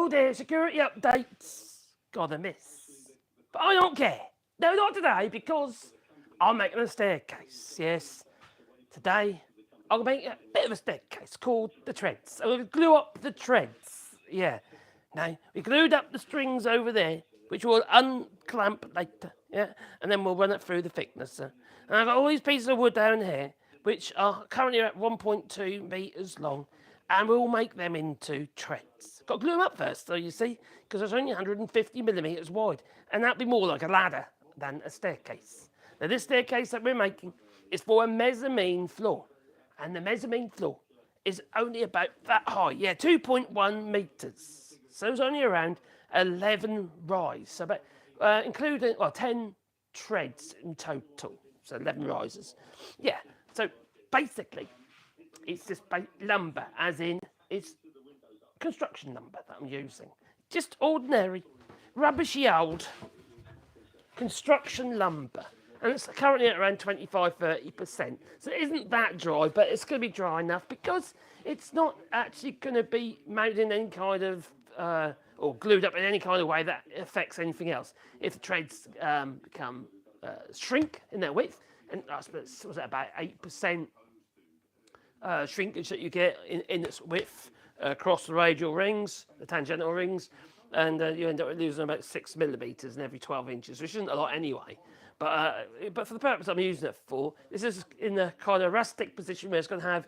Oh dear, security updates. Gotta miss. But I don't care. No, not today, because I'm making a staircase. Yes. Today, I'll make a bit of a staircase called the treads. I'm going to glue up the treads. Yeah. Now, we glued up the strings over there, which we'll unclamp later. Yeah. And then we'll run it through the thicknesser. And I've got all these pieces of wood down here, which are currently at 1.2 metres long. And we'll make them into treads. Got to glue them up first, though, you see, because it's only 150 millimetres wide. And that'd be more like a ladder than a staircase. Now, this staircase that we're making is for a mezzanine floor. And the mezzanine floor is only about that high. Yeah, 2.1 metres. So it's only around 11 rise. So about, including, 10 treads in total. So 11 rises. Yeah, so basically, it's just lumber, as in it's construction lumber that I'm using. Just ordinary, rubbishy old construction lumber. And it's currently at around 25-30%. So it isn't that dry, but it's going to be dry enough because it's not actually going to be mounted in any kind of, or glued up in any kind of way that affects anything else. If the treads shrink in their width, and I suppose was that about 8% shrinkage that you get in its width across the radial rings, the tangential rings, and you end up losing about 6 millimetres in every 12 inches, which isn't a lot anyway. But for the purpose I'm using it for, this is in a kind of rustic position where it's going to have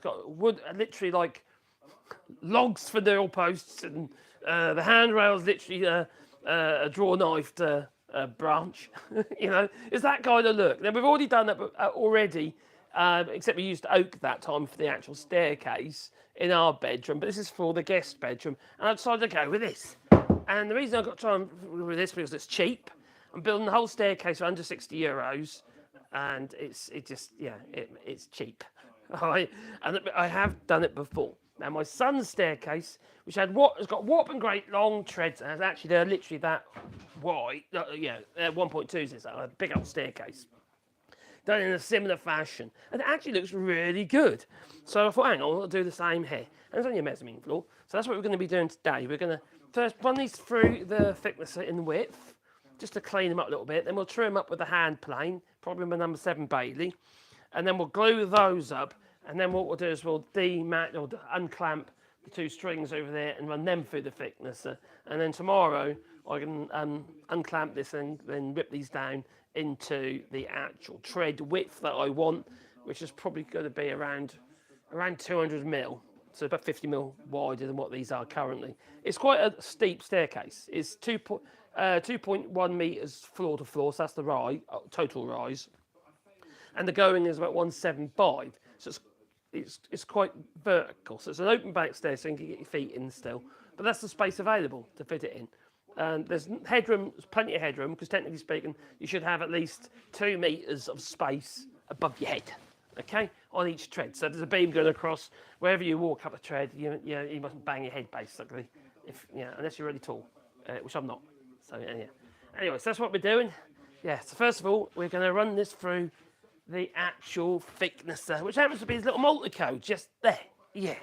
got wood, literally like logs for nail posts, and the handrails literally a draw knifed branch. You know, it's that kind of look. Now we've already done that already, except we used oak that time for the actual staircase in our bedroom. But this is for the guest bedroom, and I decided to go with this. And the reason I got to try with this because it's cheap. I'm building the whole staircase for under €60, and it's cheap. All right, and I have done it before. Now my son's staircase, which has got whopping great long treads, and actually they're literally that wide. 1.2s is a big old staircase, done in a similar fashion, and it actually looks really good. So I thought, hang on, I'll do the same here. And it's only a mezzanine floor, so that's what we're going to be doing today. We're going to first run these through the thicknesser in width, just to clean them up a little bit. Then we'll trim them up with a hand plane, probably my number 7 Bailey, and then we'll glue those up. And then what we'll do is we'll unclamp the 2 strings over there and run them through the thicknesser. And then tomorrow I can unclamp this and then rip these down into the actual tread width that I want, which is probably going to be around 200 mil. So about 50 mil wider than what these are currently. It's quite a steep staircase. It's 2.1 metres floor to floor, so that's the total rise. And the going is about 175. So it's quite vertical. So it's an open back stair, so you can get your feet in still. But that's the space available to fit it in. And there's headroom, there's plenty of headroom, because technically speaking, you should have at least 2 metres of space above your head, okay, on each tread. So there's a beam going across. Wherever you walk up a tread, you mustn't bang your head, basically, unless you're really tall, which I'm not. So, yeah. Anyway, so that's what we're doing. Yeah, so first of all, we're going to run this through the actual thicknesser, which happens to be this little multi-code just there. Yeah.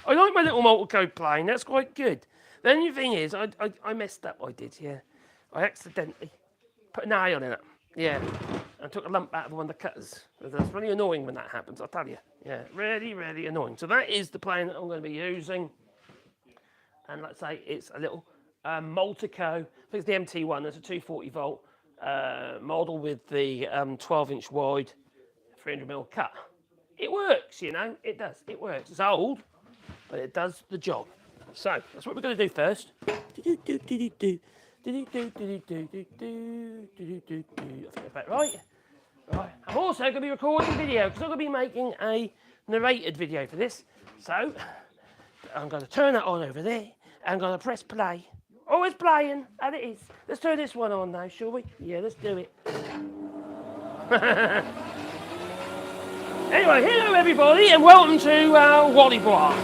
I like my little multi-code plane. That's quite good. The only thing is, I messed up, I did, yeah. I accidentally put a nail in it. Yeah. And took a lump out of one of the cutters. That's really annoying when that happens, I'll tell you. Yeah, really, really annoying. So that is the plane that I'm going to be using. And let's say it's a little Multico. I think it's the MT1. It's a 240 volt model with the 12-inch wide 300mm cut. It works, you know. It does. It works. It's old, but it does the job. So that's what we're going to do first. I think that's about right. Right. I'm also going to be recording video because I'm going to be making a narrated video for this. So I'm going to turn that on over there. I'm going to press play. Oh, it's playing, and it is. Let's turn this one on now, shall we? Yeah, let's do it. Anyway, hello everybody, and welcome to Wallybois.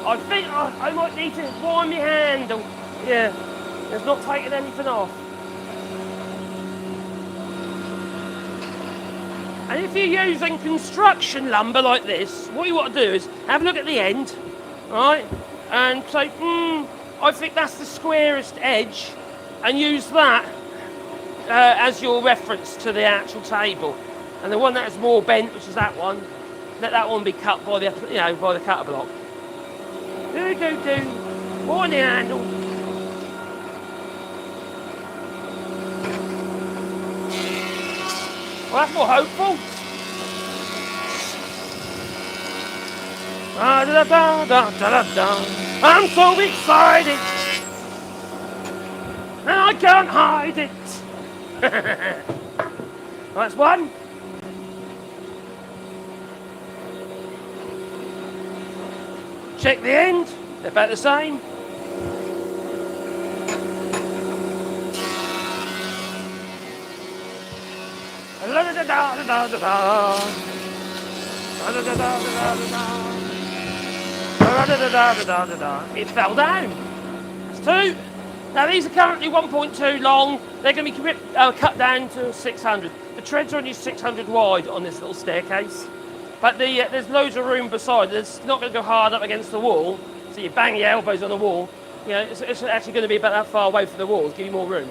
I think I might need to warm my handle. Yeah, it's not taking anything off. And if you're using construction lumber like this, what you want to do is have a look at the end. right? And say, I think that's the squarest edge, and use that as your reference to the actual table. And the one that is more bent, which is that one, let that one be cut by the by the cutter block. Warning handle. Well, that's more hopeful. I'm so excited, and I can't hide it. Well, that's one. Check the end. They're about the same. It fell down. That's two. Now these are currently 1.2 long. They're going to be cut down to 600. The treads are only 600 wide on this little staircase. But there's loads of room beside. It's not going to go hard up against the wall. So you bang your elbows on the wall. You know, it's actually going to be about that far away from the walls, give you more room.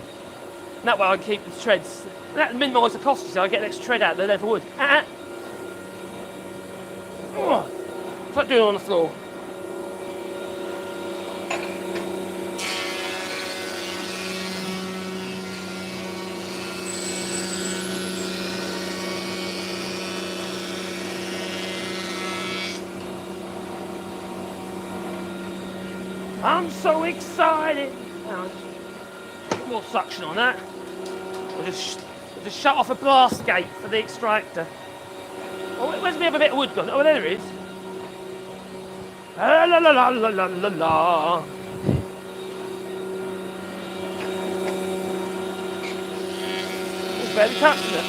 And that way I keep the treads. And that minimise the cost, so I get an extra tread out there than for wood. What's that doing on the floor? I'm so excited. More suction on that. We'll just shut off a blast gate for the extractor. Oh, where's the other bit of wood gone? Oh, there it is. La la la la la la la la. It's barely touching it.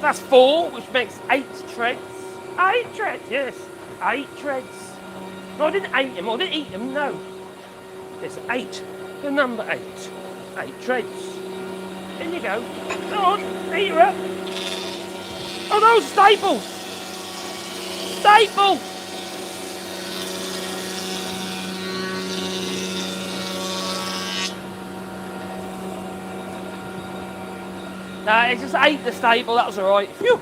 That's 4, which makes 8 treads. 8 treads, yes. 8 treads. No, I didn't eat them. I didn't eat them, no. It's 8. The number 8. 8 treads. In you go. Go on, eat her up. Oh, those staples. Staple. Nah, it just ate the staple, that was alright. Phew!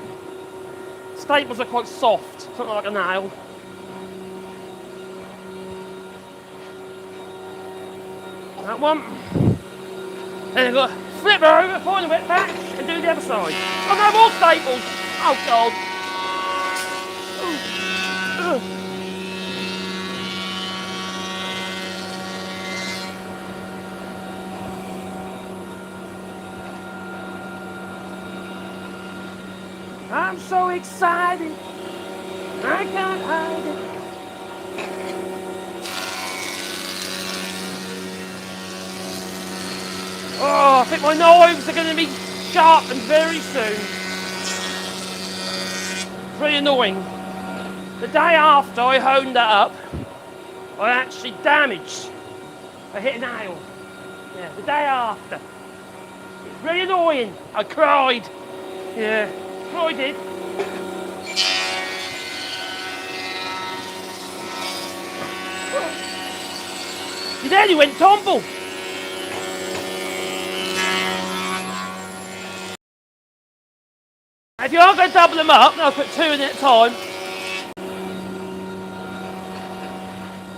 Staples are quite soft, something like a nail. That one. Then I've got to flip her over, find the wet patch, and do the other side. Oh no, more staples! Oh God! I'm so excited, I can't hide it. Oh, I think my knives are going to be sharpened very soon. It's really annoying. The day after I honed that up, I actually damaged. I hit a nail. Yeah, the day after. It's really annoying. I cried. Yeah. I did. You nearly went tumble. If you are going to double them up, I'll put 2 in at a time.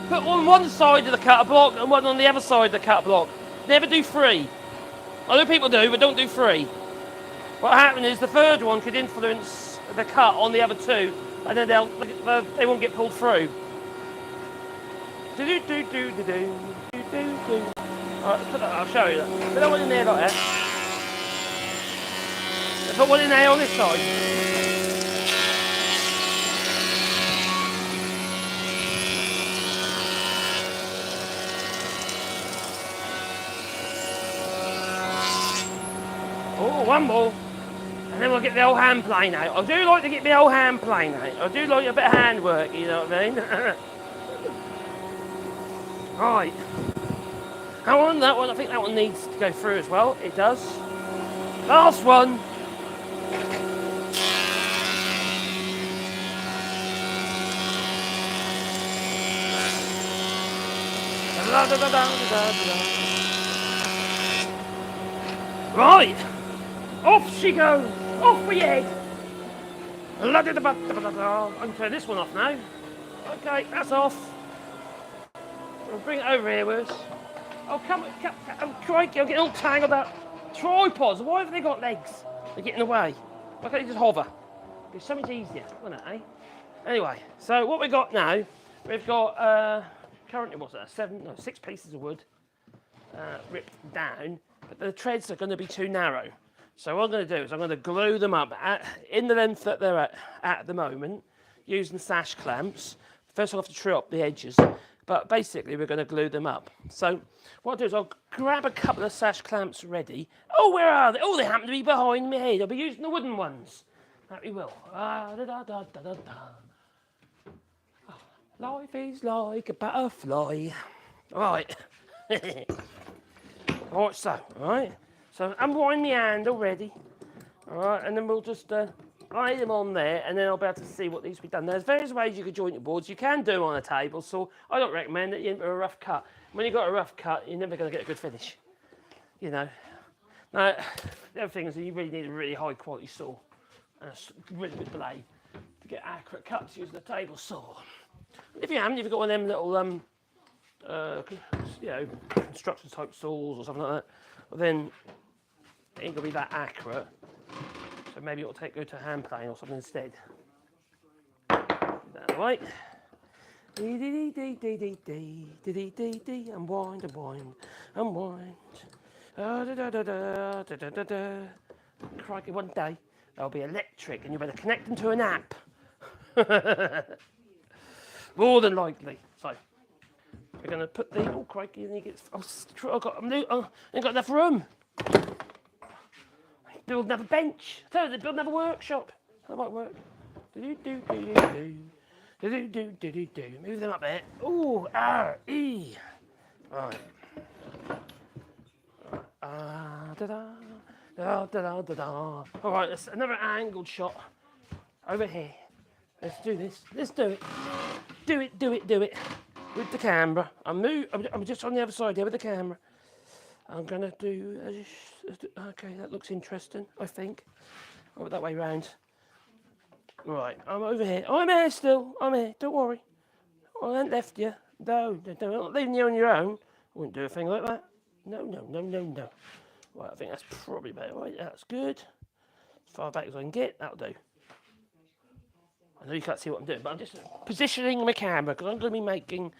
Put on one side of the cutter block and one on the other side of the cutter block. Never do 3. I know people do, but don't do 3. What happened is the third one could influence the cut on the other 2, and then they won't get pulled through. Alright, I'll show you that. Put that one in there like that. Put one in there on this side. Oh, one more. And then we'll get the old hand plane out. I do like to get the old hand plane out. I do like a bit of handwork, you know what I mean? Right. How on that one? I think that one needs to go through as well. It does. Last one. Right. Off she goes. Off we head. I can turn this one off now. Okay, that's off. We'll bring it over here with us. Oh, come, oh, crikey, I'm getting all tangled up. Tripods, why have they got legs? They get in the way. Why can't you just hover? It's so much easier, wouldn't it, eh? Anyway, so what we've got now, we've got currently, what's that, 6 pieces of wood ripped down, but the treads are going to be too narrow. So what I'm going to do is I'm going to glue them up in the length that they're at the moment, using sash clamps. First I'll have to trim up the edges, but basically we're going to glue them up. So what I'll do is I'll grab a couple of sash clamps ready. Oh, where are they? Oh, they happen to be behind my head. I'll be using the wooden ones. That we will. Life is like a butterfly. Right. Right, so, right. So unwind my hand already. Alright, and then we'll just lay them on there, and then I'll be able to see what needs to be done. There's various ways you can joint your boards. You can do them on a table, so I don't recommend it. You enter a rough cut. When you've got a rough cut, you're never going to get a good finish. You know. Now, the other thing is that you really need a really high quality saw and a really good blade to get accurate cuts using a table saw. If you haven't, if you've got one of them little you know, construction type saws or something like that, well, then it ain't gonna be that accurate. So maybe it'll go to hand plane or something instead. That way. Unwind, unwind, unwind. Crikey, one day they'll be electric and you better connect them to an app. More than likely. So we're going to put the, oh crikey, and he gets, I ain't got enough room. Build another bench. I tell you, build another workshop. That might work. Move them up there. Ooh, R, E. Right. All right, that's another angled shot over here. Let's do this. Let's do it. Do it, do it, do it. With the camera. I'm just on the other side here with the camera. I'm going to do... okay, that looks interesting, I think. Oh, that way round. Right, I'm over here. I'm here still. I'm here. Don't worry. I haven't left you. No, I'm not leaving you on your own. I wouldn't do a thing like that. No. Right, I think that's probably better. Right, that's good. As far back as I can get, that'll do. I know you can't see what I'm doing, but I'm just positioning my camera because I'm going to be making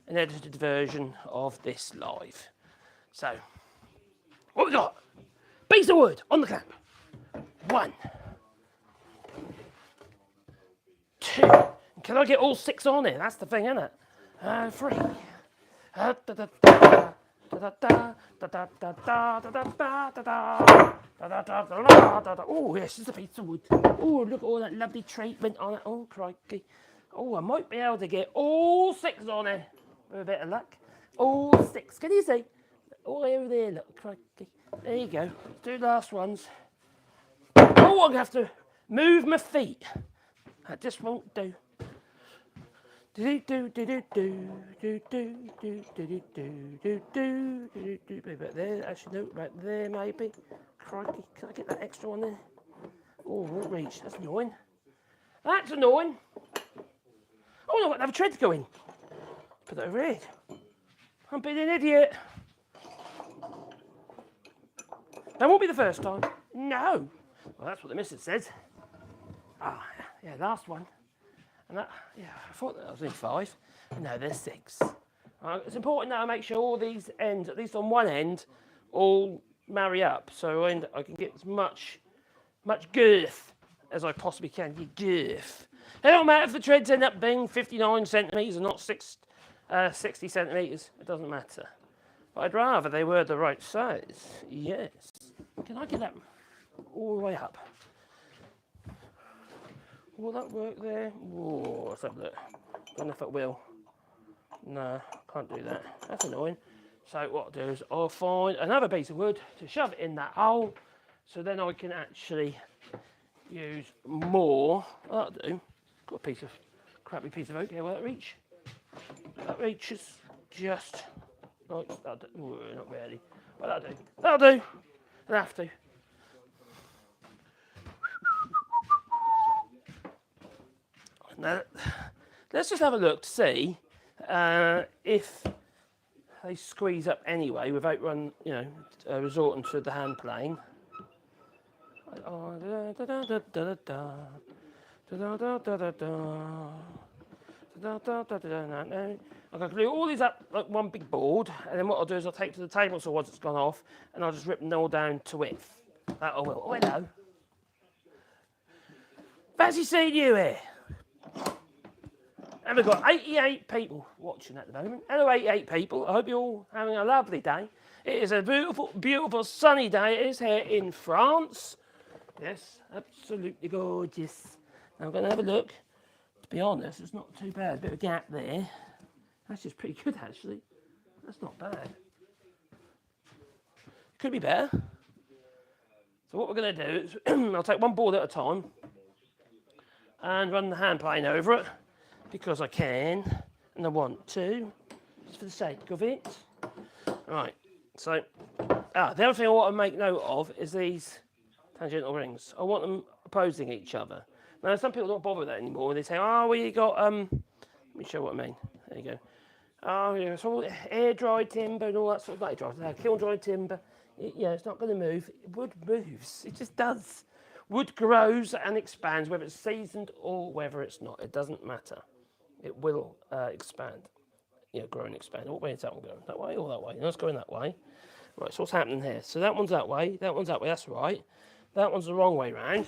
an edited version of this live. So, what we got? Piece of wood on the clamp. 1, 2. Can I get all 6 on it? That's the thing, isn't it? 3. Oh, yes, it's a piece of wood. Oh, look at all that lovely treatment on it. Oh, crikey. Oh, I might be able to get all 6 on it with a bit of luck. All 6. Can you see? All over there, look, crikey. There you go. Do the last ones. Oh, I'm going to have to move my feet. That just won't do. Maybe there, actually no, right there maybe. Crikey, can I get that extra one there? Oh, won't reach. That's annoying. That's annoying. Oh no, another tread to go in. Put that over here. I'm being an idiot. That won't be the first time. No. Well, that's what the missus says. Ah, yeah, last one. And that, yeah, I thought that was in 5. No, there's 6. It's important that I make sure all these ends, at least on one end, all marry up. So I can get as much girth as I possibly can. You girth. It don't matter if the treads end up being 59 centimetres and not 60 centimetres. It doesn't matter. But I'd rather they were the right size. Yes. Can I get that all the way up? Will that work there? Whoa, let's have a look. Don't know if it will. No, can't do that. That's annoying. So what I'll do is I'll find another piece of wood to shove it in that hole, so then I can actually use more. That'll do. Got a piece of crappy piece of oak here. Will that reach? That reaches just. Oh, that'll do. Ooh, not really. But that'll do. That'll do. I'll have to. Now, let's just have a look to see if they squeeze up anyway without resorting to the hand plane. I'm going to glue all these up like one big board, and then what I'll do is I'll take to the table saw once it's gone off, and I'll just rip them all down to width. That I will. Oh, hello. Fancy seeing you here. And we've got 88 people watching at the moment. Hello, 88 people. I hope you're all having a lovely day. It is a beautiful, beautiful sunny day. It is here in France. Yes, absolutely gorgeous. Now I'm going to have a look. To be honest, it's not too bad. A bit of a gap there. That's just pretty good, actually. That's not bad. Could be better. So what we're going to do is I'll take one board at a time and run the hand plane over it because I can and I want to, just for the sake of it. Right, so the other thing I want to make note of is these tangential rings. I want them opposing each other. Now some people don't bother with that anymore. They say, oh, well you got, let me show what I mean. There you go. Oh, yeah, it's all air dried timber and all that sort of, not air dried, kiln dried timber. Yeah, it's not going to move. Wood moves. It just does. Wood grows and expands, whether it's seasoned or whether it's not. It doesn't matter. It will expand. Grow and expand. What way is that one going? That way or that way? No, it's going that way. Right, so what's happening here? So that one's that way. That one's that way. That's right. That one's the wrong way round.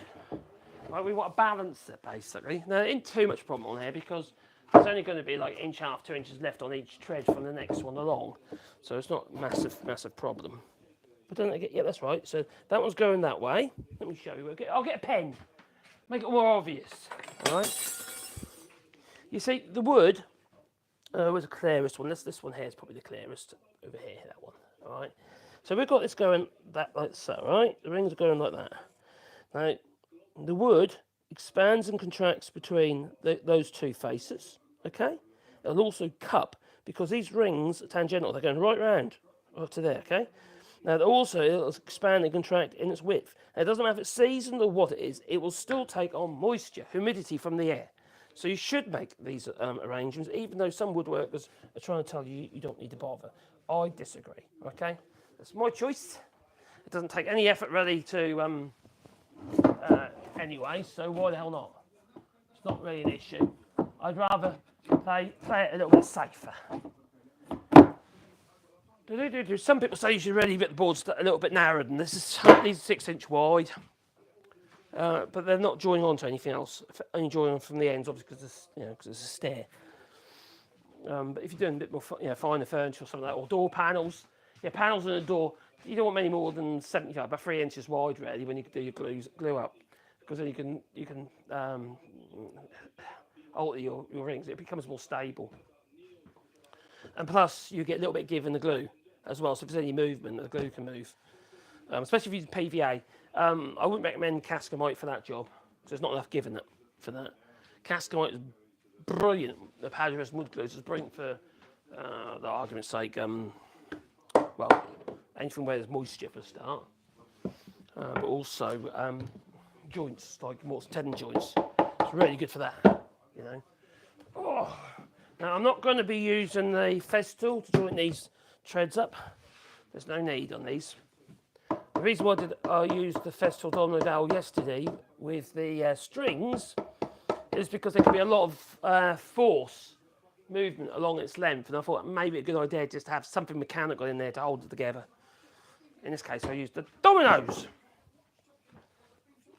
Right, we want to balance it, basically. Now, there ain't too much problem on here because there's only going to be like 1.5 to 2 inches left on each tread from the next one along. So it's not massive problem. But don't I get, yeah, that's right. So that one's going that way. Let me show you. I'll get a pen. Make it more obvious. All right. You see, the wood was the clearest one. This one here is probably the clearest over here, that one. All right. So we've got this going that like so, right? The rings are going like that. Now, the wood expands and contracts between those two faces, okay? It'll also cup because these rings are tangential. They're going right round up to there, okay? Now, also, it'll expand and contract in its width. Now, it doesn't matter if it's seasoned or what it is, it will still take on moisture, humidity from the air. So you should make these arrangements, even though some woodworkers are trying to tell you you don't need to bother. I disagree, okay? That's my choice. It doesn't take any effort really to, anyway, so why the hell not? It's not really an issue. I'd rather play it a little bit safer. Some people say you should really get the boards a little bit narrower than this. These are 6 inch wide, but they're not joining onto anything else. Only joining on from the ends, obviously, because it's a stair. But if you're doing a bit more, finer furniture or something like that, or door panels, panels and a door, you don't want many more than 75, about 3 inches wide, really, when you do your glue up, because then you can alter your rings. It becomes more stable. And plus, you get a little bit of give in the glue as well. So if there's any movement, the glue can move. Especially if you use PVA. I wouldn't recommend Cascamite for that job, because there's not enough give in it for that. Cascamite is brilliant. The powder-rest wood glue is brilliant for the argument's sake. Well, anything where there's moisture for a start. But also joints, like mortise tendon joints. It's really good for that, Oh. Now, I'm not going to be using the fez tool to join these treads up. There's no need on these. The reason why I used the fez tool domino dowel yesterday with the strings is because there can be a lot of force movement along its length, and I thought maybe a good idea just to have something mechanical in there to hold it together. In this case, I used the dominoes.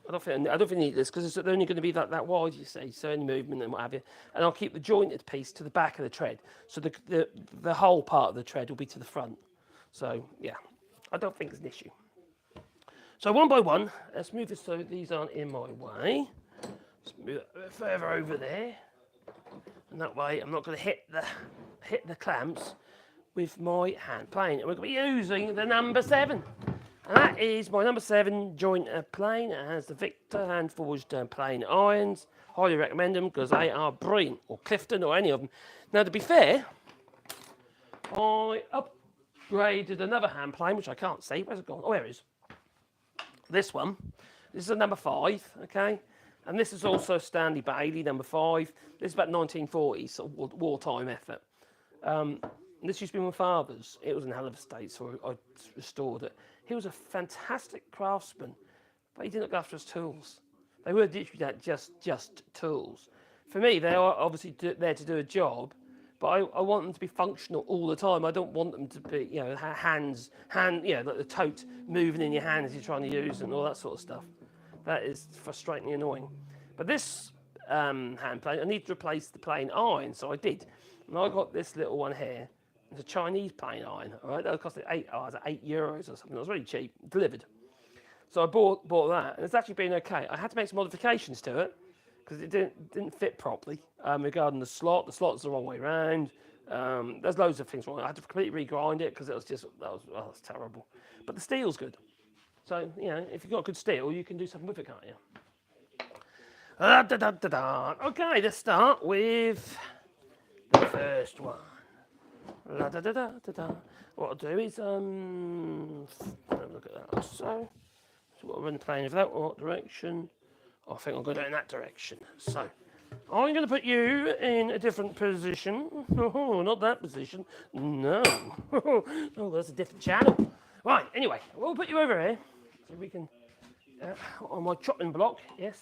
I don't think I need this because it's only going to be that wide, you see, so any movement and what have you. And I'll keep the jointed piece to the back of the tread, so the whole part of the tread will be to the front. So yeah, I don't think it's an issue. So one by one, let's move this so these aren't in my way. Let's move it a bit further over there, and that way I'm not going to hit the clamps with my hand plane. And we're going to be using the number 7. And that is my number 7 jointer plane. It has the Victor hand forged plane irons. Highly recommend them because they are brilliant, or Clifton, or any of them. Now, to be fair, I upgraded another hand plane, which I can't see. Where's it gone? Oh, there it is. This one. This is a number 5, okay? And this is also Stanley Bailey, number 5. This is about 1940s, sort of wartime effort. This used to be my father's. It was in a hell of a state, so I restored it. He was a fantastic craftsman, but he didn't look after his tools. They were literally just tools. For me, they are obviously there to do a job, but I want them to be functional all the time. I don't want them to be, like the tote moving in your hand as you're trying to use and all that sort of stuff. That is frustratingly annoying. But this hand plane, I need to replace the plane iron, so I did. And I got this little one here. It's a Chinese plane iron, all right? That cost €8 or something. It was really cheap, delivered. So I bought that, and it's actually been okay. I had to make some modifications to it because it didn't fit properly. Regarding the slot is the wrong way around. There's loads of things wrong. I had to completely regrind it because it was just that was terrible. But the steel's good. So if you've got good steel, you can do something with it, can't you? Okay, let's start with the first one. What I'll do is look at that. So we'll run the plane of that. What direction? I think I'm going to go in that direction. So I'm going to put you in a different position. Oh, not that position. No. Oh, that's a different channel. Right. Anyway, we'll put you over here so we can on my chopping block. Yes,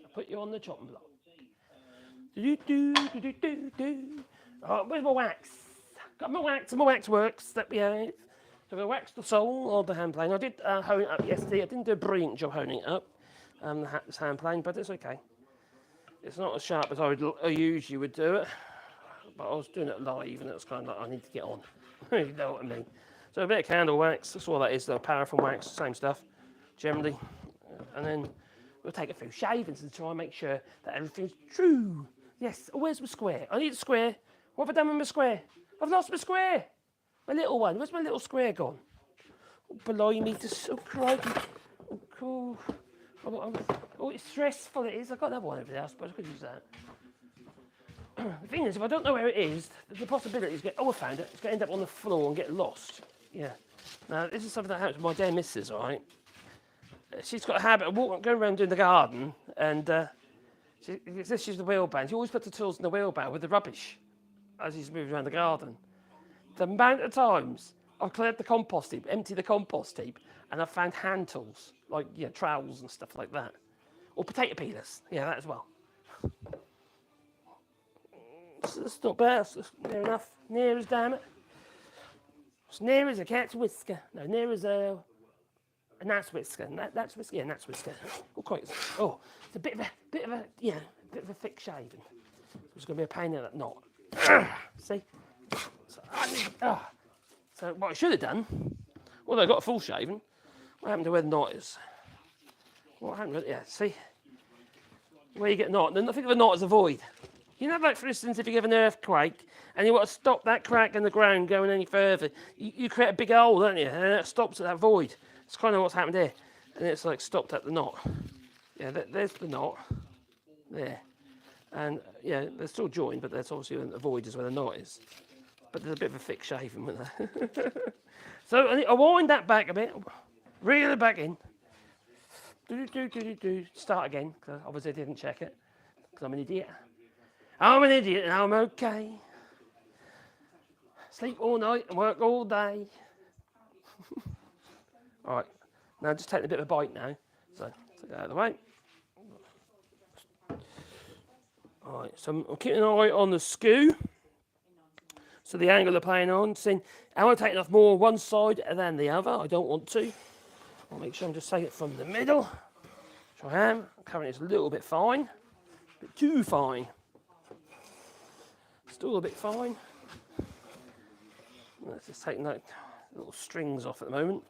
I'll put you on the chopping block. Oh, where's my wax? Got my wax, and my wax works. That we have. So I waxed the sole of the hand plane. I did hone it up yesterday. I didn't do a brilliant job honing it up, this hand plane, but it's okay. It's not as sharp as I usually would do it, but I was doing it live, and it was kind of like I need to get on. You know what I mean? So a bit of candle wax. That's all that is. The paraffin wax, same stuff, generally. And then we'll take a few shavings and try and make sure that everything's true. Yes. Oh, where's my square? I need a square. What have I done with my square? I've lost my square. My little one. Where's my little square gone? Oh, blimey, oh, crikey. Oh, cool. Oh, it's stressful, it is. I've got another one over there, I suppose I could use that. The thing is, if I don't know where it is, the possibility is I found it. It's going to end up on the floor and get lost. Yeah. Now, this is something that happens with my dear missus, all right? She's got a habit of going around doing the garden, and she's the wheelbarrow. She always puts the tools in the wheelbarrow with the rubbish as he's moving around the garden. The amount of times I've cleared the compost heap, emptied the compost heap, and I've found hand tools, like trowels and stuff like that. Or potato peelers, that as well. It's not bad, it's near enough. Near as damn it. It's near as a cat's whisker. No, near as a gnat's whisker. Gnat's whisker, yeah, gnat's whisker. Oh, it's a bit of a thick shaving. It's going to be a pain in that knot. See? So what I should have done, I got a full shaving. What happened to where the knot is? What happened? See? Where you get a knot. And I think of a knot as a void. Like for instance, if you have an earthquake and you want to stop that crack in the ground going any further, you create a big hole, don't you? And it stops at that void. It's kind of what's happened here. And it's like stopped at the knot. Yeah, there's the knot. There. And they're still joined, but there's obviously a void is where the knot is. But there's a bit of a thick shaving with that. So I wind that back a bit, reel it back in. Start again, because obviously I didn't check it, because I'm an idiot. I'm an idiot and I'm okay. Sleep all night and work all day. All right, now just taking a bit of a bite now. So take that out of the way. All right, so I'm keeping an eye on the skew. So the angle of playing on, seeing I want to take enough more one side than the other. I don't want to. I'll make sure I'm just taking it from the middle. Which I am. Currently it's a little bit fine. A bit too fine. Still a bit fine. Let's just take that little strings off at the moment.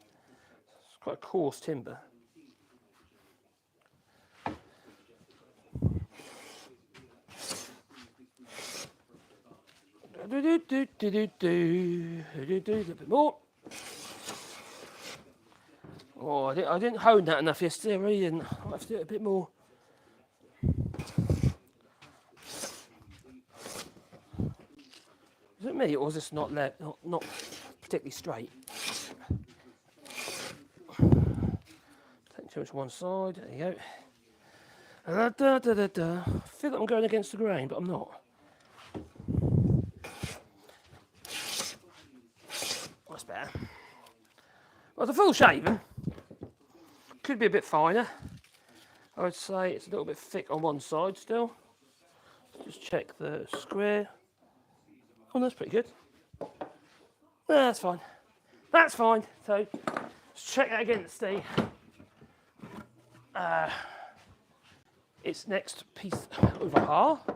It's quite a coarse timber. A little bit more. Oh, I didn't hone that enough yesterday, really, and I'll have to do it a bit more. Is it me, or is this not particularly straight? Take too much on one side. There you go. I feel like I'm going against the grain, but I'm not. That's better. Well, the full shaving could be a bit finer. I would say it's a little bit thick on one side still. Just check the square. Oh, that's pretty good. That's fine. That's fine. So, let's check that against the its next piece over half.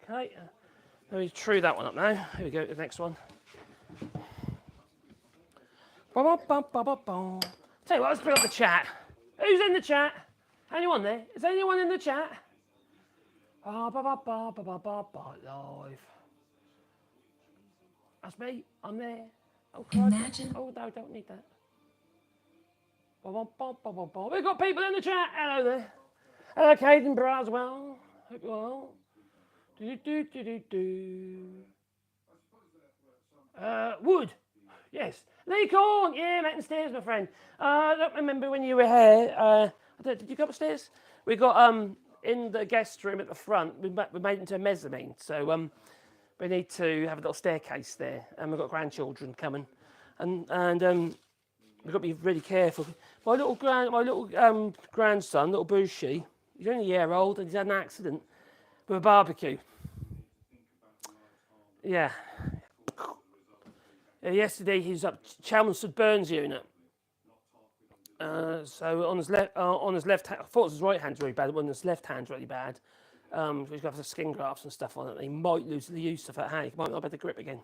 Okay. Let me true that one up now. Here we go. The next one. Tell you what, let's bring up the chat. Who's in the chat? Anyone there? Is anyone in the chat? Live. That's me. I'm there. Oh, imagine. Oh, no, don't need that. We've got people in the chat. Hello there. Hello, Caden Braswell. Hope you're well. Wood. Yes. Lee Corn. Yeah, Matt and Stairs, my friend. I don't remember when you were here. Did you go upstairs? We got in the guest room at the front. We made it into a mezzanine, so we need to have a little staircase there, and we've got grandchildren coming, and we've got to be really careful. My little grandson, little Bushy, he's only a year old, and he's had an accident with a barbecue. Yeah. Yesterday he was up Chelmsford Burns unit. So on his left hand, I thought his right hand's really bad. When his left hand's really bad, he's got the skin grafts and stuff on it. He might lose the use of that hand. He might not be able to grip again,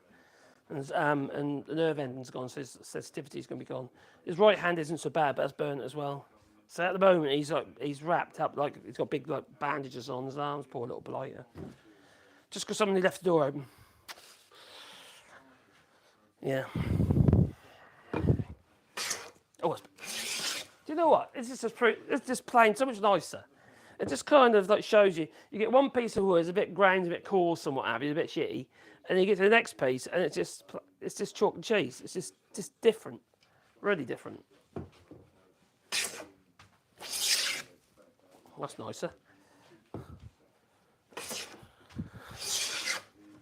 and the nerve ending's gone, so his sensitivity's going to be gone. His right hand isn't so bad, but that's burnt as well. So at the moment he's wrapped up, like he's got big like bandages on his arms. Poor little blighter. Just because somebody left the door open. Yeah. Oh, do you know what? It's just plain so much nicer. It just kind of like shows you. You get one piece of wood, it's a bit grained, a bit coarse, and what have you, a bit shitty, and you get to the next piece, and it's just chalk and cheese. It's just different, really different. That's nicer.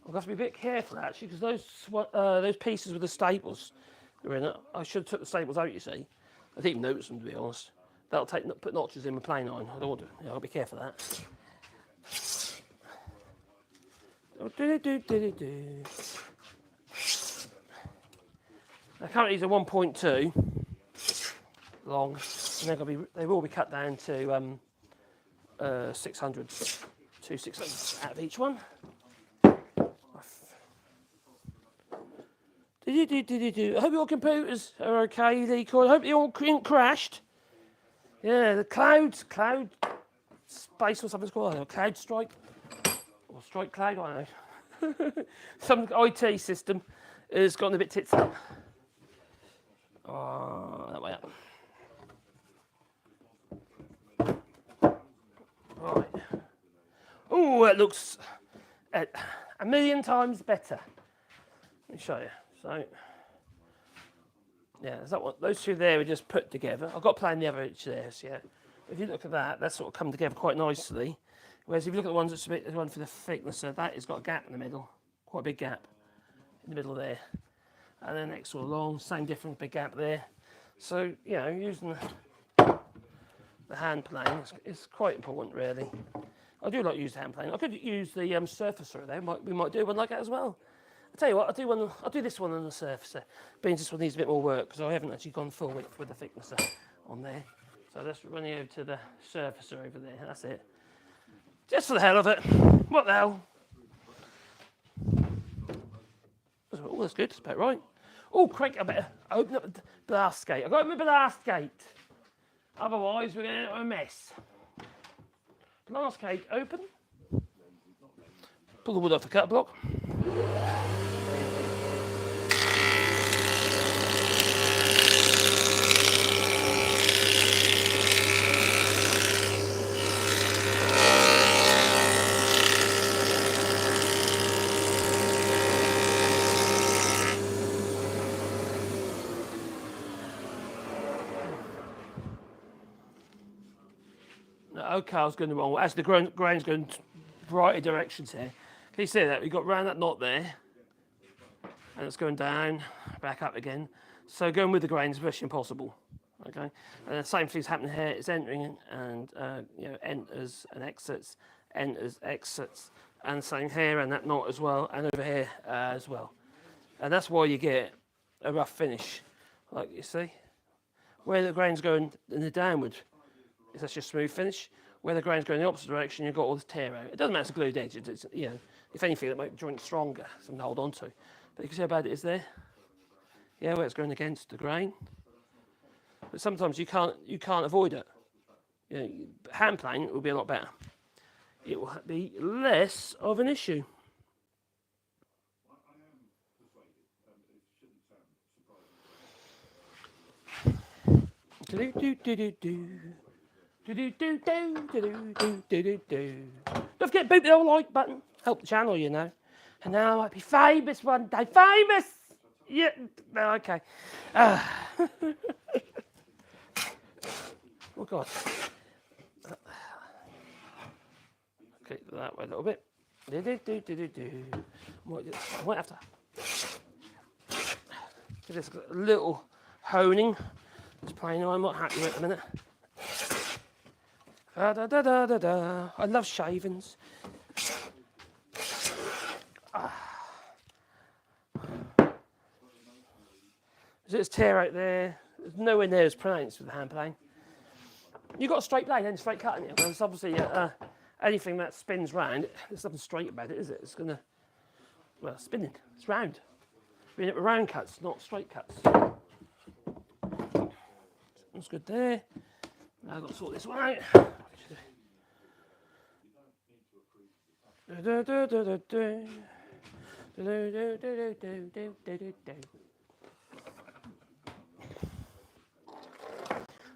I'll have to be a bit careful actually, because those pieces with the staples are in it. I should have took the staples out. You see, I didn't even notice them, to be honest. That'll put notches in my plain iron. I don't want to. Yeah, I'll be careful of that. Now currently these are 1.2 long, and they will be cut down to 600 out of each one. I hope your computers are okay, Lee Coy. I hope they all crashed. Yeah, the cloud space or something it's called. I don't know, cloud strike or strike cloud. I don't know. Some IT system has gotten a bit tits up. Oh, that way up. Right. Oh, it looks a million times better. Let me show you. So, yeah, is that what those two there were just put together? I've got to plan the other each there. So yeah, if you look at that, that's sort of come together quite nicely. Whereas if you look at the ones that's a bit, the one for the thickness, so that has got a gap in the middle, quite a big gap in the middle there, and then next one along, same difference, big gap there. So you know, using the hand plane is quite important, really. I do like to use the hand plane. I could use the surfacer there. We might do one like that as well. I'll tell you what, I'll do this one on the surfacer. Being this one needs a bit more work because I haven't actually gone full width with the thicknesser on there. So let's run over to the surfacer over there. That's it. Just for the hell of it. What the hell? Oh, that's good. That's about right. Oh, Craig, I better open up the blast gate. I've got to open the blast gate. Otherwise, we're going to end up with a mess. Blast gate open. Pull the wood off the cut block. Okay, I was going the wrong way. As the grain's going brighter directions here. Can you see that? We've got round that knot there. And it's going down, back up again. So going with the grain is virtually impossible. Okay, and the same thing's happening here. It's entering and enters and exits, enters, exits, and same here and that knot as well, and over here as well. And that's why you get a rough finish, like you see. Where the grain's going in the downward, it's actually a smooth finish. Where the grain's going in the opposite direction, you've got all this tear out. It doesn't matter, it's a glued edge. It's, if anything, that might make the joint stronger, something to hold on to. But you can see how bad it is there. Yeah, where it's going against the grain. But sometimes you can't avoid it. Hand plane will be a lot better. It will be less of an issue. Don't forget to beat the old like button. Help the channel, you know. And now I might be famous one day. Famous! Yeah, no, okay. Oh, God. Okay, that way a little bit. I might have to give this a little honing. This plane I'm not happy with at the minute. I love shavings. There's a tear out there. There's nowhere near as pronounced with the hand plane. You've got a straight blade and straight cut in it. Well, it's obviously anything that spins round, there's nothing straight about it, is it? It's going to, well, spinning. It's round. We're in it with round cuts, not straight cuts. That's good there. Now I've got to sort this one out.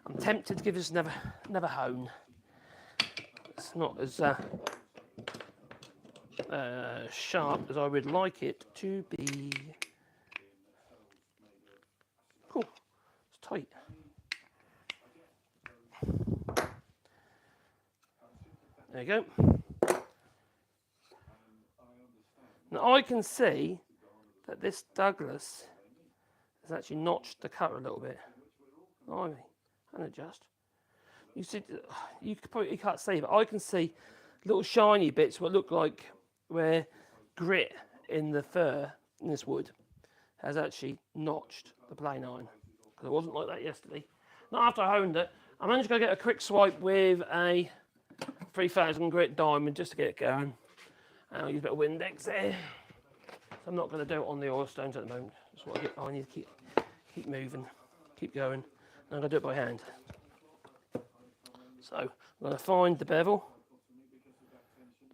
I'm tempted to give this another hone. It's not as sharp as I would like it to be. Cool, it's tight. There you go. Now I can see that this Douglas has actually notched the cutter a little bit. Blimey, and adjust. You see, you probably can't see, but I can see little shiny bits what look like where grit in the fur in this wood has actually notched the plane iron. Because it wasn't like that yesterday. Not after I honed it. I'm only going to get a quick swipe with a 3000 grit diamond just to get it going. And I'll use a bit of Windex there. So I'm not going to do it on the oil stones at the moment. That's what I need to keep moving, keep going. And I'm going to do it by hand. So I'm going to find the bevel.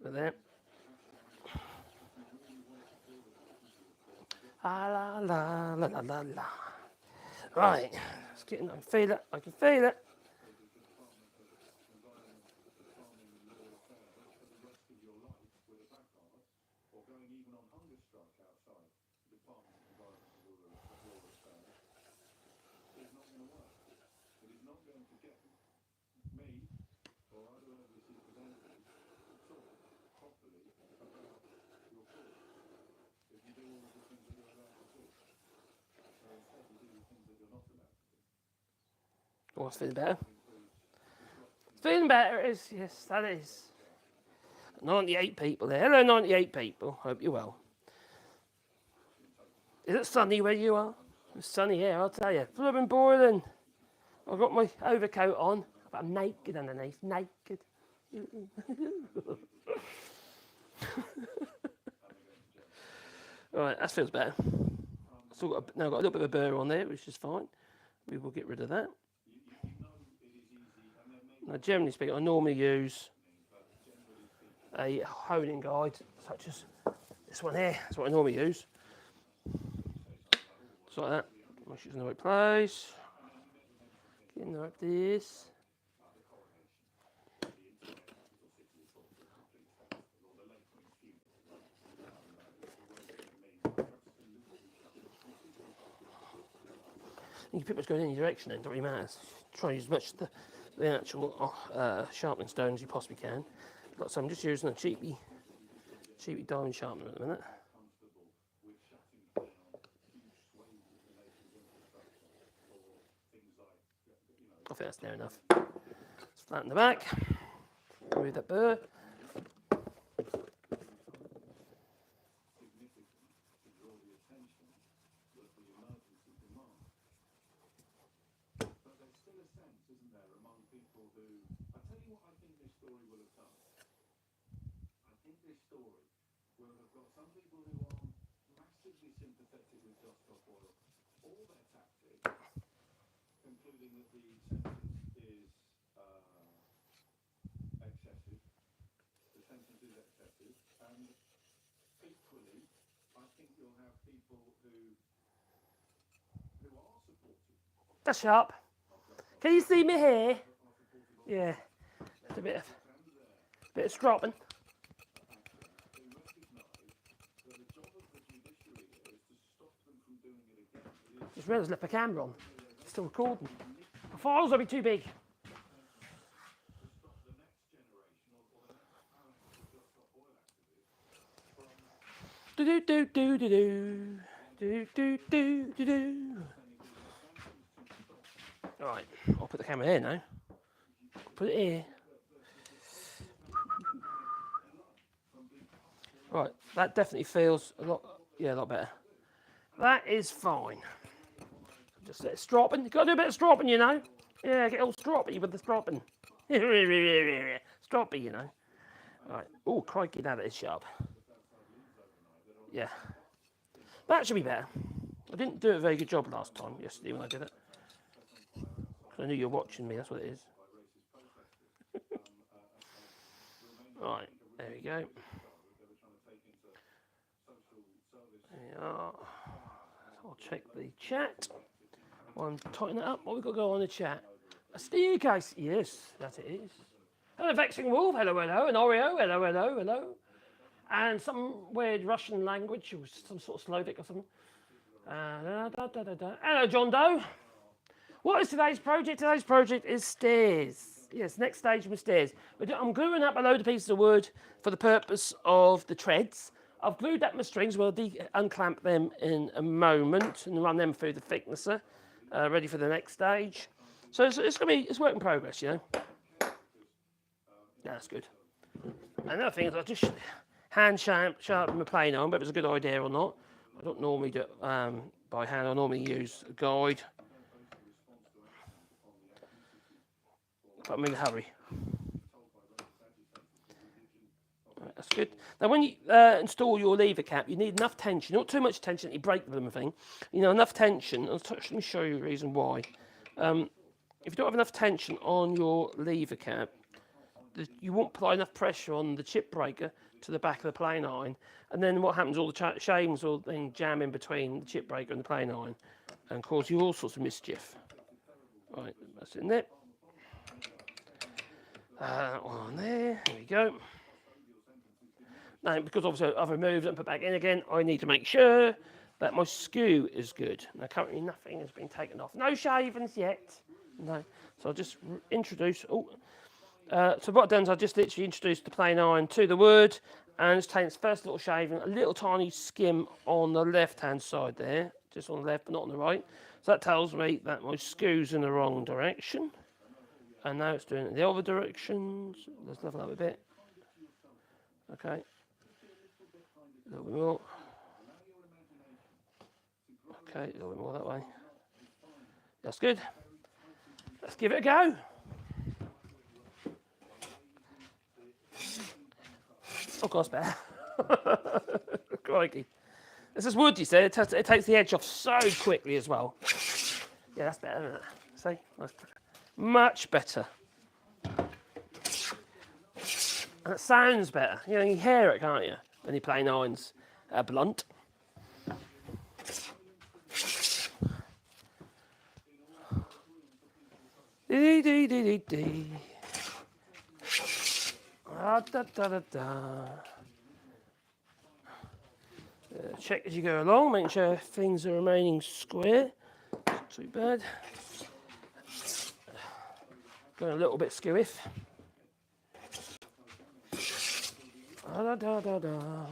There. La la la la la la. Right, it's getting. I can feel it. I can feel it. Oh, it's feeling better. It's feeling better, it is. Yes, that is. 98 people there. Hello, 98 people. Hope you're well. Is it sunny where you are? It's sunny here, I'll tell you. Flipping boiling. I've got my overcoat on, but I'm naked underneath. Naked. Right, that feels better. Now I've got a little bit of a burr on there, which is fine. We will get rid of that. Now, generally speaking, I normally use a honing guide, such as this one here. That's what I normally use. Just like that. Make sure it's in the right place. Getting like this. You can pretty much go in any direction then, don't really matter. Try and use as much the actual sharpening stone as you possibly can. So I'm just using a cheapy diamond sharpener at the minute. I think that's near enough. Let's flatten the back. Remove that burr. That's sharp. Can you see me here? Yeah. Just a bit of stropping. Just realised I left my camera on. It's still recording. My files will be too big. Do do do do do do do do do do do. Right, I'll put the camera here now. Put it here. Right, that definitely feels a lot better. That is fine. Just let it stropping. You've got to do a bit of stropping, you know. Yeah, get all stroppy with the stropping. Stroppy, you know. Right. Oh, crikey, that is sharp. Yeah. That should be better. I didn't do a very good job last time, yesterday when I did it. I knew you were watching me, that's what it is. Right, there we go. There we are. I'll check the chat. While I'm tightening it up, what we've got to go on the chat? A staircase, yes, that it is. Hello, Vexing Wolf, hello, hello, and Oreo, hello, hello, hello. And some weird Russian language, or some sort of Slovak or something. Hello, John Doe. What is today's project? Today's project is stairs. Yes, next stage with stairs. I'm gluing up a load of pieces of wood for the purpose of the treads. I've glued up my strings. We'll unclamp them in a moment and run them through the thicknesser, ready for the next stage. So it's work in progress, you know. Yeah, that's good. Another thing is I just hand sharpen my plane on, whether it's a good idea or not. I don't normally do it by hand. I normally use a guide. But I'm in a hurry. Right, that's good. Now, when you install your lever cap, you need enough tension. Not too much tension that you break the thing. You know, enough tension. Let me show you the reason why. If you don't have enough tension on your lever cap, you won't apply enough pressure on the chip breaker to the back of the plane iron. And then what happens, all the shavings will then jam in between the chip breaker and the plane iron and cause you all sorts of mischief. Right, that's in there. On there we go. Now, because obviously I've removed it and put back in again, I need to make sure that my skew is good. Now, currently nothing has been taken off. No shavings yet. No. So I'll just introduce. So what I've done is I just literally introduced the plane iron to the wood and just taken its first little shaving, a little tiny skim on the left-hand side there, just on the left but not on the right. So that tells me that my skew's in the wrong direction. And now it's doing it in the other directions. Let's level up a bit. Okay. A little bit more. Okay, a little bit more that way. That's good. Let's give it a go. Oh, God, it's better. Crikey. This is wood, you see. It takes the edge off so quickly as well. Yeah, that's better, isn't it? See? Much better. And it sounds better. You know, you hear it, can't you? When you play nines blunt. Dee dee dee dee dee. Da da da da. Check as you go along, make sure things are remaining square. Not too bad. Going a little bit skewiff. Da da da da.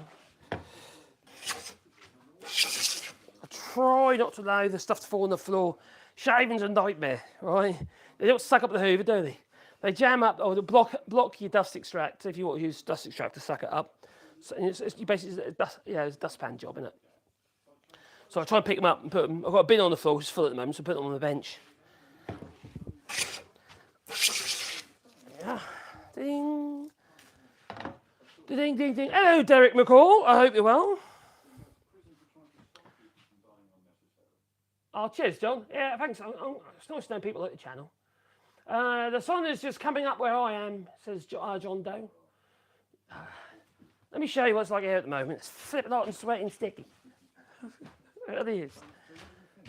I try not to allow the stuff to fall on the floor. Shaving's a nightmare, right? They don't suck up the hoover, do they? They jam up or block your dust extract if you want to use dust extract to suck it up. So it's basically it's a dustpan job, isn't it? So I try and pick them up and put them. I've got a bin on the floor, which is full at the moment, so I put them on the bench. Yeah. Ding. Ding, ding, ding. Hello, Derek McCall. I hope you're well. Oh, cheers, John. Yeah, thanks. It's nice to know people like the channel. The sun is just coming up where I am, says John Doe. Let me show you what it's like here at the moment. It's flipping hot and sweaty and sticky. It is.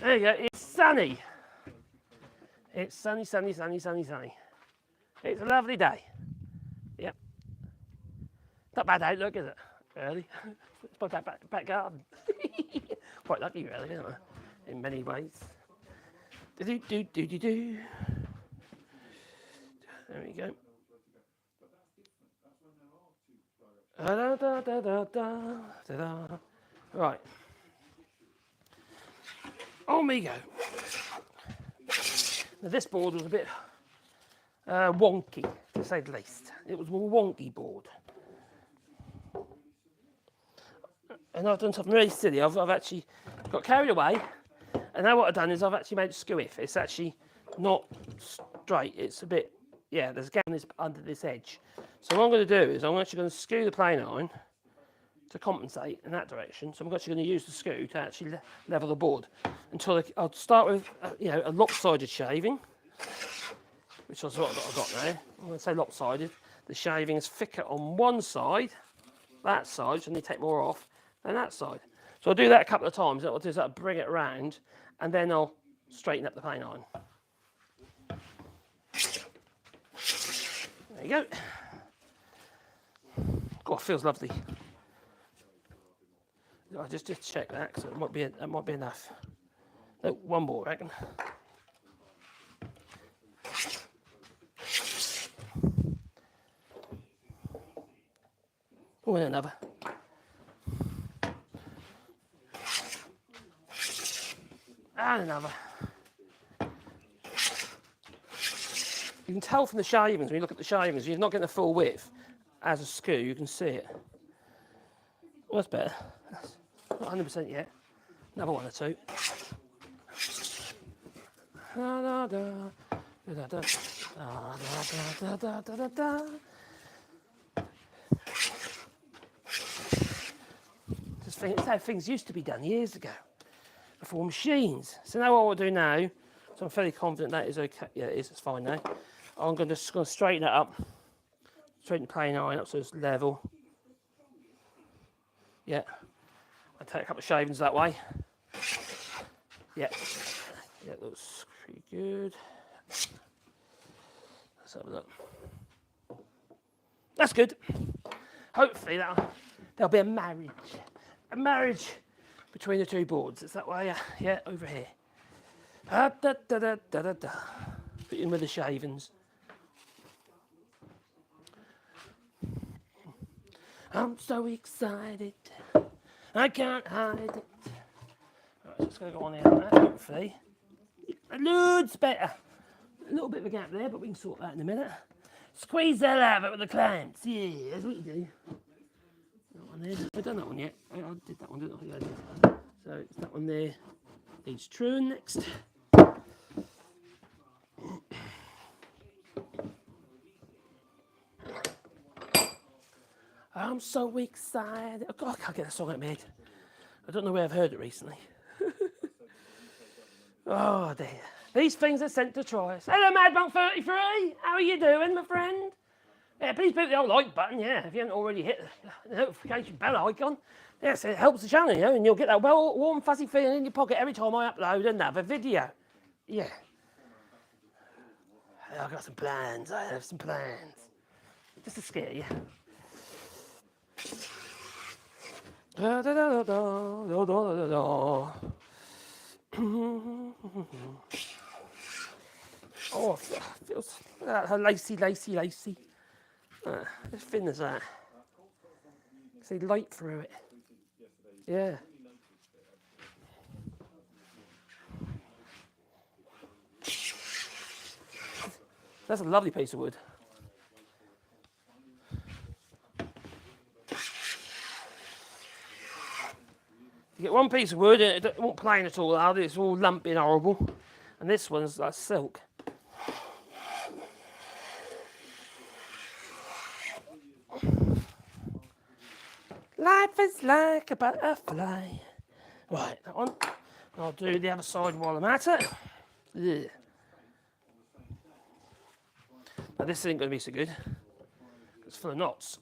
There you go. It's sunny. It's sunny, sunny, sunny, sunny, sunny. It's a lovely day. Yep. Not bad outlook, is it? Really? It's my back garden. Quite lucky, really, isn't it? In many ways. Do do do do do. There we go. Da, da, da, da, da, da. Right. On we go. Now this board was a bit wonky, to say the least. It was a wonky board. And I've done something really silly. I've actually got carried away. And now what I've done is I've actually made it skewiff. It's actually not straight. It's a bit, yeah, there's a gap under this edge. So what I'm going to do is I'm actually going to skew the plane iron to compensate in that direction. So I'm actually going to use the skew to actually level the board until I'll start with a lopsided shaving, which is what I've got now. I'm going to say lopsided. The shaving is thicker on one side, that side, so I need to take more off, than that side. So I'll do that a couple of times. What I'll do is I'll bring it around and then I'll straighten up the plane iron. There you go. God, it feels lovely. I'll just check that because that might be enough. No, one more, I reckon. Oh, and another. And another. You can tell from the shavings, when you look at the shavings, you're not getting the full width. As a skew, you can see it. Well, that's better. Not 100% yet. Another one or two. Da, da, da, da, da, da, da, da, da, da. It's how things used to be done years ago, before machines. So now what we'll do now, so I'm fairly confident that is okay. Yeah, it is. It's fine now. I'm just going to straighten it up. Straighten the plane iron up so it's level. Yeah. I'll take a couple of shavings that way. Yeah. Yeah, that looks pretty good. Let's have a look. That's good. Hopefully there'll be a marriage between the two boards. It's that way, yeah, over here. Da, da, da, da, da, da. Put in with the shavings. I'm so excited, I can't hide it. Right, so it's going to go on here like that, hopefully. Loads better. A little bit of a gap there, but we can sort that in a minute. Squeeze the hell out of it with the clamps. Yeah, that's what you do. That one there. I've done that one yet. I did that one, didn't I? Yeah, I did. So it's that one there. Needs truing next. I'm so excited. Oh, God, I can't get that song out of my head. I don't know where I've heard it recently. Oh, dear. These things are sent to try us. Hello, Mad Monk 33. How are you doing, my friend? Yeah, please hit the old like button, yeah, if you haven't already hit the notification bell icon. Yes, it helps the channel, you know, and you'll get that warm, fuzzy feeling in your pocket every time I upload another video. Yeah. I've got some plans, I have some plans. Just to scare you. Da, da, da, da, da, da, da, da. Oh, it feels lacy. As thin as that. See light through it. Yeah. That's a lovely piece of wood. You get one piece of wood, and it won't plain at all, are they? It's all lumpy and horrible. And this one's like silk. Life is like a butterfly. Right, that one. I'll do the other side while I'm at it. Yeah. Now this isn't going to be so good. It's full of knots.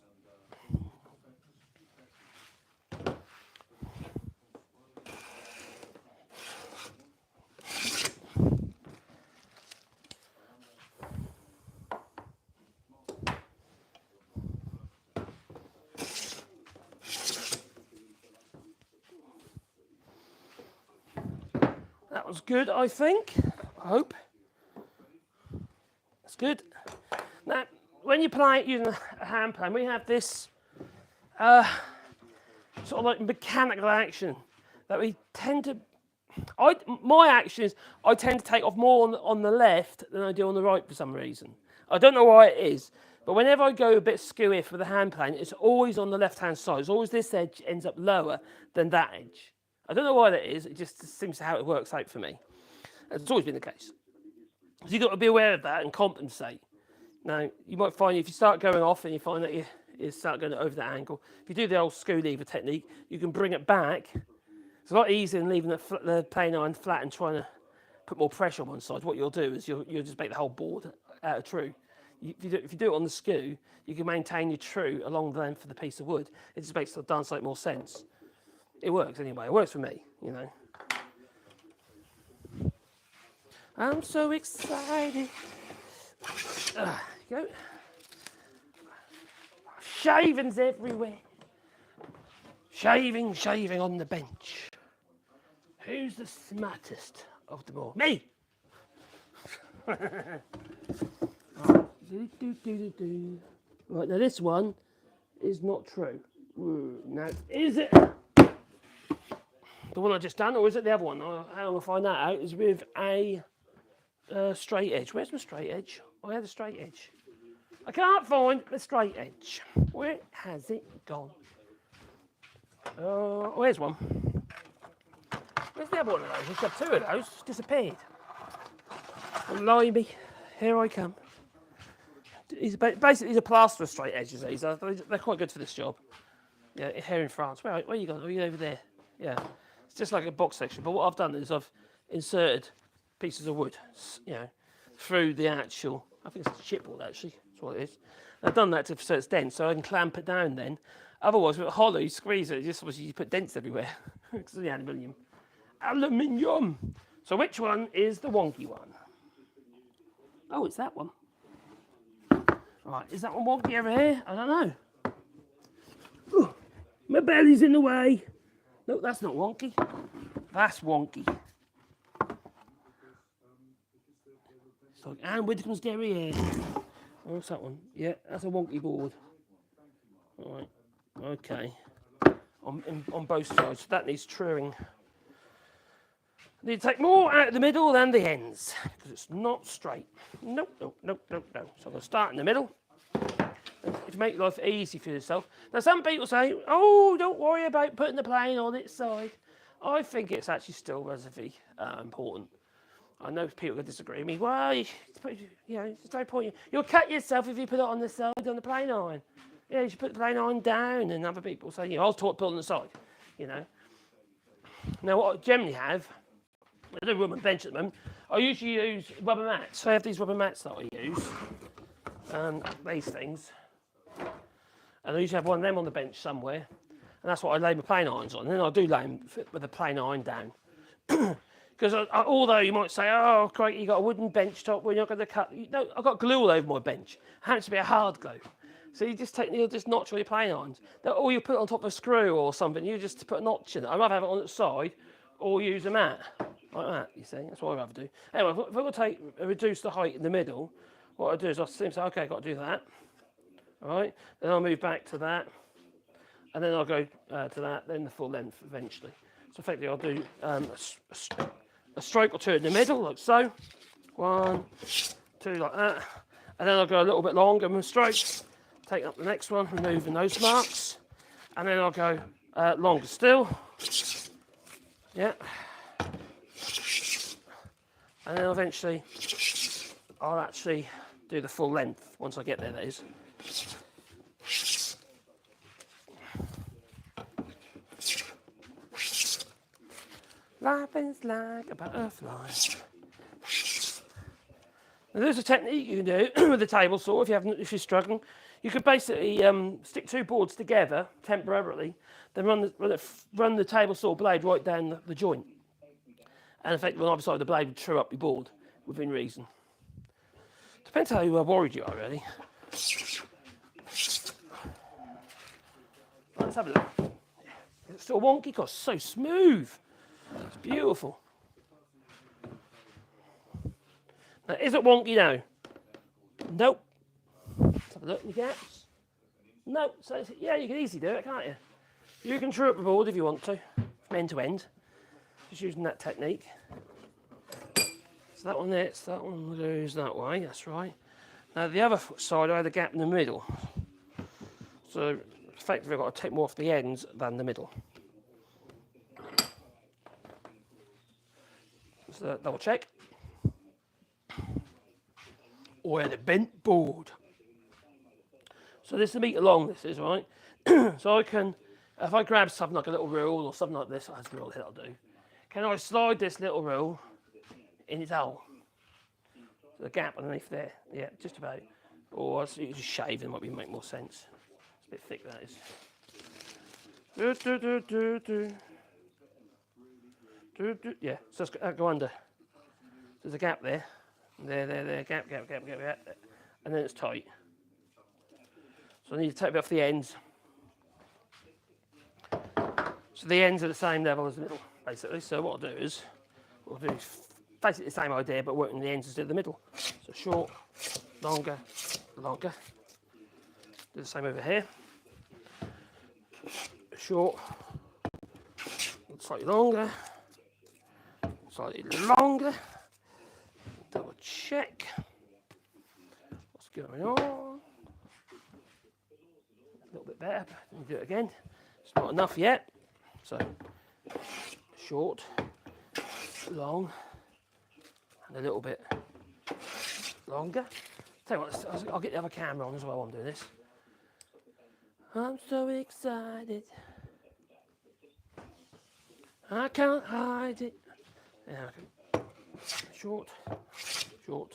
That was good, I think. I hope. That's good. Now, when you play it using a hand plane, we have this sort of like mechanical action that we tend to. My action is I tend to take off more on the left than I do on the right for some reason. I don't know why it is, but whenever I go a bit skewy with the hand plane, it's always on the left-hand side. It's always this edge ends up lower than that edge. I don't know why that is. It just seems to how it works out for me. It's always been the case. So you've got to be aware of that and compensate. Now, you might find if you start going off and you find that you start going over that angle, if you do the old screw lever technique, you can bring it back. It's a lot easier than leaving the plane iron flat and trying to put more pressure on one side. What you'll do is you'll just make the whole board out of true. If you do it on the screw, you can maintain your true along the length of the piece of wood. It just makes the dance like more sense. It works anyway. It works for me, you know. I'm so excited. Go. Shavings everywhere. Shaving on the bench. Who's the smartest of them all? Me! Right, now this one is not true. Now, is it the one I just done, or is it the other one? How I'm going to find that out is with a straight edge. Where's my straight edge? I had a straight edge. I can't find the straight edge. Where has it gone? Where's one? Where's the other one of those? I have two of those. It's disappeared. Blimey, here I come. Basically, he's a plaster of straight edges. They're quite good for this job. Yeah, here in France. Where are you going? Are you over there? Yeah. It's just like a box section. But what I've done is I've inserted pieces of wood, you know, through the actual. I think it's chipboard actually. That's what it is. I've done that so it's dense, so I can clamp it down then. Otherwise, with a hollow, you squeeze it. You put dents everywhere because of the aluminium. Aluminium. So which one is the wonky one? Oh, it's that one. Right, is that one wonky over here? I don't know. Ooh, my belly's in the way. No, that's not wonky. That's wonky. So, and Whittaker's derriere. What's that one? Yeah, that's a wonky board. All right. Okay. On both sides. So that needs truing. I need to take more out of the middle than the ends because it's not straight. Nope. So I'm going to start in the middle. To make life easy for yourself. Now, some people say, oh, don't worry about putting the plane on its side. I think it's actually still relatively important. I know people could disagree with me. Well, you know, there's no point. You'll cut yourself if you put it on the side on the plane iron. Yeah, you should put the plane iron down. And other people say, I was taught to put it on the side. You know. Now, what I generally have, I do rubber bench at the moment. I usually use rubber mats. So I have these rubber mats that I use. These things. And I usually have one of them on the bench somewhere. And that's what I lay my plane irons on. And then I do lay them with the plane iron down. Because although you might say, oh, great, you got a wooden bench top, we're not going to cut. No, I've got glue all over my bench. It happens to be a hard glue. So you'll just notch all your plane irons. Or you put it on top of a screw or something, you just put a notch in it. I'd rather have it on the side or use a mat. Like that, you see. That's what I'd rather do. Anyway, if I'm going to reduce the height in the middle, what I do is I say, okay, I've got to do that. All right. Then I'll move back to that. And then I'll go to that, then the full length eventually. So effectively I'll do a stroke or two in the middle, like so. 1, 2, like that. And then I'll go a little bit longer with my strokes. Take up the next one, removing those marks. And then I'll go longer still. Yeah. And then eventually I'll actually do the full length once I get there, that is. Life is like a butterfly. Now there's a technique you can do with the table saw if you're struggling. You could basically stick 2 boards together temporarily, then run the table saw blade right down the joint. And effectively on either side of the blade would true up your board within reason. Depends how worried you are, really. Right, let's have a look. It's still wonky because it's so smooth. It's beautiful. Now, is it wonky now? Nope. Let's have a look in the gaps. Nope. So yeah, you can easily do it, can't you? You can true up the board if you want to, from end to end, just using that technique. So that one there, so that one goes that way, that's right. Now the other side, I had a gap in the middle. So effectively I've got to take more off the ends than the middle. So double check. Or the bent board. So this is a metre long, this is, right? So I can, if I grab something like a little rule or something like this, that's a rule that'll do. Can I slide this little rule in its hole? So the gap underneath there, yeah, just about. Or you just shave and might make more sense. It's a bit thick, that is. Yeah, so let's go under. There's a gap there. There, gap. And then it's tight. So I need to take it off the ends. So the ends are the same level as the middle, basically. So what I'll do is, we'll do basically the same idea, but working the ends instead of the middle. So short, longer. Do the same over here. Short, slightly longer. Slightly longer. Double check. What's going on? A little bit better. Let me do it again. It's not enough yet. So short, long, and a little bit longer. Tell you what, I'll get the other camera on as well while I'm doing this. I'm so excited. I can't hide it. Yeah, okay. Short, oh,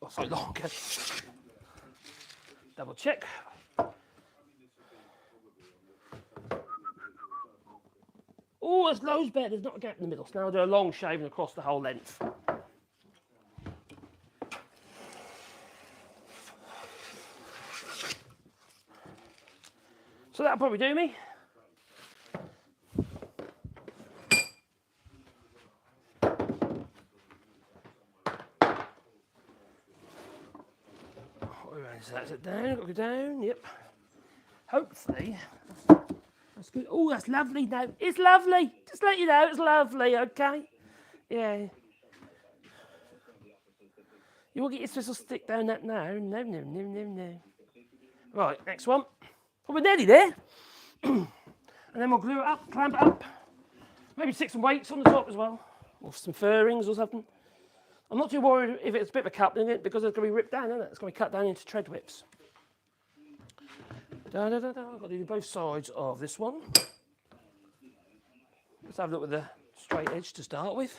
sorry, longer. Double check. Oh, there's loads better. There's not a gap in the middle. So now I'll do a long shaving across the whole length. So that'll probably do me. That's it down, got to go down, yep. Hopefully, that's good. Oh, that's lovely now. It's lovely. Just let you know, it's lovely, okay? Yeah. You won't get your thistle stick down that now. No. Right, next one. Well, we're nearly there. And then we'll glue it up, clamp it up. Maybe stick some weights on the top as well. Or some furrings or something. I'm not too worried if it's a bit of a cut in it because it's going to be ripped down, isn't it? It's going to be cut down into tread whips. I've got to do both sides of this one. Let's have a look with the straight edge to start with.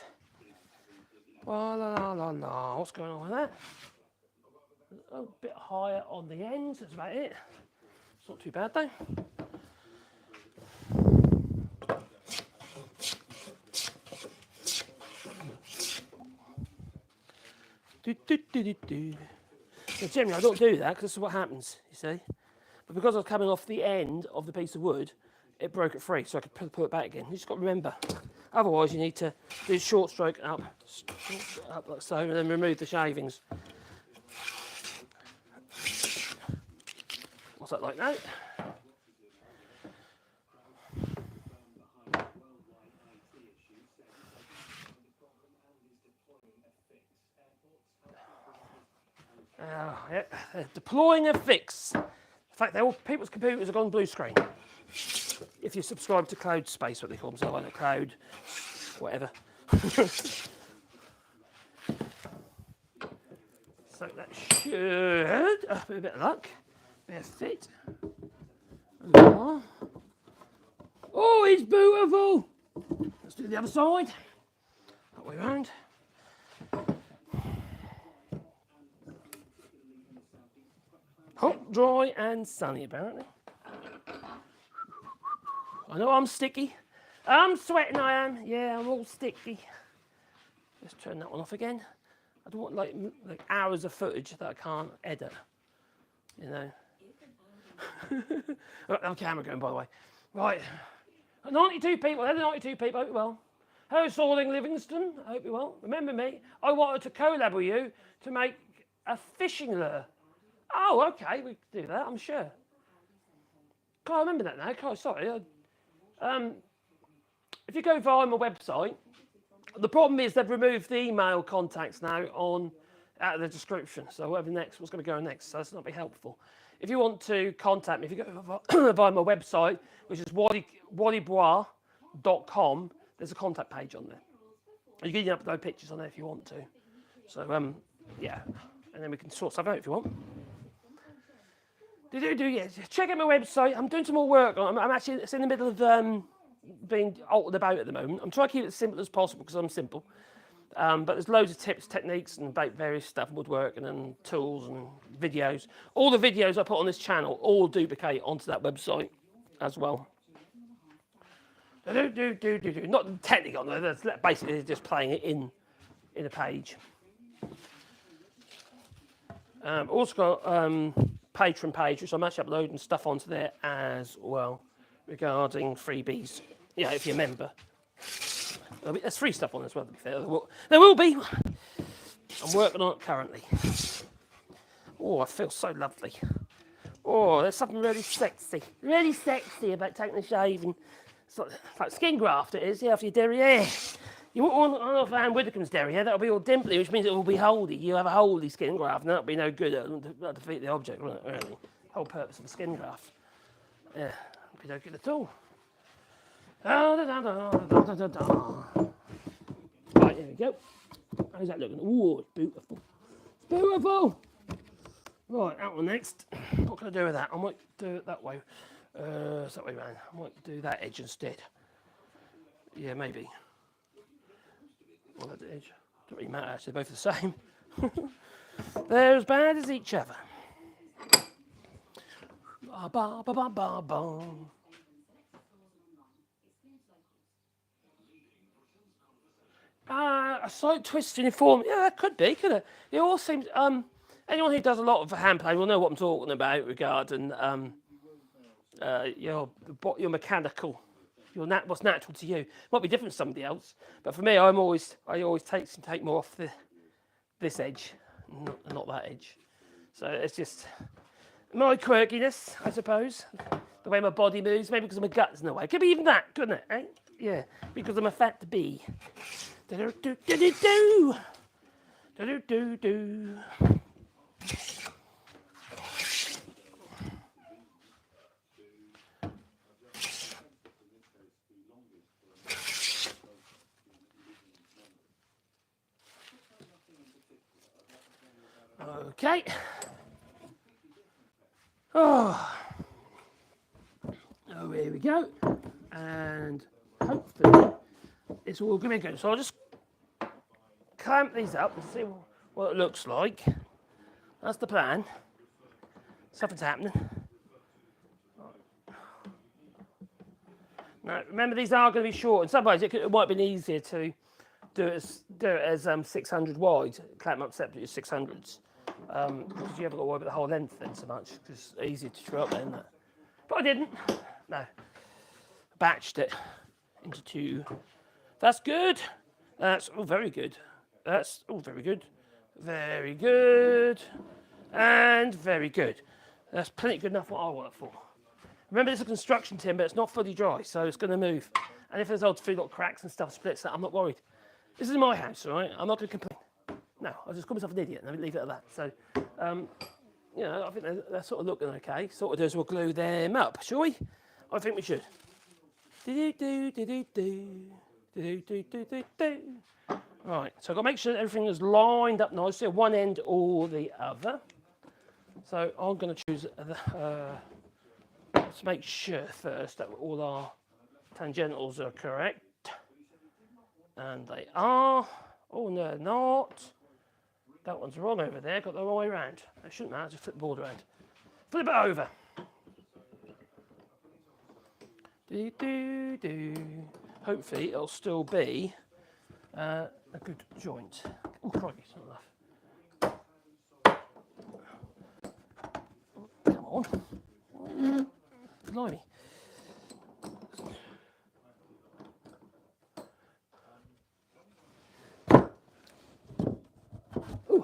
What's going on with that? A bit higher on the ends, that's about it. It's not too bad though. Now, generally, I don't do that because this is what happens, you see. But because I was coming off the end of the piece of wood, it broke it free, so I could put it back again. You just got to remember. Otherwise, you need to do short stroke up like so, and then remove the shavings. What's that like now? Yeah, deploying a fix. In fact, people's computers have gone blue screen. If you subscribe to Cloud Space, what they call themselves, like Cloud, whatever. So that should, with a bit of luck, be a fit. Oh, it's beautiful. Let's do the other side. That way round. Hot, dry and sunny apparently. I know I'm sticky. I'm sweating, I am. Yeah, I'm all sticky. Let's turn that one off again. I don't want like hours of footage that I can't edit. You know. Our camera going, by the way. Right. 92 people. There's 92 people. I hope you're well. Hello, Sorling Livingston. I hope you're well. Remember me? I wanted to collab with you to make a fishing lure. Oh, okay. We can do that, I'm sure. Can't remember that now. God, sorry. If you go via my website, the problem is they've removed the email contacts now out of the description. So what's going to go next. So that's not be helpful. If you want to contact me, if you go via my website, which is wallybois.com, there's a contact page on there. You can even upload pictures on there if you want to. So yeah, and then we can sort stuff out if you want. Yeah. Check out my website. I'm doing some more work on it. It's in the middle of being altered about at the moment. I'm trying to keep it as simple as possible because I'm simple. But there's loads of tips, techniques, and about various stuff, woodworking and tools and videos. All the videos I put on this channel all duplicate onto that website as well. Not technically on there. That's basically just playing it in a page. Also got Patreon page, which I'm actually uploading stuff onto there as well regarding freebies. Yeah, if you're a member. There's free stuff on as well, to be fair. There will be. I'm working on it currently. Oh, I feel so lovely. Oh, there's something really sexy about taking the shaving. It's like skin graft it is, yeah, after your derriere. You won't want Van Widdicombe's derriere, that'll be all dimply, which means it will be holdy. You have a holdy skin graft, and that'll be no good. That'll defeat the object, won't it, really? The whole purpose of the skin graft. Yeah, it'll be no good at all. Right, here we go. How's that looking? Oh, it's beautiful. It's beautiful! Right, that one next. What can I do with that? I might do it that way. It's that way round. I might do that edge instead. Yeah, maybe. Well, that edge. Don't really matter, actually. They're both the same. They're as bad as each other. Ba ba ba ba ba ba. A slight twist in form. Yeah, that could be, couldn't it? It all seems. Anyone who does a lot of hand play will know what I'm talking about regarding your mechanical, what's natural to you. Might be different to somebody else, but for me, I always take more off this edge, not that edge. So it's just my quirkiness, I suppose. The way my body moves, maybe because my gut's in the way. It could be even that, couldn't it? Eh? Yeah, because I'm a fat bee. Do-do-do-do-do-do. Do-do-do-do. Okay. Oh, here we go. And hopefully it's all going to be good. So I'll just clamp these up and see what it looks like. That's the plan. Something's happening. Now, remember, these are going to be short. In some ways, it might have been easier to do it as 600 wide, clamp up separately as 600s. Because you haven't got to worry about the whole length then so much, because it's easier to screw up then, isn't it? But I didn't. No. Batched it into 2. That's good. That's very good. That's very good. Very good. And very good. That's plenty good enough for what I work for. Remember, this is a construction timber, it's not fully dry, so it's going to move. And if there's odd few little cracks and stuff splits, I'm not worried. This is my house, all right? I'm not going to complain. No, I'll just call myself an idiot and leave it at that. So, you know, I think they're sort of looking okay. So what we'll do is we'll glue them up, shall we? I think we should. Right, so I've got to make sure that everything is lined up nicely, one end or the other. So I'm going to choose let's make sure first that all our tangentials are correct. And they are. Oh, no, they're not. That one's wrong over there. Got the wrong way around. It shouldn't matter. Just flip the board around. Flip it over. Hopefully, it'll still be a good joint. Oh, crikey, it's not enough. Come on. Blimey. Ooh.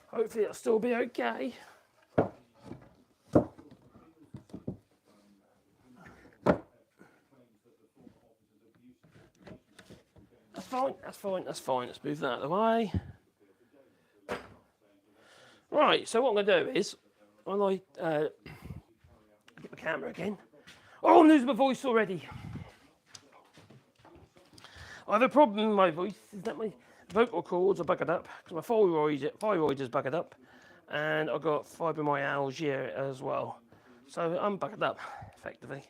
Hopefully it'll still be okay. That's fine, that's fine, that's fine. Let's move that out of the way. Right, so what I'm going to do is, while I get my camera again. Oh, I'm losing my voice already. I have a problem with my voice, is that my vocal cords are buggered up, because my thyroid is buggered up, and I've got fibromyalgia as well. So I'm buggered up, effectively.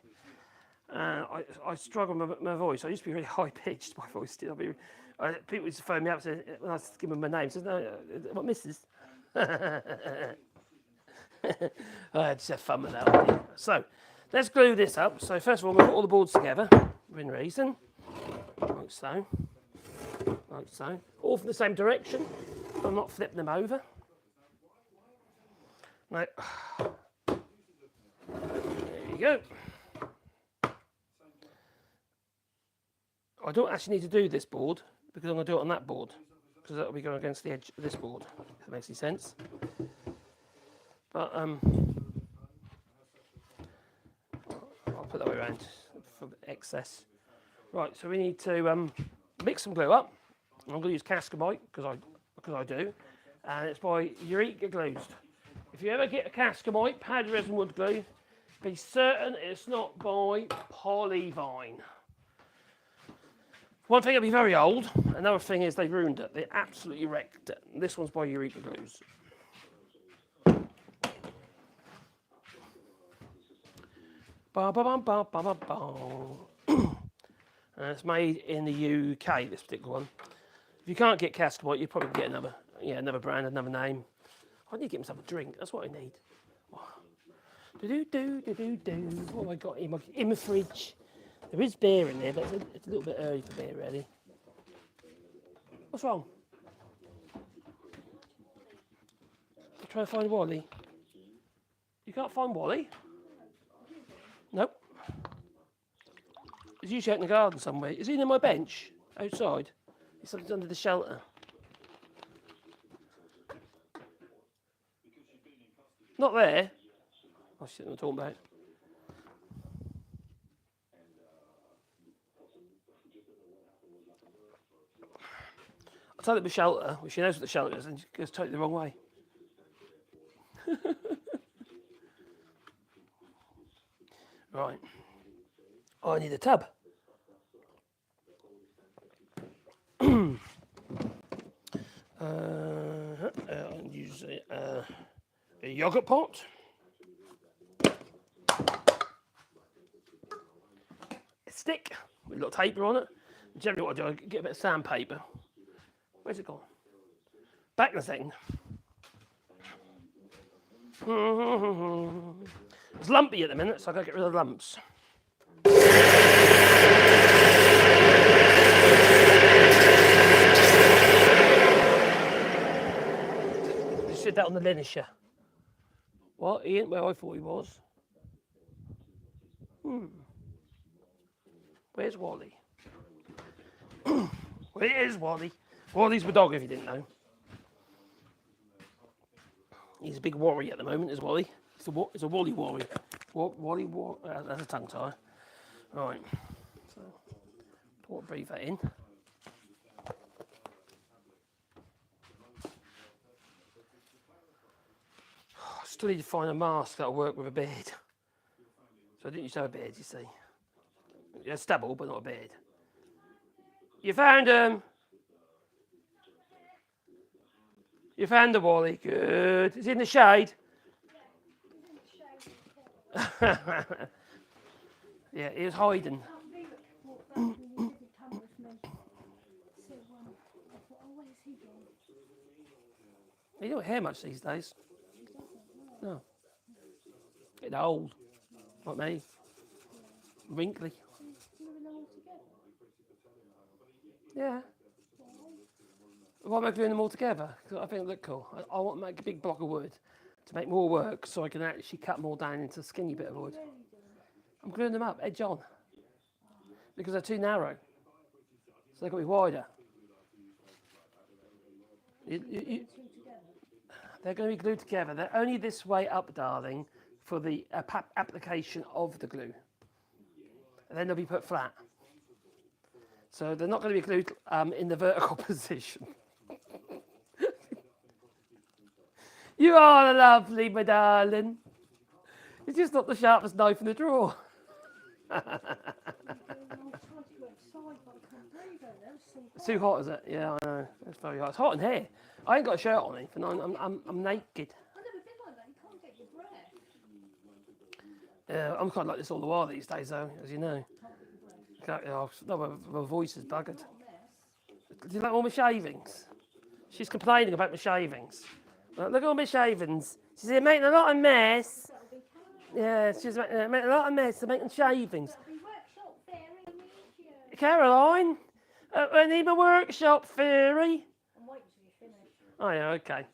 I struggle with my voice. I used to be really high-pitched, my voice did. People used to phone me up and say, when I give them my name, says, no, what, Mrs.? I just have fun with that. So, let's glue this up. So first of all, we'll put all the boards together, within reason. Like so. Like so. All from the same direction. I'm not flipping them over. Now, there you go. I don't actually need to do this board, because I'm going to do it on that board. Because that'll be going against the edge of this board, if that makes any sense. But, I'll put that way around for excess. Right, so we need to mix some glue up. I'm going to use Cascamite, because I do. And it's by Eureka Glues. If you ever get a Cascamite powder resin wood glue, be certain it's not by Polyvine. One thing, it'll be very old. Another thing is they ruined it. They absolutely wrecked it. This one's by Eureka Glues. Ba ba ba ba ba ba ba. It's made in the UK. This particular one. If you can't get Cascamite, you probably get another brand, another name. I need to get myself a drink. That's what I need. What have I got in my fridge? There is beer in there, but it's a little bit early for beer, really. What's wrong? I'm trying to find Wally. You can't find Wally? Nope. He's usually out in the garden somewhere. Is he near my bench? Outside? He's under the shelter. Not there. Oh shit, I'm talking about. I tell it with shelter, which she knows what the shelter is, and she goes totally the wrong way. Right. Oh, I need a tub. I'll use a yogurt pot. A stick with a little taper on it. Generally what I do, I get a bit of sandpaper. Where's it gone? Back in a second. It's lumpy at the minute, so I've got to get rid of the lumps. Just said that on the linisher. What? He ain't where I thought he was. Where's Wally? Where is Wally? Wally's my dog, if you didn't know. He's a big worry at the moment, is Wally. It's a Wally worry. Wally, that's a tongue tie. Right. So, don't breathe that in. I still need to find a mask that'll work with a beard. So I didn't used to have a beard, you see. Yeah, stubble, but not a beard. You found him. You found the Wally. Good. Is he in the shade? Yeah, he was hiding. You don't hear much these days. No. Getting old. Like me. Wrinkly. Yeah. Why am I gluing them all together? Because I think they look cool. I want to make a big block of wood to make more work so I can actually cut them all down into a skinny bit of wood. I'm gluing them up, edge on. Because they're too narrow. So they've got to be wider. They're going to be glued together. They're only this way up, darling, for the application of the glue. And then they'll be put flat. So they're not going to be glued in the vertical position. You are lovely, my darling. It's just not the sharpest knife in the drawer. It's too hot, is it? Yeah, I know. It's very hot. It's hot in here. I ain't got a shirt on even. I'm naked. Yeah, I'm kind of like this all the while these days, though, as you know. My voice is buggered. Do you like all my shavings? She's complaining about my shavings. Look at all my shavings. She said, making a lot of mess. Yeah, she's making a lot of mess. They're making shavings. Caroline, I need my workshop, fairy. Oh, yeah, okay.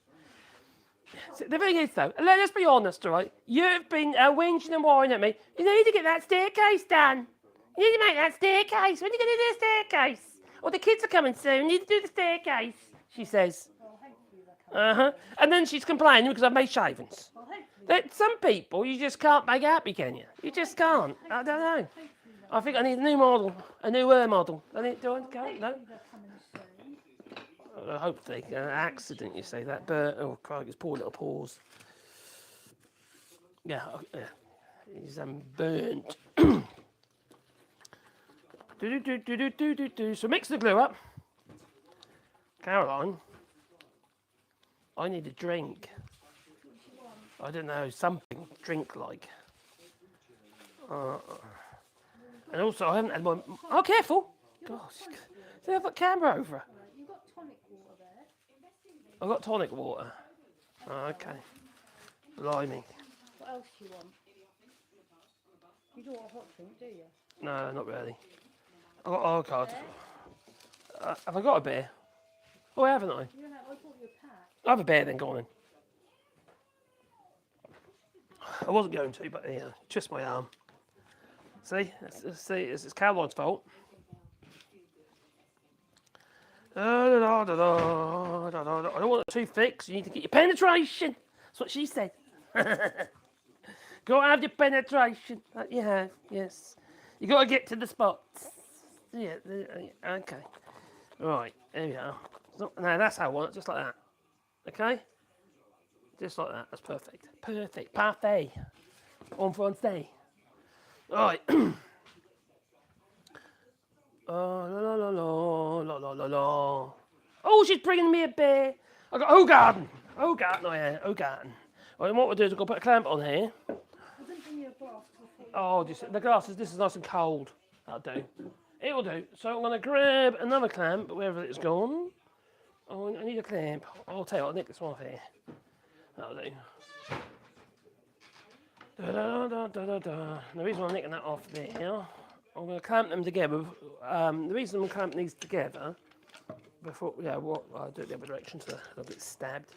So the thing is, though, let's be honest, all right? You've been whinging and whining at me. You need to get that staircase done. You need to make that staircase. When are you going to do the staircase? Or the kids are coming soon. You need to do the staircase, she says. And then she's complaining because I've made shavings. Some people you just can't make happy, can you? You just can't. I don't know. I think I need a new model, a newer model. Do I go? No? Hopefully, an accident, you say that. But, oh, crikey, his poor little paws. Yeah, he's burnt. So mix the glue up. Caroline, I need a drink. I don't know, something drink-like. And also, I haven't had my... Oh, careful! Gosh, see, I've got camera over her. You've got tonic water there. I've got tonic water. Oh, okay. Blimey. What else do you want? You don't want a hot drink, do you? No, not really. Oh, God. Have I got a beer? Oh, haven't I? You don't have, I bought you a pack. I'll have a beer then, go on in. I wasn't going to, but yeah, twist my arm. See, it's Caroline's fault. I don't want it too thick, so you need to get your penetration. That's what she said. Go have your penetration. That you have, yes. You got to get to the spots. Yeah, okay. Right, there we are. Now that's how I want it, just like that. Okay? Just like that, that's perfect. Perfect, parfait. En français. Right. Oh, she's bringing me a beer. I got Garden. Garden. Right, what we'll do is we'll put a clamp on here. I didn't bring you a glass. Oh, the glasses, this is nice and cold. That'll do. It'll do. So I'm going to grab another clamp, wherever it's gone. Oh, I need a clamp. I'll tell you what, I'll nick this one off here. That'll do. The reason I'm nicking that off there I'm going to clamp them together. The reason I'm clamping these together, before, I'll do it the other direction so I'll get stabbed,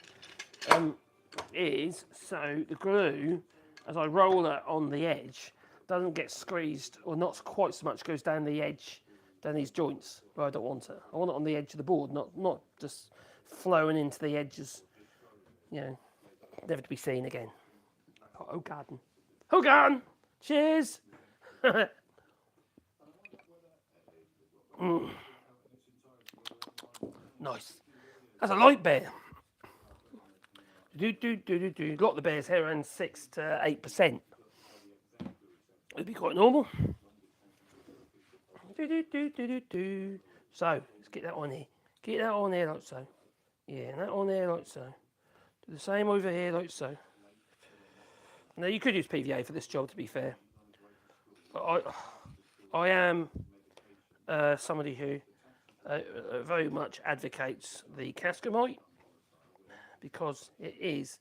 is so the glue, as I roll it on the edge, doesn't get squeezed, or not quite so much goes down the edge, down these joints where I don't want it. I want it on the edge of the board, not just flowing into the edges, never to be seen again. Oh, garden. Oh, garden! Cheers! Nice. That's a light bear. A lot of the bears here around 6 to 8%. It'd be quite normal. So, let's get that on here. Get that on there like so. Yeah, and that on there like so. Do the same over here like so. Now, you could use PVA for this job, to be fair. But I am somebody who very much advocates the Cascamite, because it is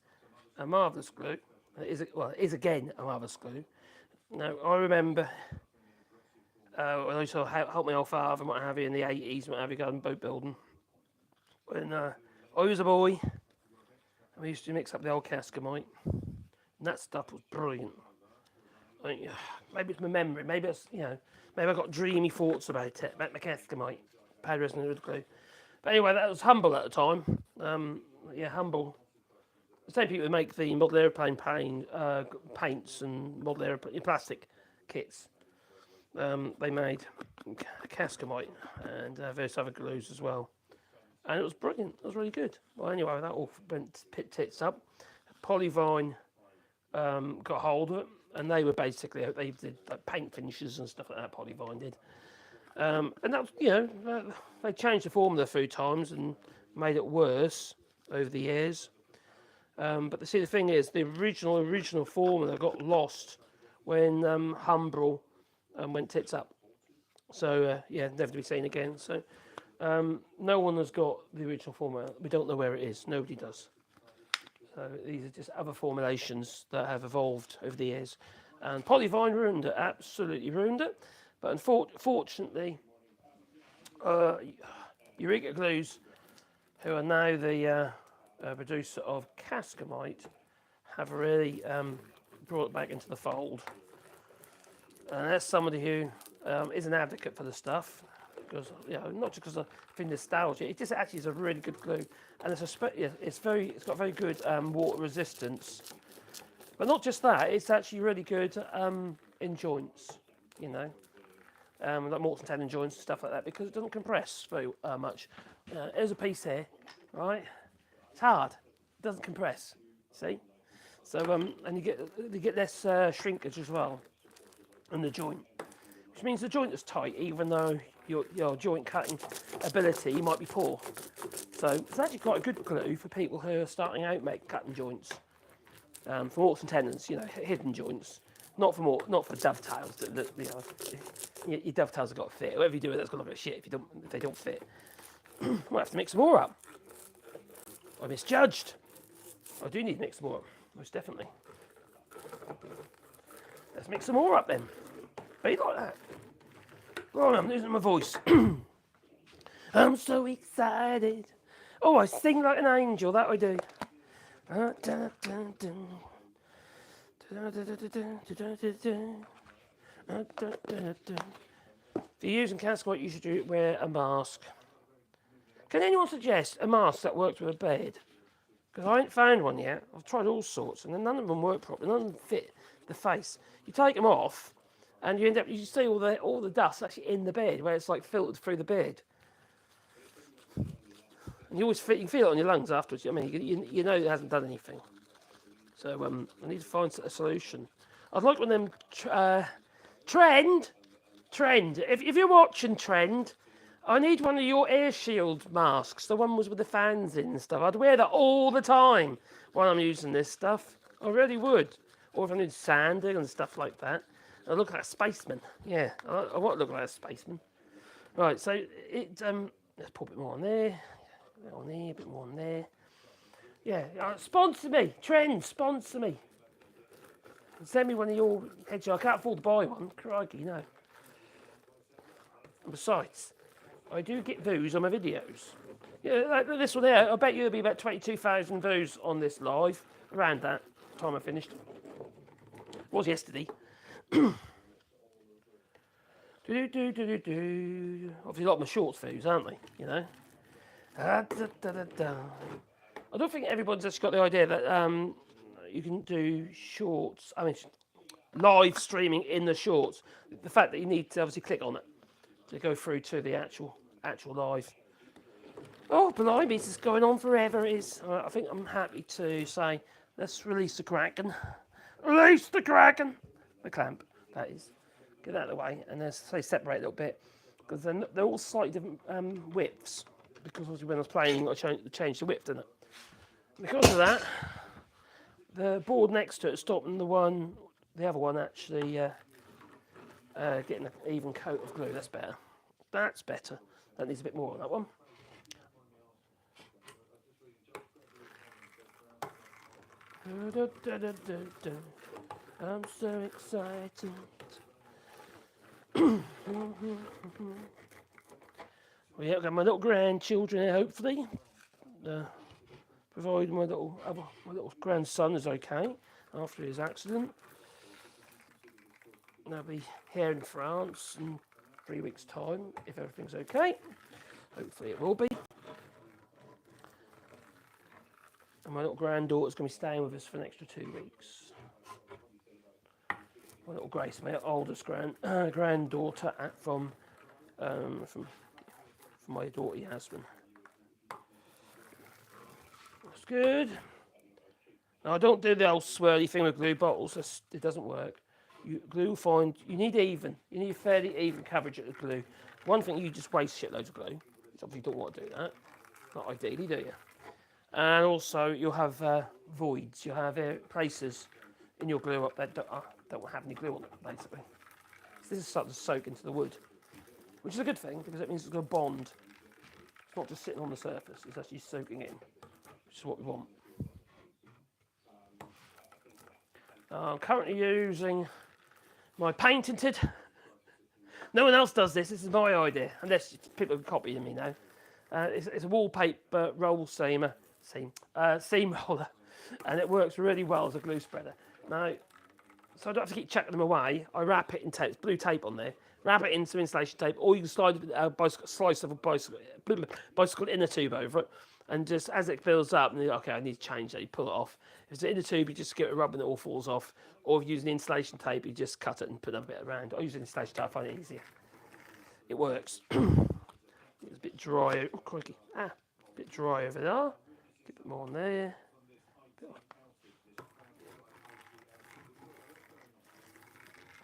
a marvellous glue. It is again a marvellous glue. Now, I remember when I used to help my old father and what have you in the 80s, and what have you, going boat building. When I was a boy, and we used to mix up the old Cascamite, and that stuff was brilliant. Maybe it's my memory, maybe it's, maybe I got dreamy thoughts about it, about my Cascamite, powder resin wood glue. But anyway, that was Humble at the time. Humble. The same people who make the model aeroplane paints and model aeroplane plastic kits. They made Cascamite and various other glues as well. And it was brilliant. It was really good. Well, anyway, that all went tits up. Polyvine got hold of it, and they did like paint finishes and stuff like that. Polyvine did. And that was, they changed the formula a few times and made it worse over the years. But the thing is, the original formula got lost when Humbrol went tits up. So, never to be seen again. So, no one has got the original formula. We don't know where it is. Nobody does. So, these are just other formulations that have evolved over the years. And Polyvine ruined it, absolutely ruined it. But unfortunately, Eureka Glues, who are now the producer of Cascamite, have really brought it back into the fold. And that's somebody who is an advocate for the stuff, because not just because of nostalgia. It just actually is a really good glue, and it's got very good water resistance. But not just that, it's actually really good in joints, like mortise and tenon joints and stuff like that, because it doesn't compress very much. Here's a piece here, right? It's hard. It doesn't compress. See? So and you get less shrinkage as well in the joint, which means the joint is tight, even though your joint cutting ability might be poor. So it's actually quite a good glue for people who are starting out cutting joints, for mortise and tenons, hidden joints, not for dovetails. Your dovetails have got to fit. Whatever you do with that's got to look like shit if they don't fit. Might have to mix some more up. I misjudged. I do need to mix some more up, most definitely. Let's mix some more up then. Be like that. Oh, I'm losing my voice. I'm so excited. Oh, I sing like an angel, that I do. If you're using Cascamite, you should wear a mask. Can anyone suggest a mask that works with a bed? Because I ain't found one yet. I've tried all sorts, and none of them work properly. None of them fit the face. You take them off, and you see all the dust actually in the bed, where it's like filtered through the bed. And you can feel it on your lungs afterwards. I mean, you know it hasn't done anything. So I need to find a solution. I'd like one of them Trend. If you're watching Trend, I need one of your air shield masks. The one with the fans in and stuff. I'd wear that all the time while I'm using this stuff. I really would. Or if I'm doing sanding and stuff like that. I look like a spaceman. Yeah, I want to look like a spaceman. Right, so let's put a bit more on there. A bit on there, a bit more on there. Yeah, sponsor me. Trend, sponsor me. Send me one of your headshots. I can't afford to buy one. Crikey, no. And besides, I do get views on my videos. Yeah, like this one there, I bet you there'll be about 22,000 views on this live, around that time I finished. It was yesterday. Obviously, a lot of my shorts views, aren't they? You know. I don't think everyone's actually got the idea that you can do shorts. I mean, live streaming in the shorts. The fact that you need to obviously click on it to go through to the actual live. Oh, blimey, this is going on forever. I think I'm happy to say, let's release the Kraken. Release the Kraken! The clamp, that is. Get that out of the way, and then say separate a little bit, because they're all slightly different widths. Because obviously when I was playing, I changed the width, didn't it? Because of that, the board next to it stopping the other one actually getting an even coat of glue. That's better. That's better. That needs a bit more on that one. I'm so excited. Well, yeah, I've got my little grandchildren here, hopefully. Provided my little grandson is okay after his accident. They'll be here in France in 3 weeks' time, if everything's okay. Hopefully it will be. And my little granddaughter's going to be staying with us for an extra 2 weeks. My little Grace, my oldest granddaughter from my daughter Yasmin. That's good. Now I don't do the old swirly thing with glue bottles. It doesn't work. You need fairly even coverage of the glue. One thing, you just waste shitloads of glue. You obviously don't want to do that. Not ideally, do you? And also you'll have voids. You'll have places in your glue up that don't have any glue on it, basically. So this is starting to soak into the wood, which is a good thing because it means it's going to bond. It's not just sitting on the surface, it's actually soaking in, which is what we want. I'm currently using my paint tinted. No one else does this is my idea, unless people are copying me now. It's a wallpaper roll seam roller, and it works really well as a glue spreader. Now, so I don't have to keep chucking them away. I wrap it in tape, it's blue tape on there. Wrap it in some insulation tape, or you can slide a slice of a bicycle inner tube over it, and just as it builds up, and okay, I need to change that. You pull it off. If it's an inner tube, you just give it a rub and it all falls off. Or if you use an insulation tape, you just cut it and put another bit around. I use an insulation tape, I find it easier. It works. It's a bit dry. Oh, crikey. A bit dry over there. Get a bit more on there.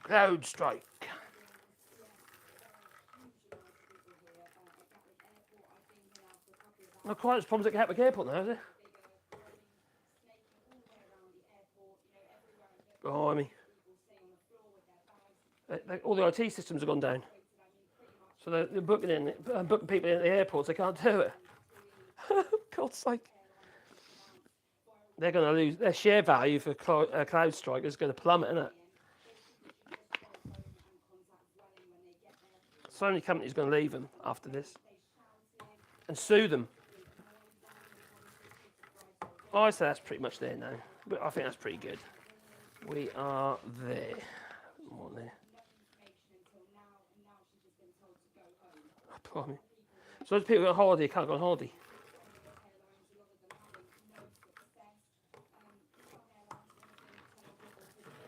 Cloud strike. Not quite as problems at Gatwick Airport now, is it? Oh, I mean, all the IT systems have gone down. So they're booking people in at the airports, they can't do it. God's sake. They're going to lose their share value for Cloud Strike is going to plummet, isn't it? So many companies are going to leave them after this and sue them. I say that's pretty much there now, but I think that's pretty good. We are there. More there. Oh, so those people go on holiday can't go on holiday.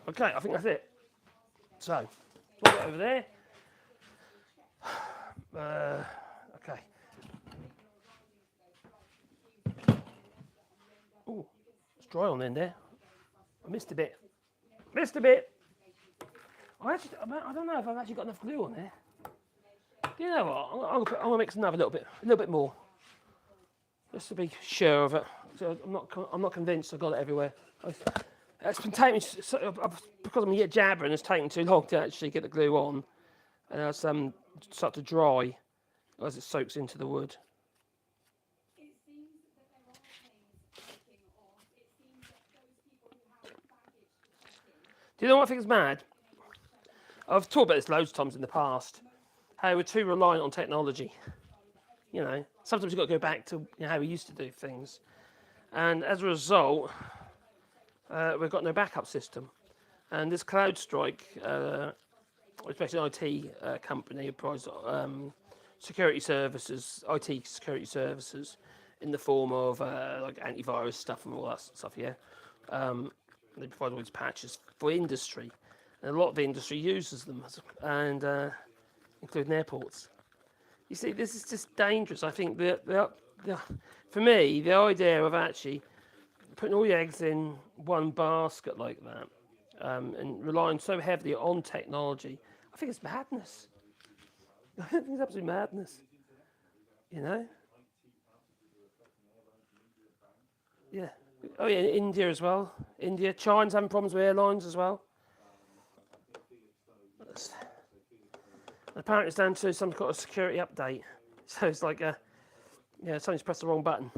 Okay, I think that's it. So, put it over there. Okay. Oh, it's dry on the end there. I missed a bit. I don't know if I've actually got enough glue on there. Do you know what? I'm gonna mix another a little bit more, just to be sure of it. So I'm not convinced I've got it everywhere. It's been taking because I'm here jabbering. It's taking too long to actually get the glue on, and it's start to dry as it soaks into the wood. Do you know what I think is mad? I've talked about this loads of times in the past. how we're too reliant on technology. You know, sometimes you've got to go back to how we used to do things. And as a result, we've got no backup system. And this CrowdStrike, it's basically an IT company who provides security services, IT security services, in the form of like antivirus stuff and all that stuff. Yeah, they provide all these patches for industry, and a lot of the industry uses them, and including airports. You see, this is just dangerous. I think for me, the idea of actually putting all your eggs in one basket like that, and relying so heavily on technology, I think it's madness. I think it's absolute madness. You know? Yeah. Oh yeah, India as well. India, China's having problems with airlines as well. Apparently, it's down to some kind of security update. So it's like, someone's pressed the wrong button.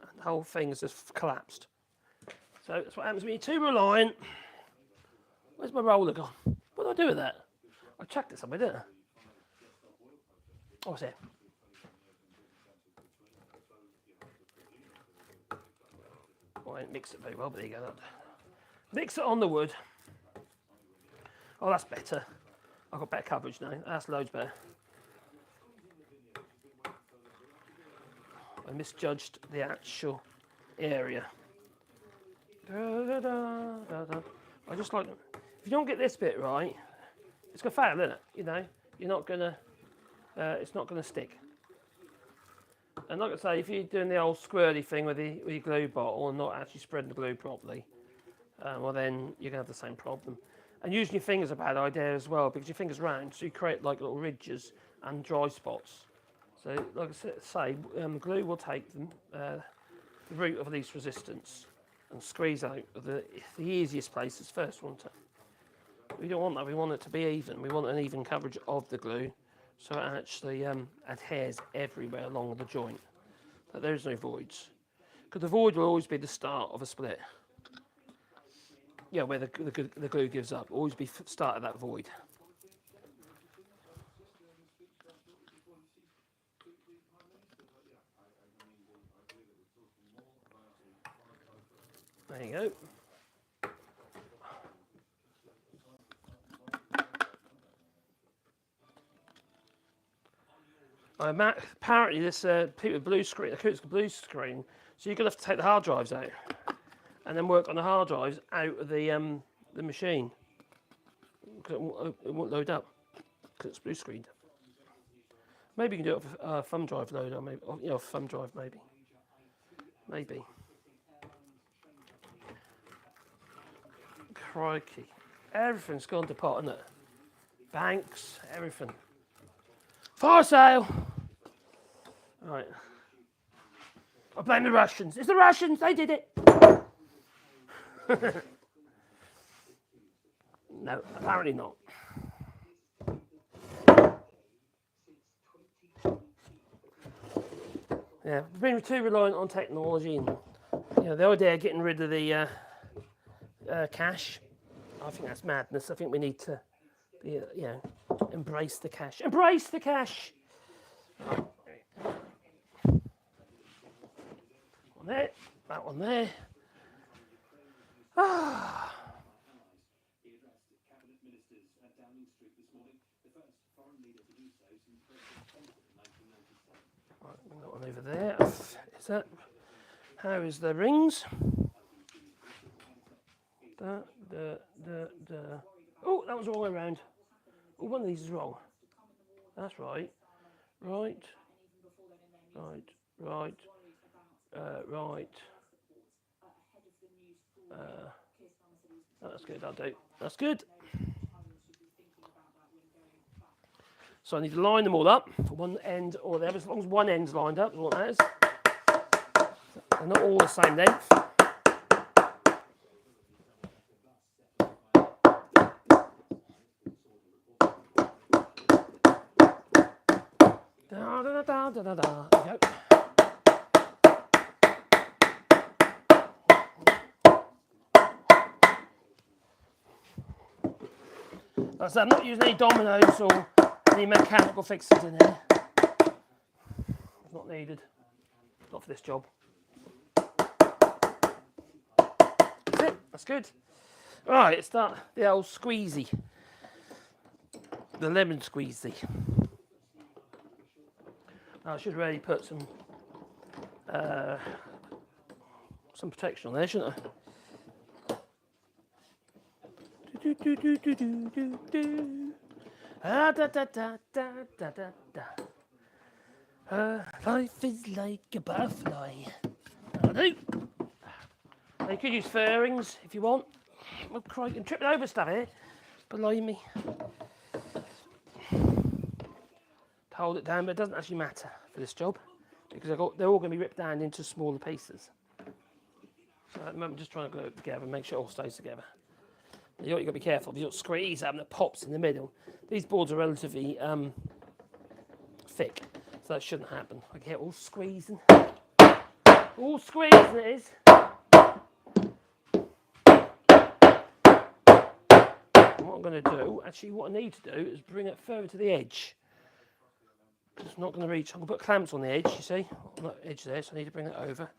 And the whole thing has just collapsed. So that's what happens when you're too reliant. Where's my roller gone? What do I do with that? I chucked it somewhere, didn't I? Oh, what's it? Oh, I didn't mix it very well, but there you go. Mix it on the wood. Oh, that's better. I've got better coverage now. That's loads better. I misjudged the actual area. I just like, if you don't get this bit right, it's gonna fail, isn't it? You know, you're not gonna, it's not gonna stick. And like I say, if you're doing the old squirty thing with your glue bottle and not actually spreading the glue properly, well then you're gonna have the same problem. And using your fingers is a bad idea as well, because your fingers round, so you create like little ridges and dry spots. So, like I say, glue will take the root of least resistance and squeeze out the easiest places first, won't it? We don't want that. We want it to be even. We want an even coverage of the glue, so it actually adheres everywhere along the joint. But there is no voids, because the void will always be the start of a split. Yeah, where the glue gives up, always be start of that void. There you go. Apparently, this people with blue screen, it's blue screen, so you're gonna have to take the hard drives out, and then work on the hard drives out of the machine. Because it won't load up because it's blue screened. Maybe you can do it with a thumb drive loader, maybe, or, thumb drive, maybe. Crikey, everything's gone to pot, isn't it? Banks, everything. Fire sale. Right. I blame the Russians. It's the Russians. They did it. No, apparently not. Yeah, we've been too reliant on technology, and the idea of getting rid of the cash. I think that's madness. I think we need to, embrace the cash. Embrace the cash. One there, that one there. Ah. Right, bring that one over there. Is that? How is the rings? Oh, that was the wrong way around. Oh, one of these is wrong. That's right. Right. That's good, that'll do. That's good. So I need to line them all up, one end or the other. As long as one end's lined up, is what that is. They're not all the same length. There you go. Like I said, I'm not using any dominoes or any mechanical fixes in here. It's not needed. Not for this job. That's it. That's good. Right, it's the old squeezy. The lemon squeezy. Now, I should really put some protection on there, shouldn't I? Do do do do do do do. Ah da da da da da da da. Life is like a butterfly. I do. You could use fairings if you want. Oh, crikey, I'm tripping over stuff here. Below me. To hold it down, but it doesn't actually matter for this job because they're all going to be ripped down into smaller pieces. So at the moment, I'm just trying to glue it together and make sure it all stays together. You've got to be careful. You don't squeeze out and it pops in the middle. These boards are relatively thick, so that shouldn't happen. I get all squeezing. All squeezing it is. And what I'm going to do, actually what I need to do is bring it further to the edge. It's not going to reach. I'm going to put clamps on the edge, you see, on that edge there, so I need to bring it over.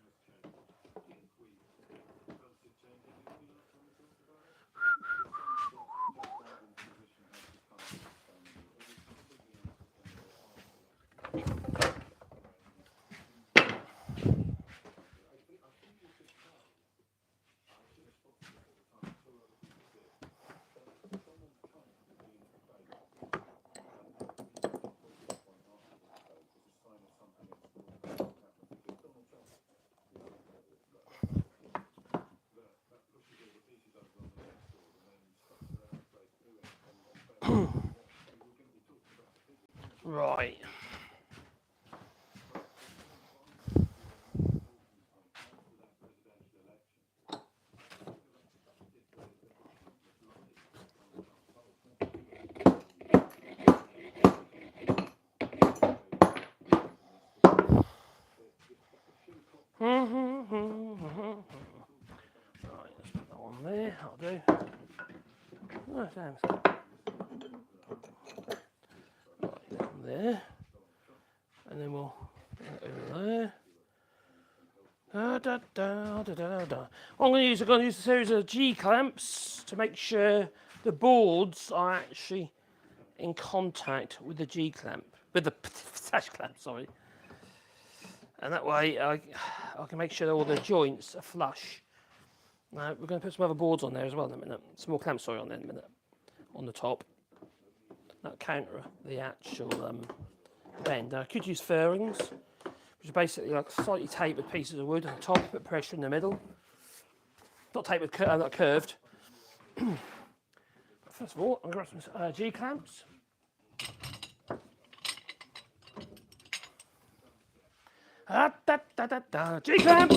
Right. Right, let's put that on there. I'll do. Oh, damn. Right, down there. And then we'll bring it over there. I'm going to use a series of G clamps to make sure the boards are actually in contact with the G clamp, with the sash clamp, sorry. And that way I can make sure all the joints are flush. Now we're going to put some other boards on there as well in a minute. Some more clamps, sorry, on there in a minute. On the top. That'll counter the actual bend. Now I could use fairings, which are basically like slightly tapered pieces of wood on the top, put pressure in the middle. Not tapered, not curved. First of all, I'm going to grab some G clamps. G clamps!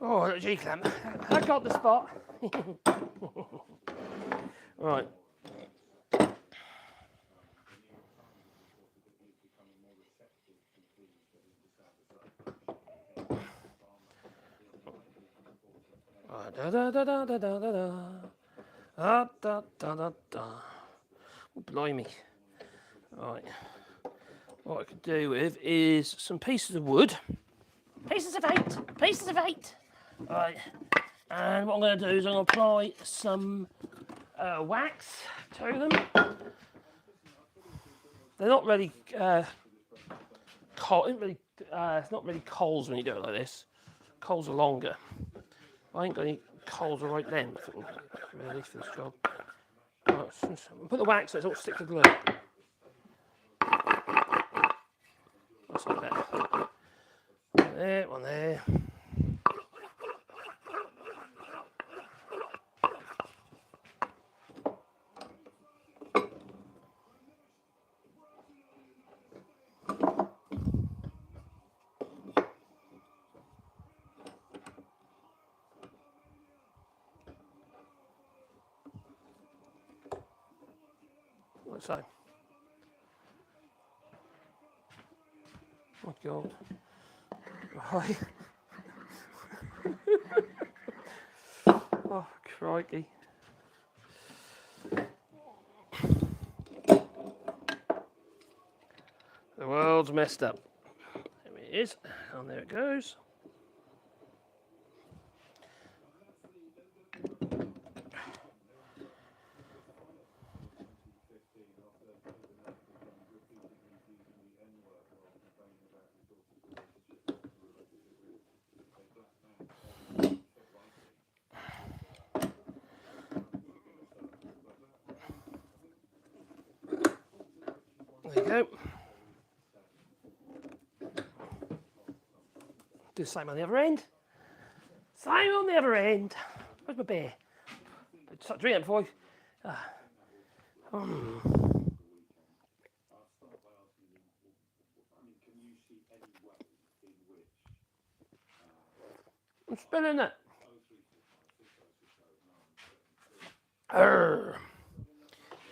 Oh, G clamp. I got the spot. Right. Oh, blimey. Right. What I could do with is some pieces of wood. Pieces of 8. Pieces of 8. Right. And what I'm going to do is I'm going to apply some wax to them. They're not really it's not really coals when you do it like this. Coals are longer. I ain't got any coals the right length, really, for this job. Right, so put the wax so it don't stick to glue. That's like that. One there, one there. Like so. Oh God. Right. Oh crikey. The world's messed up. There it is. And there it goes. There you go. Do the same on the other end. Same on the other end. Where's my beer? Start drinking before I'm spilling it. Arr.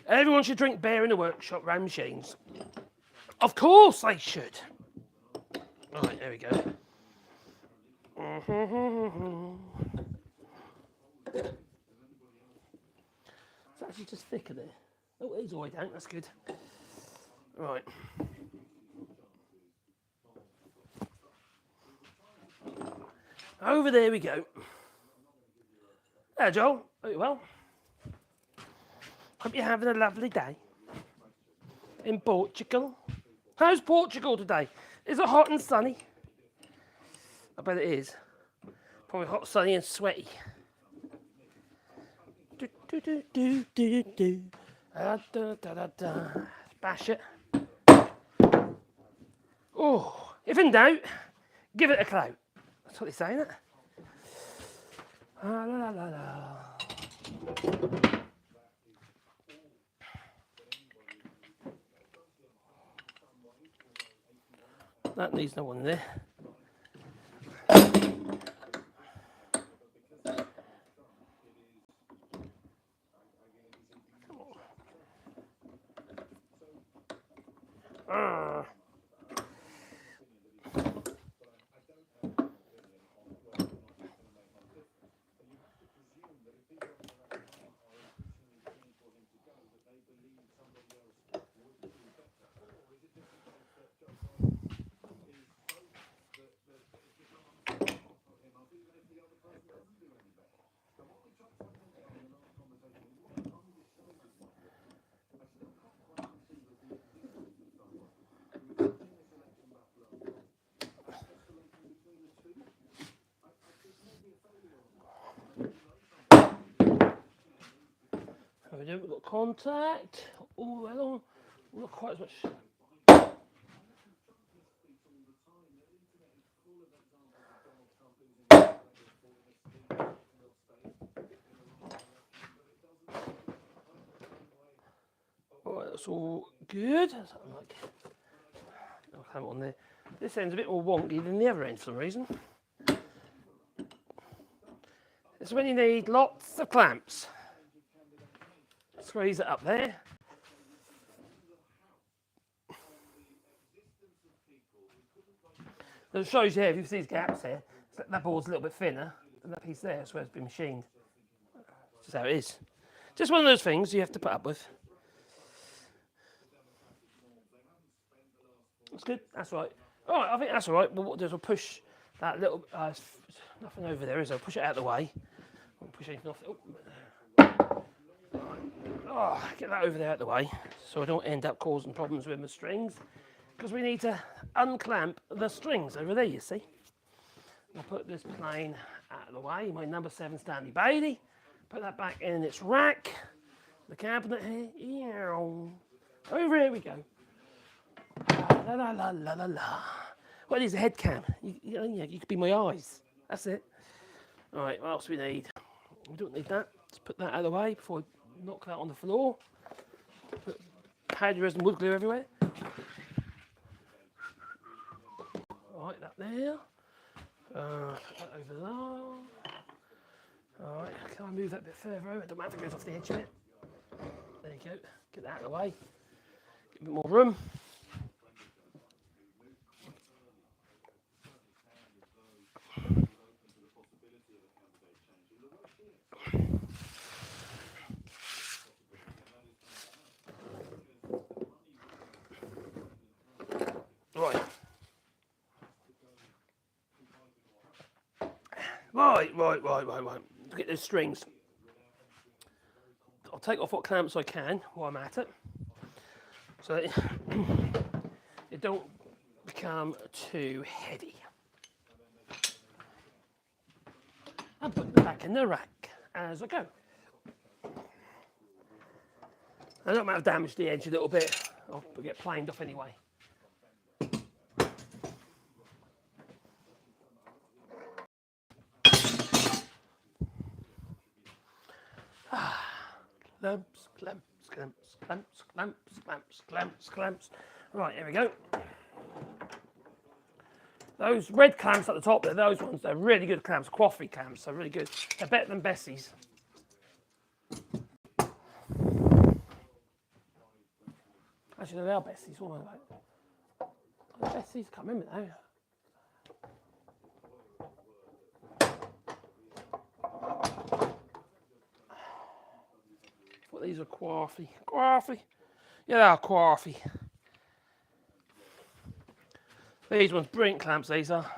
Everyone should drink beer in the workshop round machines. Of course they should. Right, there we go. It's actually just thicker there. Oh, it is all the way down. That's good. Right. Over there we go. There, Joel. Very well. Hope you're having a lovely day in Portugal. How's Portugal today? Is it hot and sunny? I bet it is. Probably hot, sunny and sweaty. Do, do, do, do, do, do. Da, da, da, da. Bash it. Oh, if in doubt, give it a clout. That's what they say, isn't it? La, la, la, la. That needs no one there. We do, we've got contact. Oh, hello. Not quite as much. Oh, that's all good. I'll have it on there. This end's a bit more wonky than the other end for some reason. It's when you need lots of clamps. Squeeze it up there. It shows you here, if you see these gaps here, that board's a little bit thinner than that piece there, that's where it's been machined. Just how it is. Just one of those things you have to put up with. That's good, that's right. Alright, I think that's alright. Well, what we'll do is we'll push that little, nothing over there, is there? I'll push it out of the way. Won't push anything off. Oh, get that over there out of the way so I don't end up causing problems with my strings, because we need to unclamp the strings over there, you see. I'll put this plane out of the way, my number 7 Stanley Bailey. Put that back in its rack. The cabinet here. Over here we go. La la la la la la. Well, it is a head cam. You could be my eyes. That's it. Alright, what else we need? We don't need that. Let's put that out of the way before I knock that on the floor. Put powder resin wood glue everywhere. Alright, that there. Put that over there. Alright, can I move that a bit further over? It doesn't matter if it goes off the edge of it. There you go. Get that out of the way. Get a bit more room. Right. Look at those strings. I'll take off what clamps I can while I'm at it, so that it don't become too heavy. And put them back in the rack as I go. I don't have damaged the edge a little bit. I'll get planed off anyway. Clamps. Right, here we go. Those red clamps at the top there, those ones, they're really good clamps, coffee clamps, they're really good. They're better than Bessie's. Actually, they are Bessie's, what am I about? Bessie's, can't remember now. Well, these are coffee. Yeah, they are coffee. These ones, brilliant clamps, these are.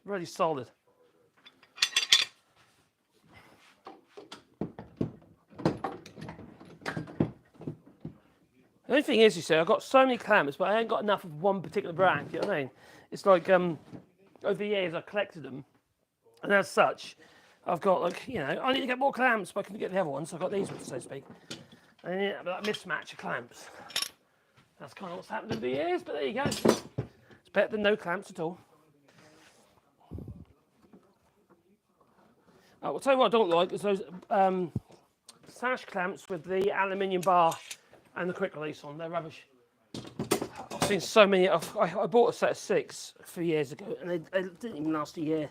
Really solid. The only thing is, you see, I've got so many clamps, but I ain't got enough of one particular brand, you know what I mean? It's like, over the years, I've collected them, and as such, I've got, like, you know, I need to get more clamps, but I couldn't get the other ones, so I've got these ones, so to speak. And then that mismatch of clamps. That's kind of what's happened over the years, but there you go. It's better than no clamps at all. I'll tell you what I don't like is those sash clamps with the aluminium bar and the quick release on. They're rubbish. I've seen so many. I bought a set of 6 a few years ago, and they didn't even last a year.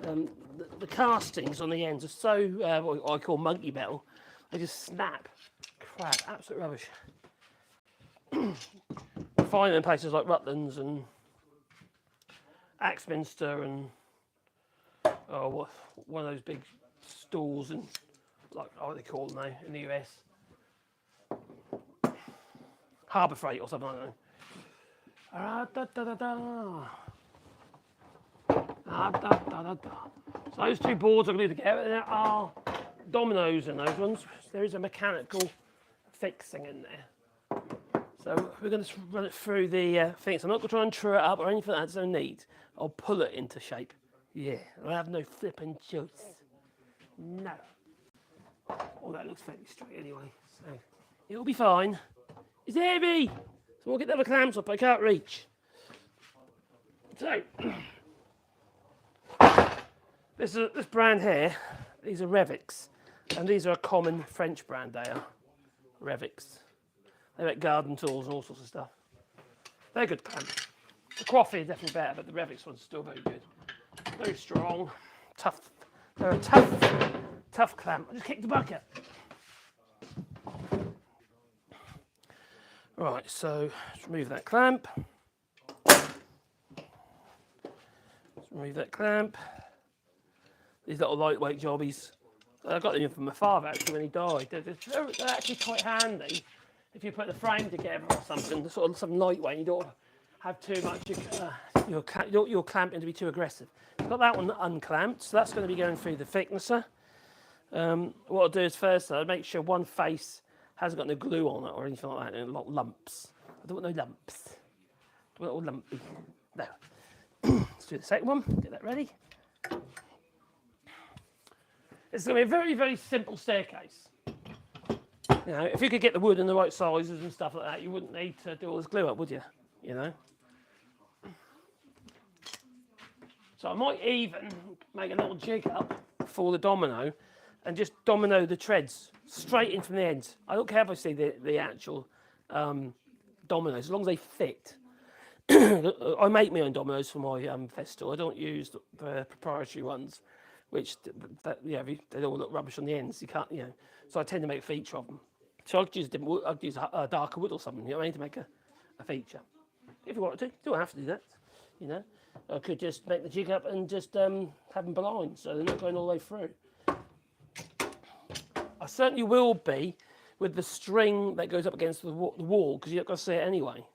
The castings on the ends are so what I call monkey metal. They just snap. Crap, absolute rubbish. I find them in places like Rutland's and Axminster and one of those big stores and like what they call them now in the US. Harbour Freight or something, I don't know. So those two boards are glued together. There are dominoes in those ones. There is a mechanical fixing in there. So we're going to run it through the things. I'm not going to try and true it up or anything like that. There's no need. I'll pull it into shape. Yeah, I'll have no flipping choice. No. Oh, that looks fairly straight anyway. So it'll be fine. It's heavy. So we'll get the other clamps up. I can't reach. So this brand here. These are Revix, and these are a common French brand. They are Revix. They make garden tools and all sorts of stuff. They're good clamps. The coffee is definitely better, but the Revix one's still very good. Very strong, tough. They're a tough clamp. I just kicked the bucket. Right, so let's remove that clamp. These little lightweight jobbies. I got them from my father actually when he died. They're actually quite handy if you put the frame together or something, sort of something lightweight. You don't have too much. Your clamping to be too aggressive. I've got that one unclamped, so that's going to be going through the thicknesser. What I'll do is first I'll make sure one face hasn't got no glue on it or anything like that, and a lot of lumps. I don't want no lumps. I don't want it all lumpy. No. Let's do the second one. Get that ready. It's going to be a very, very simple staircase. You know, if you could get the wood in the right sizes and stuff like that, you wouldn't need to do all this glue up, would you? You know. So I might even make a little jig up for the domino and just domino the treads straight in from the ends. I don't care if I see the actual dominoes, as long as they fit. I make my own dominoes for my festival. I don't use the proprietary ones, which they all look rubbish on the ends. You can't, you know. So I tend to make a feature of them. So I'd use a darker wood or something. You know what I mean, to make a feature. If you want to, you don't have to do that. You know, I could just make the jig up and just have them blind, so they're not going all the way through. I certainly will be with the string that goes up against the wall, because you've got to see it anyway.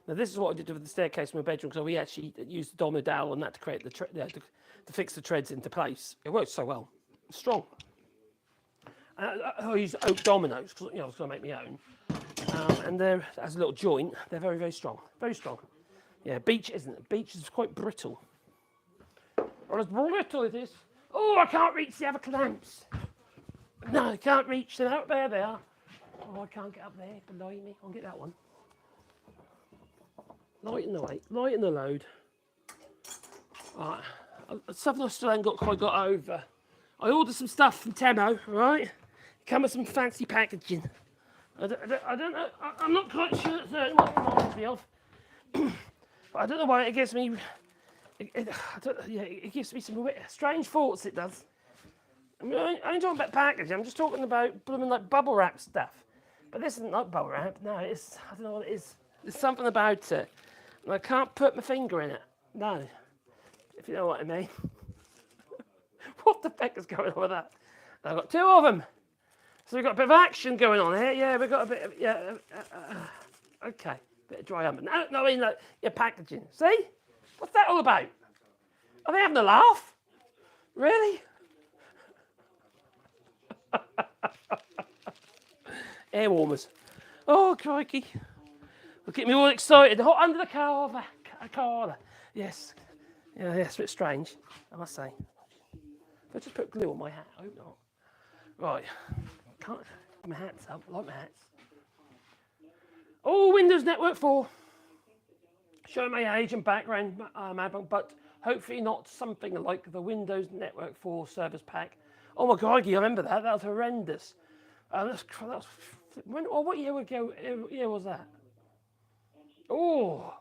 Now this is what I did with the staircase in my bedroom, because we actually used the domino dowel on that to create the to fix the treads into place. It worked so well. It's strong. I use oak dominoes because I was going to make my own, and they're, as a little joint, they're very, very strong. Very strong. Yeah, beech isn't it? Beech is quite brittle. Or as brittle it is. Oh, I can't reach the other clamps. No, I can't reach them. Out there they are. Oh, I can't get up there. Below me. I'll get that one. Lighten the weight. Lighten the load. Right. Something I still haven't quite got over. I ordered some stuff from Temo, right? It came with some fancy packaging. I don't know. I'm not quite sure what it reminds me of. But I don't know why it gives me. It gives me some strange thoughts. It does. I mean, I ain't talking about packaging. I'm just talking about blooming like bubble wrap stuff. But this isn't like bubble wrap. No, it's, I don't know what it is. There's something about it. And I can't put my finger in it. No. If you know what I mean. What the heck is going on with that? I've got two of them. So we've got a bit of action going on here. Yeah, we've got a bit of, yeah. Okay. Bit of dry hump. No, I mean, like, your packaging. See? What's that all about? Are they having a laugh? Really? Air warmers. Oh, crikey. Look at me all excited. Hot under the collar. Yes. Yeah, it's a bit strange, I must say. If I just put glue on my hat, I hope not. Right. Can't. My hat's up. I like my hats. Oh, Windows Network 4. Showing my age and background, but hopefully not something like the Windows Network 4 Service Pack. Oh my God, I remember that. That was horrendous. What year was that? Oh,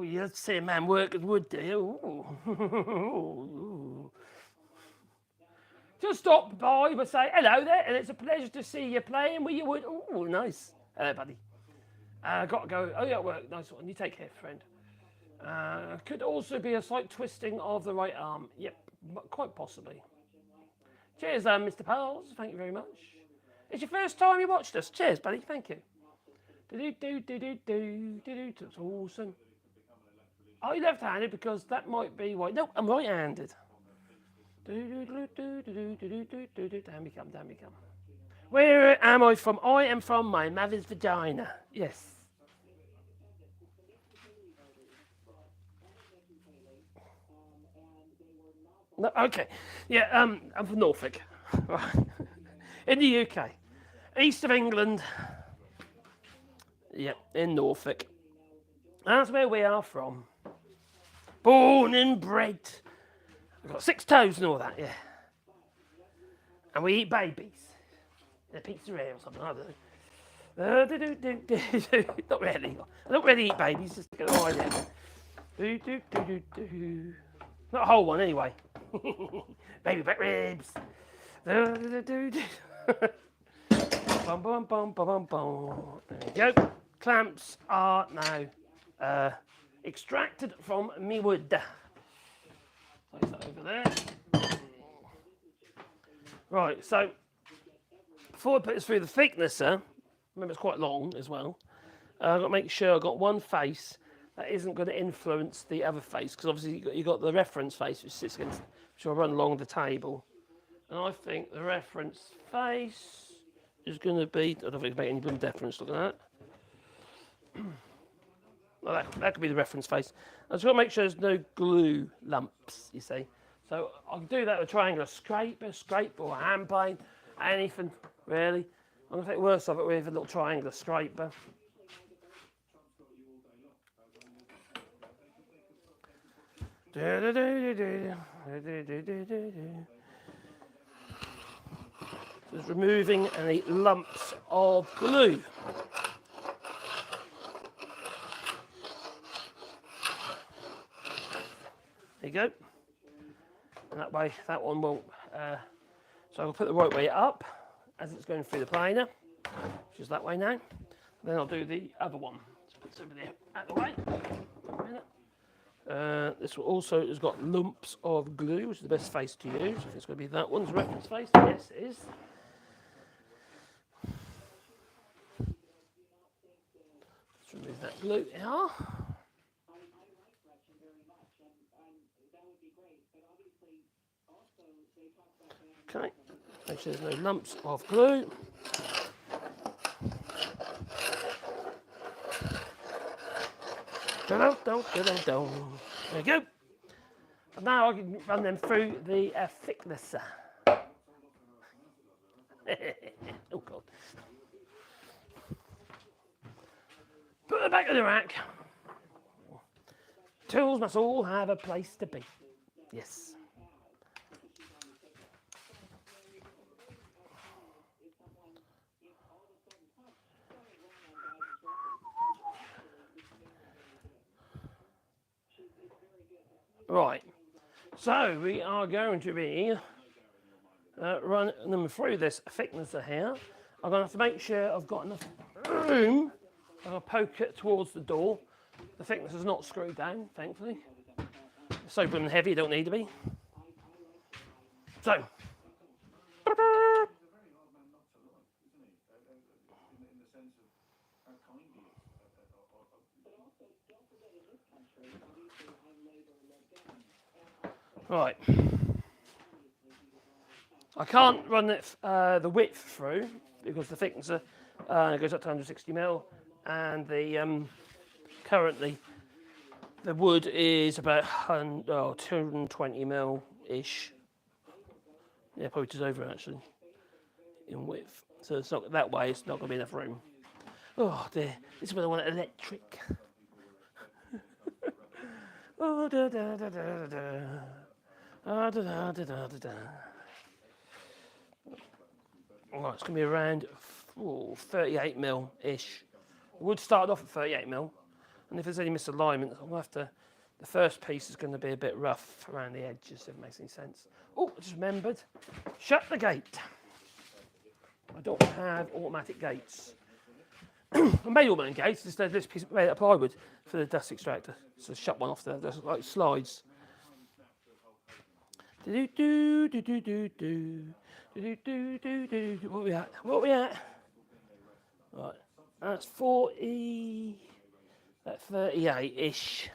you'd see a man work as wood, do you? Ooh. Just stop by and say hello there, and it's a pleasure to see you playing with your wood. Oh, nice. Hello, buddy. Got to go. Oh, yeah, work. Nice one. You take care, friend. Could also be a slight twisting of the right arm. Yep, quite possibly. Cheers, Mr. Pals. Thank you very much. It's your first time you watched us. Cheers, buddy. Thank you. That's awesome. Are you left-handed? Because that might be why. No, I'm right-handed. Down we come. Where am I from? I am from my mother's vagina. Yes. No, okay. Yeah, I'm from Norfolk. In the UK. East of England. Yep, in Norfolk. That's where we are from. Born and bred. We've got 6 toes and all that, yeah. And we eat babies. In a pizzeria or something, I don't know. Not really. I don't really eat babies, just to get an idea. Not a whole one, anyway. Baby back ribs. Bum, bum, bum, bum, bum. There you go. Clamps are now extracted from me wood. Place that over there. Right, so before I put this through the thicknesser, remember it's quite long as well, I've got to make sure I've got one face that isn't going to influence the other face, because obviously you've got the reference face which sits against, which will run along the table. And I think the reference face is going to be, I don't think it's making any bloom difference looking at that. Well, that could be the reference face. I've just got to make sure there's no glue lumps, you see. So I can do that with a triangular scrape or a hand plane, anything really. I'm going to take worse of it with a little triangular scraper. Just removing any lumps of glue. There you go. And that way, that one won't. So I'll put the right way up as it's going through the planer, which is that way now. Then I'll do the other one. Let's put this over there out of the way. This one also has got lumps of glue, which is the best face to use. I think it's going to be that one's reference face. Yes, it is. remove that glue here. Okay, make sure there's no lumps of glue. There we go. And now I can run them through the thicknesser. Oh God. Put them back in the rack. Tools must all have a place to be. Yes. Right. So we are going to be running them through this thicknesser here. I'm going to have to make sure I've got enough room. I'm going to poke it towards the door. The thickness is not screwed down, thankfully. It's so blooming heavy, you don't need to be. So. Right. I can't run it, the width through because the thicknesser goes up to 160mm, and the currently the wood is about 220mm ish. Yeah, probably just over actually in width. So it's not that way. It's not going to be enough room. Oh dear, this is when I want it electric. Oh da da da da da. Ah, da, da, da, da, da, da. Right, it's going to be around 38mm-ish. The wood started off at 38mm, and if there's any misalignment, I'll have to. The first piece is going to be a bit rough around the edges, if it makes any sense. Oh, I just remembered. Shut the gate. I don't have automatic gates. I made automatic gates, just this piece made of plywood for the dust extractor. So shut one off there, there's like slides. What are we at? What are we at? Right, that's 40, that's 38-ish.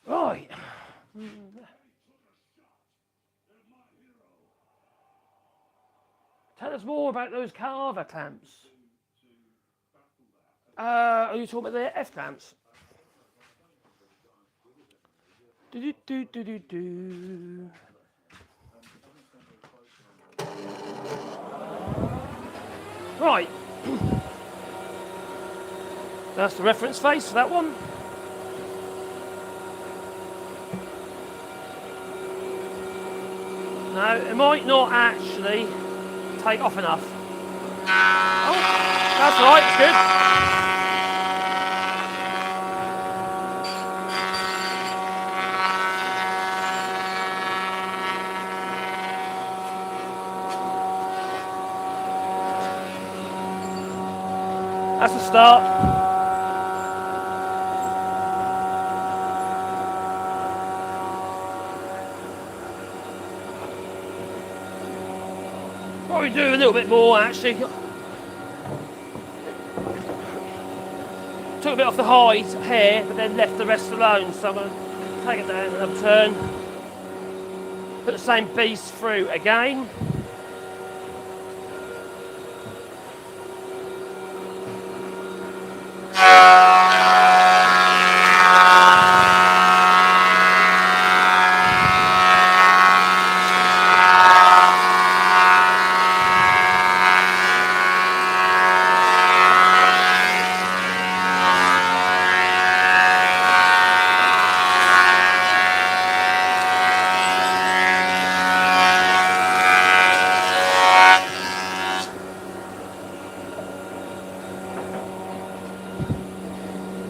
Right. Tell us more about those carver clamps. Are you talking about the F clamps? Right. That's the reference face for that one. No, it might not actually take off enough. Oh, that's right, it's good. That's a start. Probably do a little bit more actually. Took a bit off the hide here, but then left the rest alone. So I'm going to take it down and upturn. Put the same piece through again.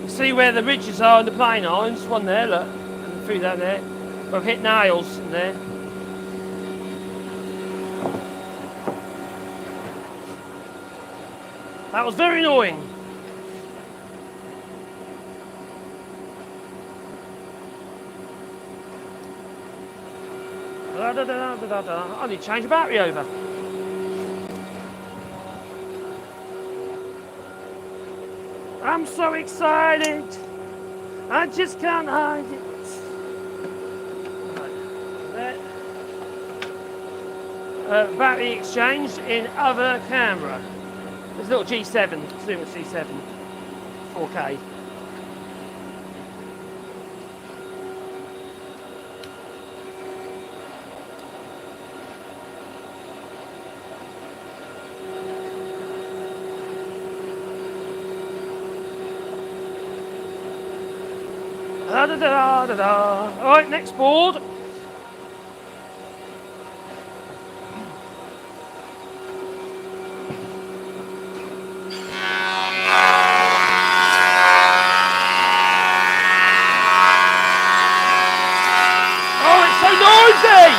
See where the ridges are on the plane irons, one there, look, and through down there. I've hit nails in there. That was very annoying. I need to change the battery over. I'm so excited. I just can't hide it. Right. Battery exchange in other camera. There's a little G7, zoom at C7, 4K. Da da da da da. All right, next board. Oh, it's so noisy!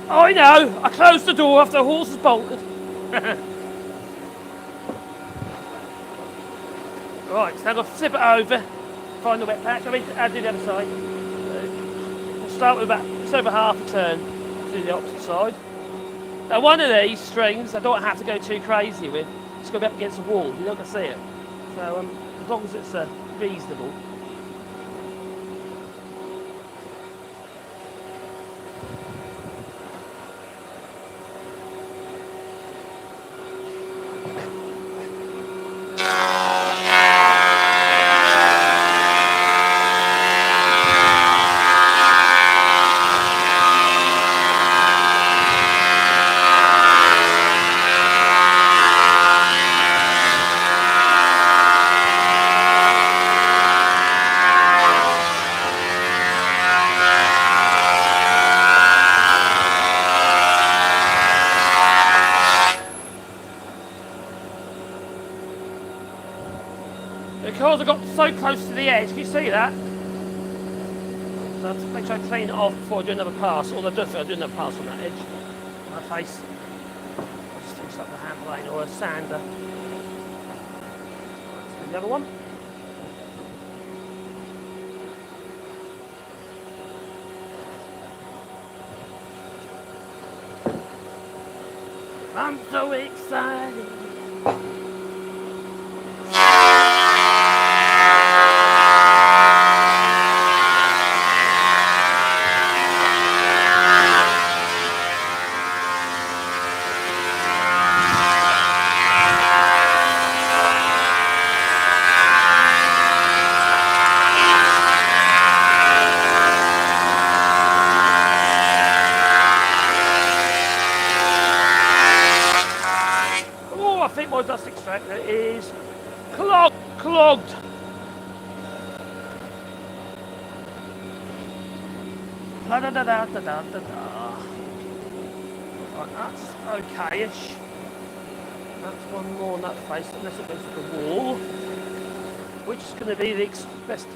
I know, I closed the door after the horse has bolted. Right, so now I've got to flip it over, find the wet patch. I'll do the other side. We'll start with about just over half a turn to the opposite side. Now one of these strings I don't have to go too crazy with. It's going to be up against the wall, you're not going to see it. So as long as it's reasonable. Because I got so close to the edge, can you see that? So I have to make sure I clean it off before I do another pass. Although I don't think I'll do another pass on that edge. My face. I'll just finish up the hand plane or a sander. Let's do the other one. I'm so excited. I think my dust extractor is clogged. Da da da da da da da da. Right, that's okay-ish. That's one more nut face, unless it goes to the wall. Which is going to be the best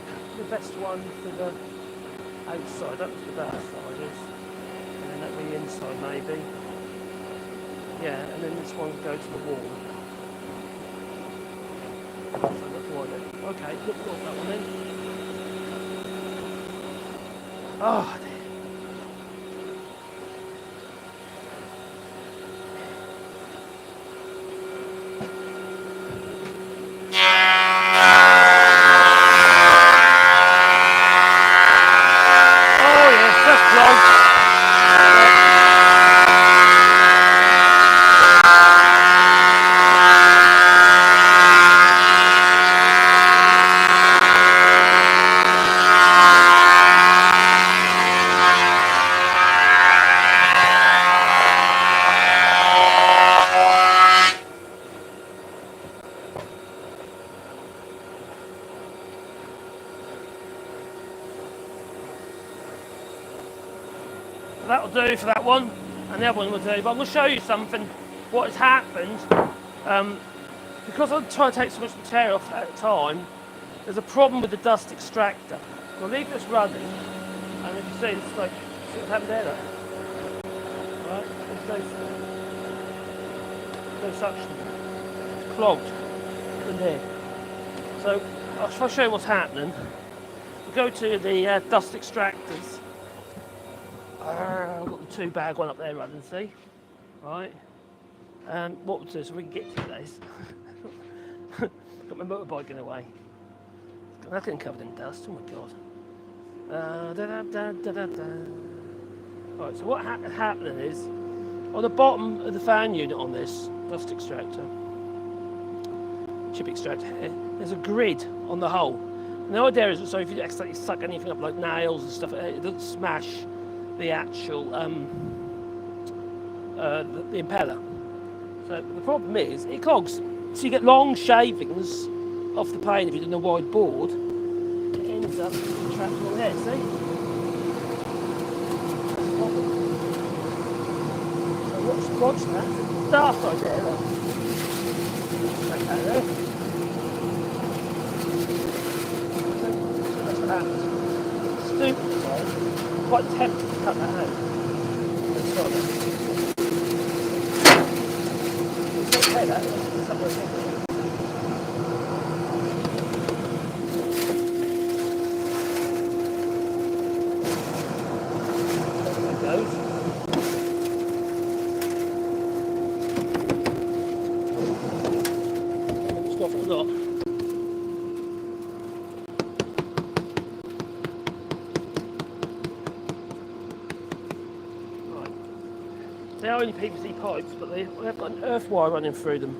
one for the outside. That's what the outside is. And then that'll be the inside maybe. Yeah, and then this one will go to the wall. So that's one. Okay, look at that one then. Oh dear. Oh yes, that's close. That'll do for that one, and the other one will do. But I'm going to show you something, what has happened. Because I'm trying to take so much material off at a time, there's a problem with the dust extractor. I'll leave this running, and if you see, it's like, see what's happened there? Right? no suction. It's clogged in here. So if I show you what's happening, we go to the dust extractors. I've got the 2-bag one up there running, see? Right. What we'll do is we can get to this. Got my motorbike in the way. That's getting covered in dust, oh my god. Right, so what happening is, on the bottom of the fan unit on this dust extractor, chip extractor here, there's a grid on the hole. And the idea is so if you accidentally suck anything up like nails and stuff, it doesn't smash the actual the impeller. So the problem is it clogs. So you get long shavings off the plane if you're doing a wide board. It ends up trapped in there, see? So watch that. It's dark right there, look. Like that there. That's what happens. Stupid side. Quite tempted to cut that out. Let's start that. It's okay that. It's not working. They are only PVC pipes, but they've got an earth wire running through them.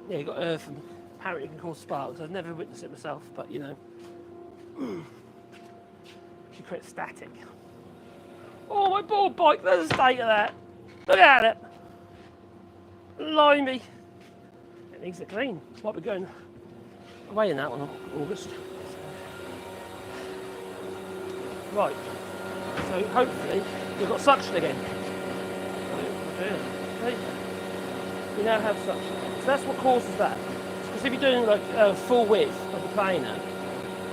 Yeah, you've got earth, and apparently it can cause sparks. I've never witnessed it myself, but you know. You create static. Oh, my board bike, there's the state of that. Look at it. Blimey. It needs it clean. Might be going away in that one in August. Right, so hopefully we've got suction again. Okay. We now have suction. So that's what causes that. Because if you're doing like full width of the planer,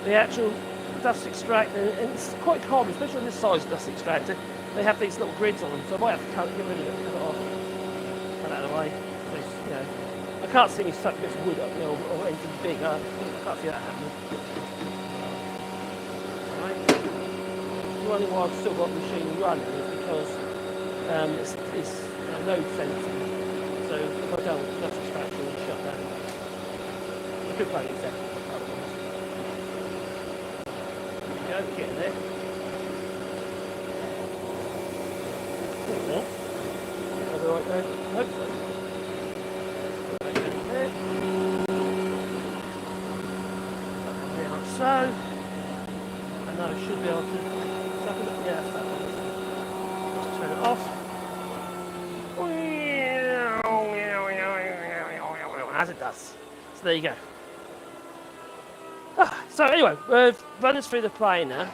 the actual dust extractor, and it's quite common, especially on this size dust extractor, they have these little grids on them, so I might have to get rid of it, cut it off, cut it out of the way. Because, you know, I can't see me stuck bits of wood up, you know, or anything big. I can't see that happening. The only why I've still got the machine running is because it's load sensitive. So if I don't, that's extraction will shut down. I could play it separate. There we go, getting there. There we go. Are we right there? Hope so. Right there. Like so. And now I should be able to. Yeah, that's that one. Just turn it off. As it does. So there you go. So anyway, we're running through the planer.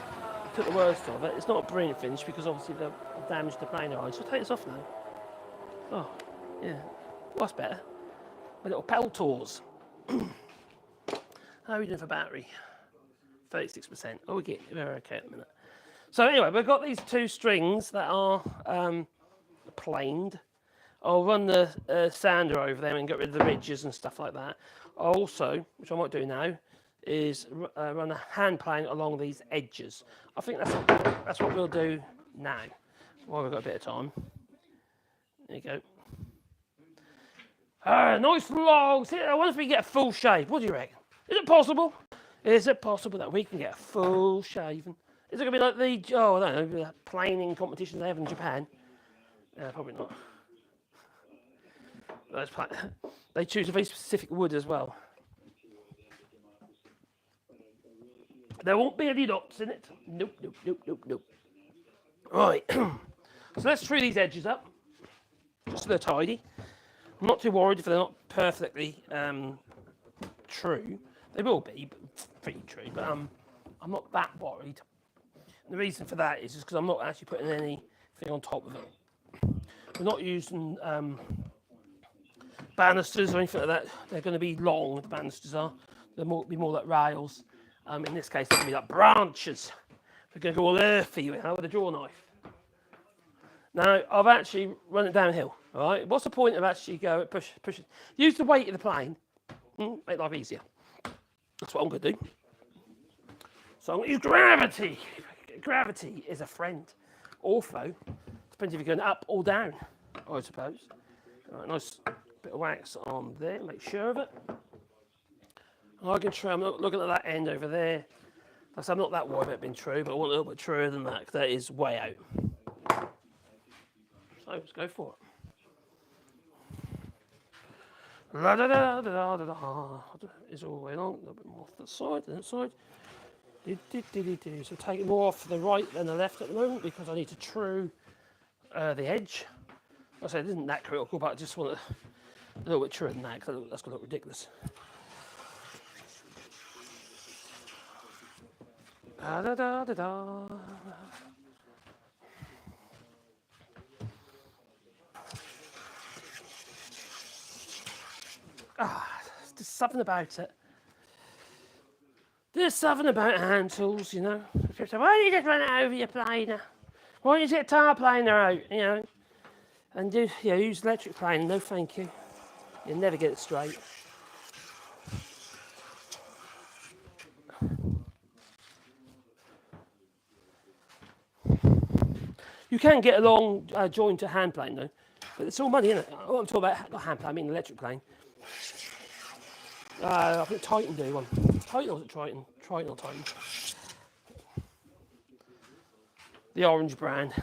Took the worst of it. It's not a brilliant finish because obviously the damage to the planer eye. So I'll take this off now. Oh, yeah. Well, that's better. My little pedal tours. How are we doing for battery? 36%. Oh, we're okay at the minute. So anyway, we've got these two strings that are planed. I'll run the sander over them and get rid of the ridges and stuff like that. I'll also, which I might do now, is run a hand plane along these edges. I think that's what we'll do now, while we've got a bit of time. There you go. Nice long. See, I wonder if we can get a full shave. What do you reckon? Is it possible? Is it possible that we can get a full shaving? Is it going to be like the, I don't know, the planing competitions they have in Japan? Probably not. They choose a very specific wood as well. There won't be any knots in it. Nope, nope, nope, nope, nope. Right. So let's true these edges up, just so they're tidy. I'm not too worried if they're not perfectly true. They will be, but pretty true. But I'm not that worried. And the reason for that is just because I'm not actually putting anything on top of it. We're not using banisters or anything like that. They're going to be long. The banisters are. They'll be more like rails. In this case, they're going to be like branches. We're going to go all earthy with a draw knife. Now, I've actually run it downhill. All right. What's the point of actually push it? Use the weight of the plane. Make life easier. That's what I'm going to do. So I'm going to use gravity. Gravity is a friend. Ortho, depends if you're going up or down, I suppose. All right, nice bit of wax on there, make sure of it. I can try, I'm not looking at that end over there. I'm not that wide about being true, but I want a little bit truer than that, because that is way out. So let's go for it. La da da da da da da. Is all the way along, a little bit more off the side, and that side. So take it more off the right than the left at the moment because I need to true the edge. I say it isn't that critical, but I just want it a little bit truer than that because that's going to look ridiculous. Da da da da da. There's something about it. There's something about hand tools, you know. People say, why don't you just run it over your planer? Why don't you get a tar planer out, you know? And use electric planer. No, thank you. You'll never get it straight. You can get a long joint to hand plane though, but it's all money, isn't it? I'm talking about not hand plane, I mean electric plane. I think Titan do one. Titan or was it Triton? Triton or Titan? The orange brand.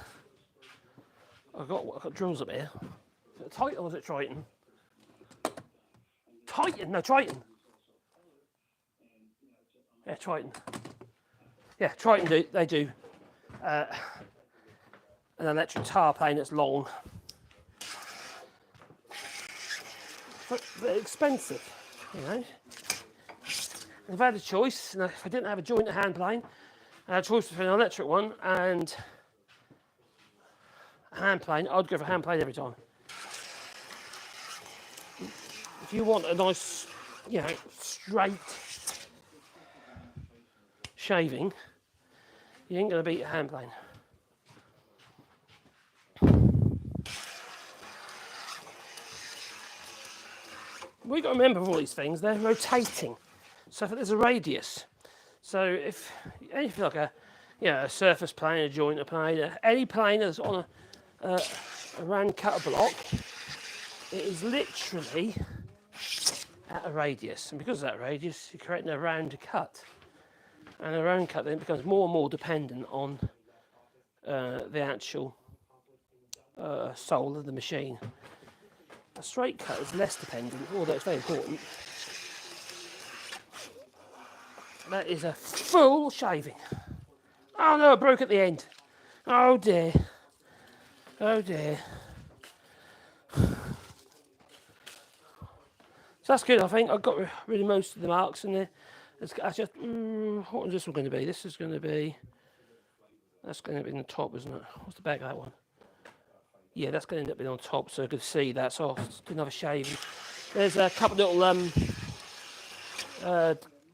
I've got drills up here. Is it Titan or was it Triton? Titan, no Triton. Yeah, Triton. Yeah, Triton they do. An electric tar plane that's long. But expensive, you know. If I had a choice, and if I didn't have a joint hand plane, I had a choice between an electric one and a hand plane, I'd go for hand plane every time. If you want a nice, straight shaving, you ain't going to beat a hand plane. We've got to remember all these things, they're rotating. So if there's a radius, so if like a surface plane, a jointer plane, any plane that's on a round cutter block, it is literally at a radius. And because of that radius, you're creating a round cut. And a round cut then becomes more and more dependent on the actual soul of the machine. A straight cut is less dependent, although it's very important. That is a full shaving. Oh no, I broke at the end. Oh dear. Oh dear. So that's good, I think. I've got rid of most of the marks in there. What is this one going to be? This is going to be... That's going to be in the top, isn't it? What's the back of that one? Yeah, that's going to end up being on top, so I could see that. So I'll do another shaving. There's a couple of little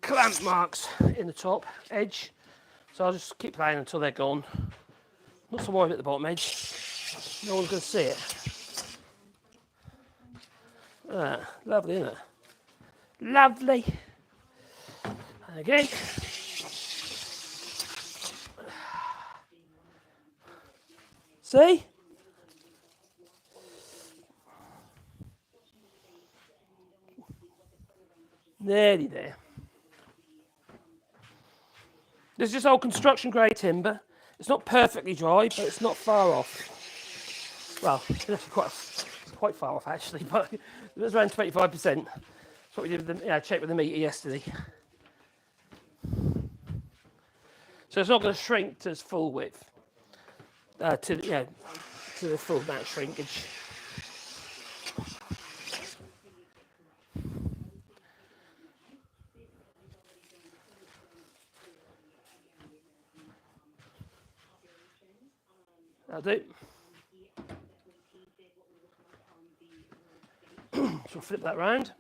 clamp marks in the top edge. So I'll just keep playing until they're gone. Not so worried at the bottom edge. No one's going to see it. Lovely, isn't it? Lovely. And again. See? Nearly there. This is just old construction grade timber. It's not perfectly dry, but it's not far off. Well, it's actually quite far off actually, but it was around 25%. That's what we did with the check with the meter yesterday. So it's not going to shrink to its full width, to the full amount of shrinkage. That'll do. So we'll flip that round.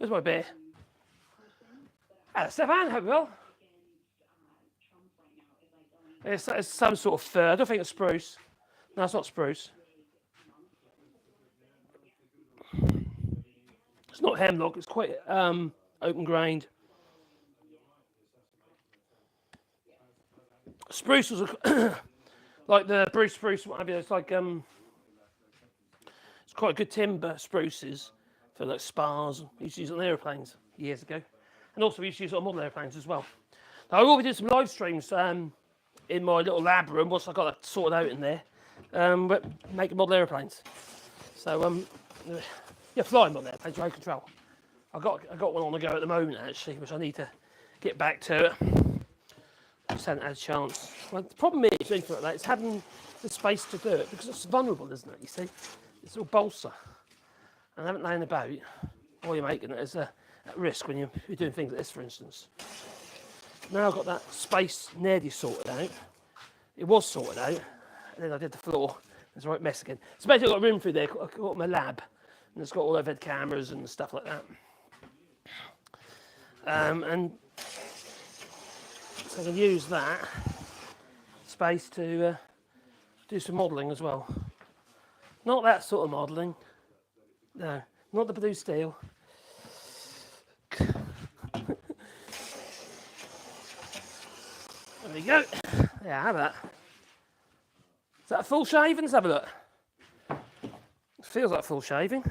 Where's my beer? Hello, Stefan. Hope you're well. It's some sort of fir. I don't think it's spruce. No, it's not spruce. It's not hemlock. It's quite open grained. Spruce was like the Bruce spruce, what have you. It's like it's quite a good timber. Spruces for like spars. We used to use it on aeroplanes years ago, and also we used to use it on model aeroplanes as well. Now I will be doing some live streams in my little lab room once I got that sorted out in there. But making model aeroplanes. So yeah, flying model aeroplanes, remote control. I got one on the go at the moment actually, which I need to get back to. Just hadn't had a chance. Well, the problem is, like that, it's having the space to do it because it's vulnerable, isn't it? You see, it's all balsa, and having laying about while you're making it is at risk when you're doing things like this, for instance. Now I've got that space nearly sorted out. It was sorted out, and then I did the floor. It's a right mess again. So basically, I've got a room through there. I've got my lab, and it's got all overhead cameras and stuff like that. And so I can use that space to do some modelling as well. Not that sort of modelling. No, not the blue steel. There we go. Yeah, have that. Is that a full shaving? Let's have a look. It feels like full shaving.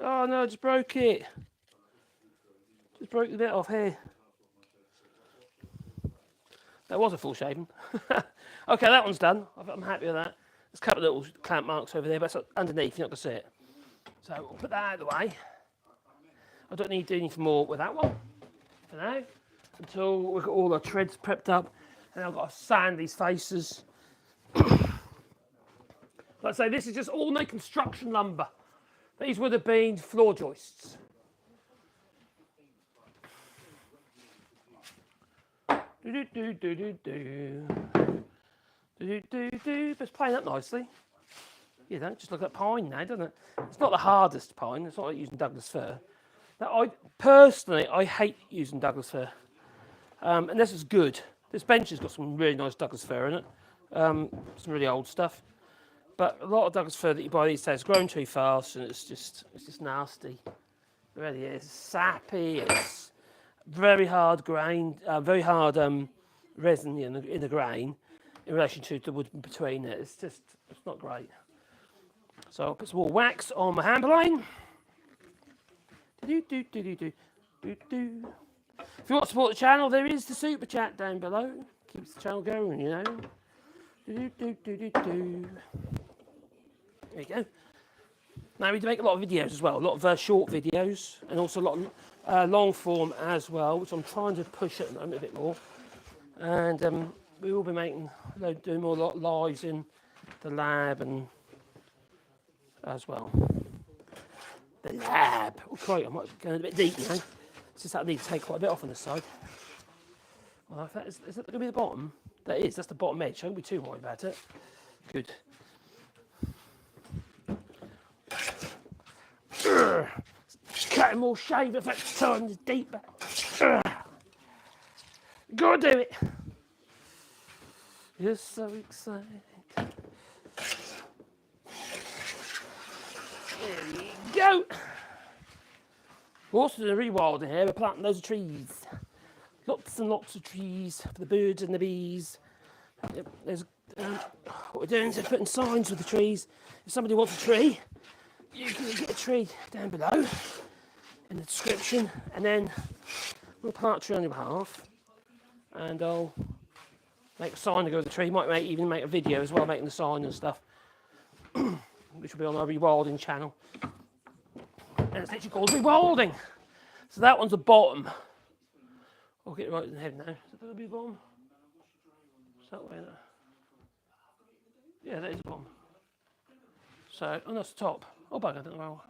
Oh no, I just broke it. Just broke the bit off here. That was a full shaving. Okay, that one's done. I'm happy with that. There's a couple of little clamp marks over there, but it's underneath, you're not going to see it. So we'll put that out of the way. I don't need to do anything more with that one for now, until we've got all the treads prepped up, and I've got to sand these faces. Like I say, this is just all my construction lumber. These would have been floor joists. It's playing up nicely. You know, just look at pine now, doesn't it? It's not the hardest pine. It's not like using Douglas fir. Now, I hate using Douglas fir. And this is good. This bench has got some really nice Douglas fir in it. Some really old stuff. But a lot of Douglas fir that you buy these days is grown too fast, and it's just nasty. It really is. Sappy. It's very hard grain, very hard resin in the grain in relation to the wood between it. It's not great. So I'll put some more wax on my hand plane. If you want to support the channel, there is the super chat down below. Keeps the channel going, you know. There you go. Now we do make a lot of videos as well, a lot of short videos, and also a lot of long form as well, which I'm trying to push at the moment a bit more. And we will be doing more lives in the lab and as well. The lab. Oh, crikey, I might be going a bit deep now. It's just that I need to take quite a bit off on this side. Well, is that going to be the bottom? That is, that's the bottom edge. I won't be too worried about it. Good. Cutting more shave if it's turned deeper. Go do it. You're so excited. There you go. We're also doing rewilding here. We're planting loads of trees. Lots and lots of trees for the birds and the bees. There's what we're doing is we're putting signs with the trees. If somebody wants a tree, you can get a tree down below in the description, and then we'll plant a tree on your behalf, and I'll make a sign to go with the tree. Might even make a video as well, making the sign and stuff, which will be on our rewilding channel. And it's literally called rewilding. So that one's the bottom. I'll get it right in the head now. Is that going to be the bottom? Is that way there? Yeah, that is the bottom. So, oh, that's the top. Oh, bugger, I don't know.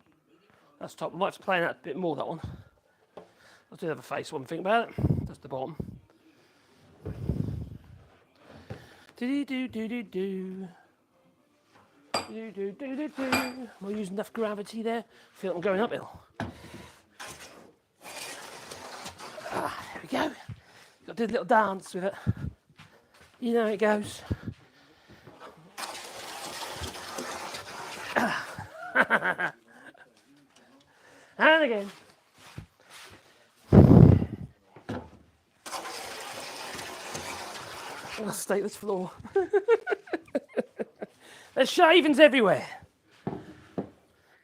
That's the top. I might have to play that a bit more, that one. I do have a face one thing about it. That's the bottom. Do do do do do. Do do do do do. Am I using enough gravity there? I feel like I'm going uphill. Ah, there we go. Got to do a little dance with it. You know how it goes. And again. Oh, stateless floor. There's shavings everywhere. Well,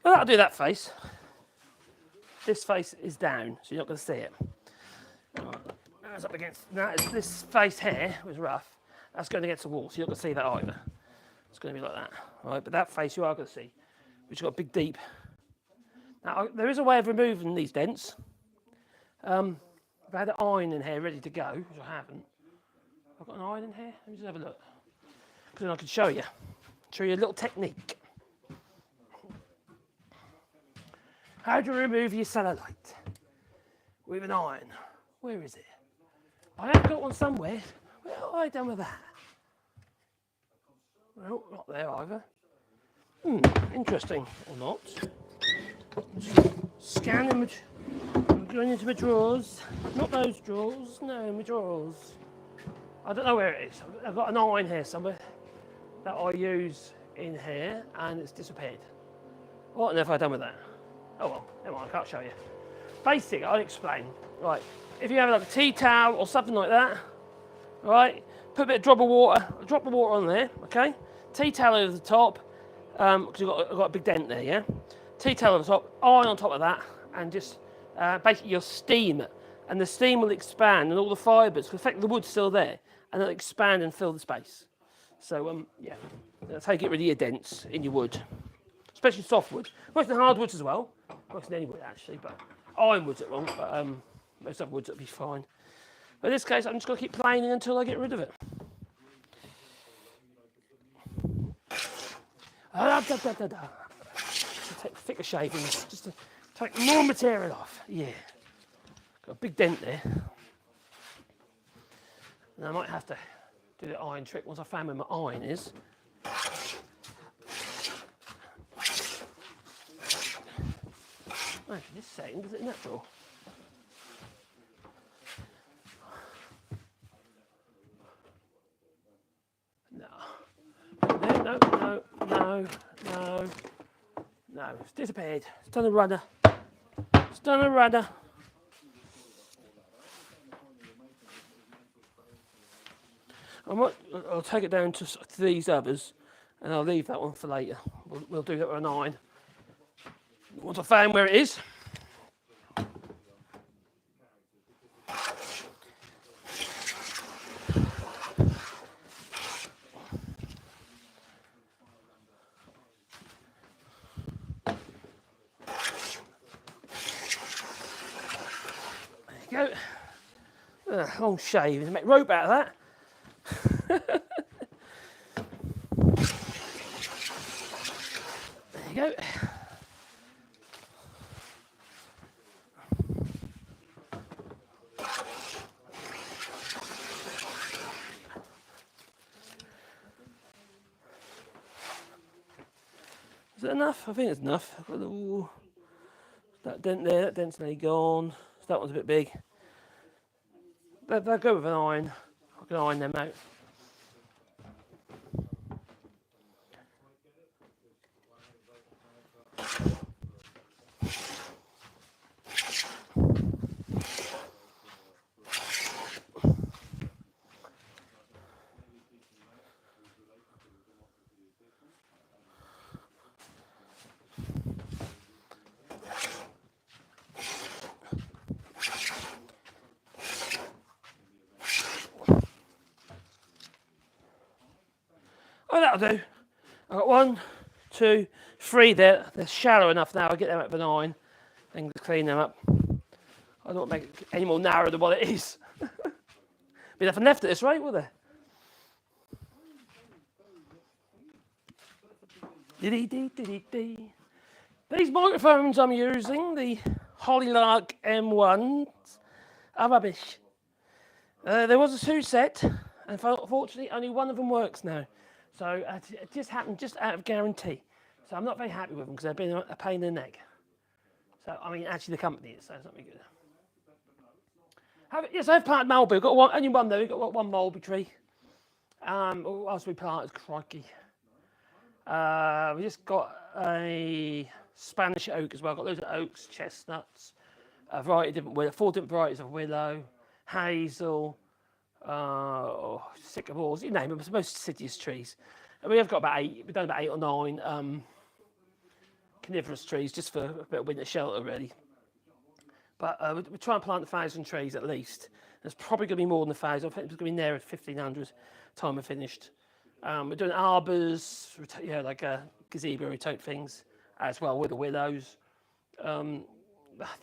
that'll do that face. This face is down, so you're not going to see it. That's up against that. This face here was rough. That's going against the wall, so you're not going to see that either. It's going to be like that. All right, but that face you are going to see, which has got a big deep. Now, there is a way of removing these dents. I've had an iron in here ready to go, which I haven't. I've got an iron in here. Let me just have a look. Because then I can show you a little technique. How do you remove your cellulite with an iron? Where is it? I have got one somewhere. What have I done with that? Well, not there either. Interesting, or not. Scanning, going into my drawers. Not those drawers, no, my drawers. I don't know where it is. I've got an iron here somewhere that I use in here, and it's disappeared. What on earth have I done with that? Oh well, never mind, I can't show you. Basic, I'll explain. Right, if you have like a tea towel or something like that, right, put a drop of water on there, okay? Tea towel over the top, because I've got a big dent there, yeah? Tea towel over the top, iron on top of that, and just basically you'll steam it. And the steam will expand, and all the fibres, because the wood's still there, and it'll expand and fill the space. So, yeah, that's how you get rid of your dents in your wood, especially softwood. Works in hardwoods as well. Works in any wood actually, but ironwood's it wrong. But most other woods will be fine. But in this case, I'm just going to keep planing until I get rid of it. Take thicker shavings just to take more material off. Yeah, got a big dent there. And I might have to do the iron trick once I found where my iron is. Actually, this setting, is it in that drawer? No, it's disappeared. It's done a runner. I'll take it down to these others, and I'll leave that one for later. We'll do that with an iron. Once I found where it is. There you go. Long shave. Make rope out of that. There you go. Is it enough? I think it's enough. I've got a little, that dent there, that dent's nearly gone. So that one's a bit big. They'll go with an iron. I can iron them out. Oh, that'll do. I've got 1, 2, 3 there. They're shallow enough now. I'll get them out of an iron and clean them up. I don't want to make it any more narrow than what it is. Be nothing left at this rate, will there? These microphones I'm using, the Hollylark M1s, are rubbish. There was a 2 set. And fortunately, only one of them works now. So it just happened just out of guarantee. So I'm not very happy with them because they've been a pain in the neck. So, I mean, actually the company is, so it's not very good. Yes, I've planted mulberry. We've got only one though. We've got one mulberry tree. What else we planted? Crikey. We just got a Spanish oak as well. Got loads of oaks, chestnuts, a variety of different willow, 4 different varieties of willow, hazel, sycamores, you name it. It's most deciduous trees. And we have got about 8. We've done about 8 or 9 coniferous trees just for a bit of winter shelter, really. But we're trying to plant 1,000 trees at least. There's probably going to be more than 1,000. I think it's going to be near 1,500 time we're finished. We're doing arbours, like gazebo type things as well with the willows. The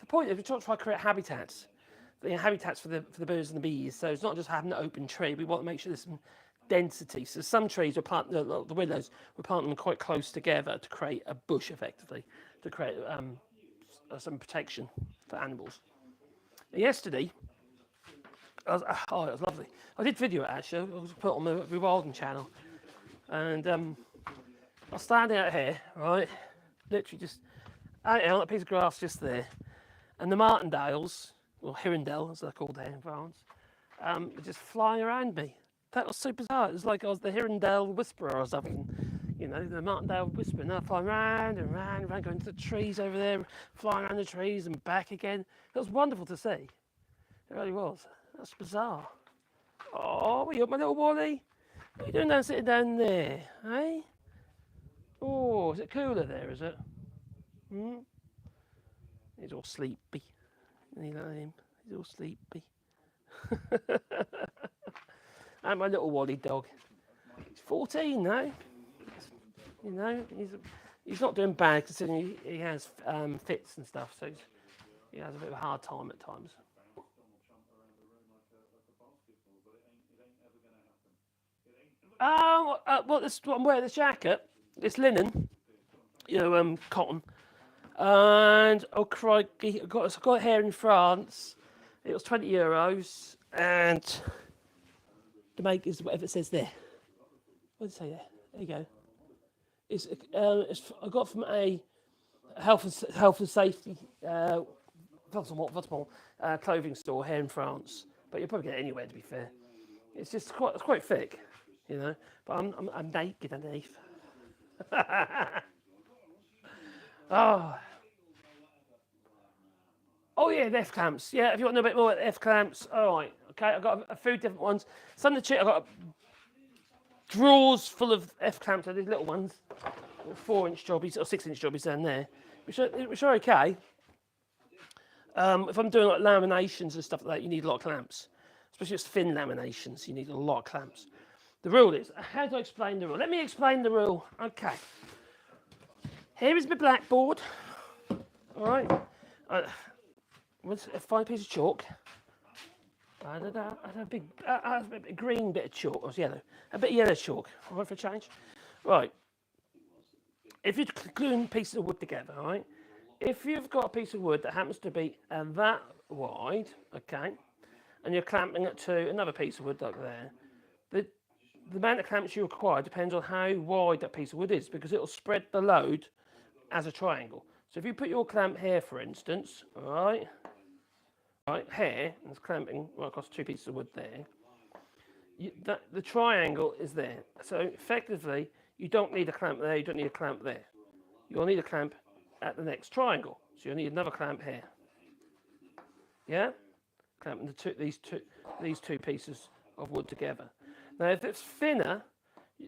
point is we're trying to create habitats. Habitats for the birds and the bees. So it's not just having an open tree. We want to make sure there's some density. So some trees, the willows, we're planting them quite close together to create a bush, effectively, to create some protection for animals. Yesterday, it was lovely. I did video it actually. I was put on the Rewilding channel, and I was standing out here, right, literally just out here on a piece of grass just there, and the martindales, or hirondelle as they're called here in France, were just flying around me. That was so bizarre. It was like I was the hirondelle whisperer or something. You know, the martindale whisperer. Now flying round and round and round, going to the trees over there, flying around the trees and back again. It was wonderful to see. It really was. That's bizarre. Oh, you up, my little Wally? What are you doing sitting down there, eh? Oh, is it cooler there, is it? He's all sleepy. You know him? He's all sleepy. And my little Wally dog. He's 14 now. You know, he's not doing bad considering he has fits and stuff, so he has a bit of a hard time at times. Well, this I'm wearing this jacket. It's linen, cotton. And oh crikey, I got it here in France. It was €20, and the make is whatever it says there. What does it say there? There you go. It's I got from a health and safety clothing store here in France, but you'll probably get it anywhere, to be fair. It's just quite thick, you know. But I'm naked underneath. Oh yeah, the F clamps. Yeah, if you want to know a bit more about the F clamps, all right. Okay, I've got a few different ones. Some of the I've got drawers full of F clamps. These little ones, 4-inch jobbies or 6-inch jobbies down there, which are okay. If I'm doing like laminations and stuff like that, you need a lot of clamps, especially if it's thin laminations. You need a lot of clamps. The rule is, how do I explain the rule? Let me explain the rule. Okay. Here is my blackboard. All right. With a fine piece of chalk. I had a big green bit of chalk. It was yellow. A bit of yellow chalk. All right, for a change. Right. If you're gluing pieces of wood together, all right. If you've got a piece of wood that happens to be that wide, okay, and you're clamping it to another piece of wood like there, the amount of clamps you require depends on how wide that piece of wood is, because it'll spread the load as a triangle. So if you put your clamp here, for instance, right here, and it's clamping right across 2 pieces of wood there, the triangle is there. So effectively, you don't need a clamp there, you don't need a clamp there. You'll need a clamp at the next triangle. So you'll need another clamp here. Yeah? Clamping these two pieces of wood together. Now, if it's thinner,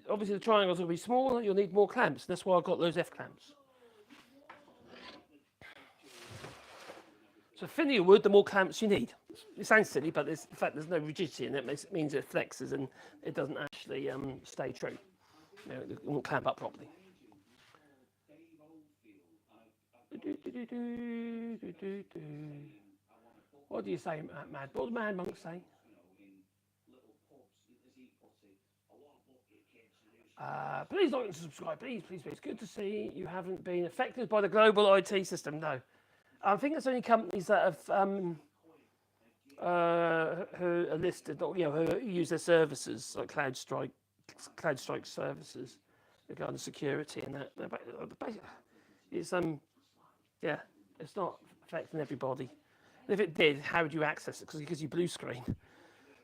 obviously the triangles will be smaller, you'll need more clamps. That's why I've got those F clamps. So the thinner your wood, the more clamps you need. It sounds silly, but in fact there's no rigidity in it. It means it flexes and it doesn't actually stay true. You know, it won't clamp up properly. What do you say, Mad? What does Mad Monk say? Please like and subscribe, please. Good to see you haven't been affected by the global IT system. No, I think there's only companies that have who are listed, or, who use their services like CloudStrike services regarding security and that. It's yeah, it's not affecting everybody. And if it did, how would you access it? Because you blue screen.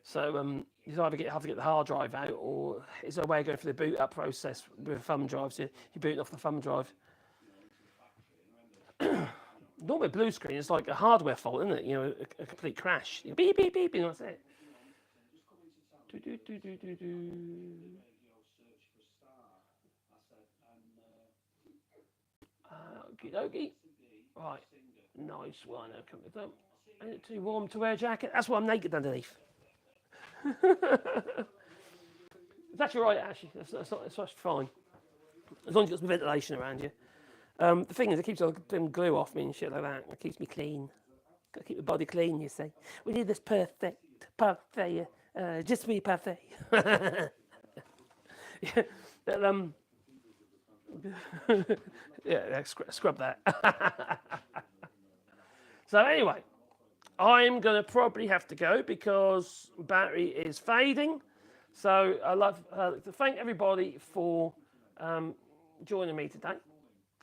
So you either have to get the hard drive out, or is there a way of going through the boot up process with a thumb drive? So you're booting off the thumb drive. Normally, blue screen is like a hardware fault, isn't it? A complete crash. Beep, beep, beep, and that's it. Okie dokie. Right. Nice one. Ain't it too warm to wear a jacket? That's why I'm naked underneath. It's actually right, actually. That's fine. As long as you've got some ventilation around you. The thing is, it keeps all the glue off me and shit like that. It keeps me clean. Got to keep the body clean, you see. We need this parfait, just me parfait. Yeah, but, yeah, scrub that. So anyway, I'm going to probably have to go because battery is fading. So I'd love to thank everybody for joining me today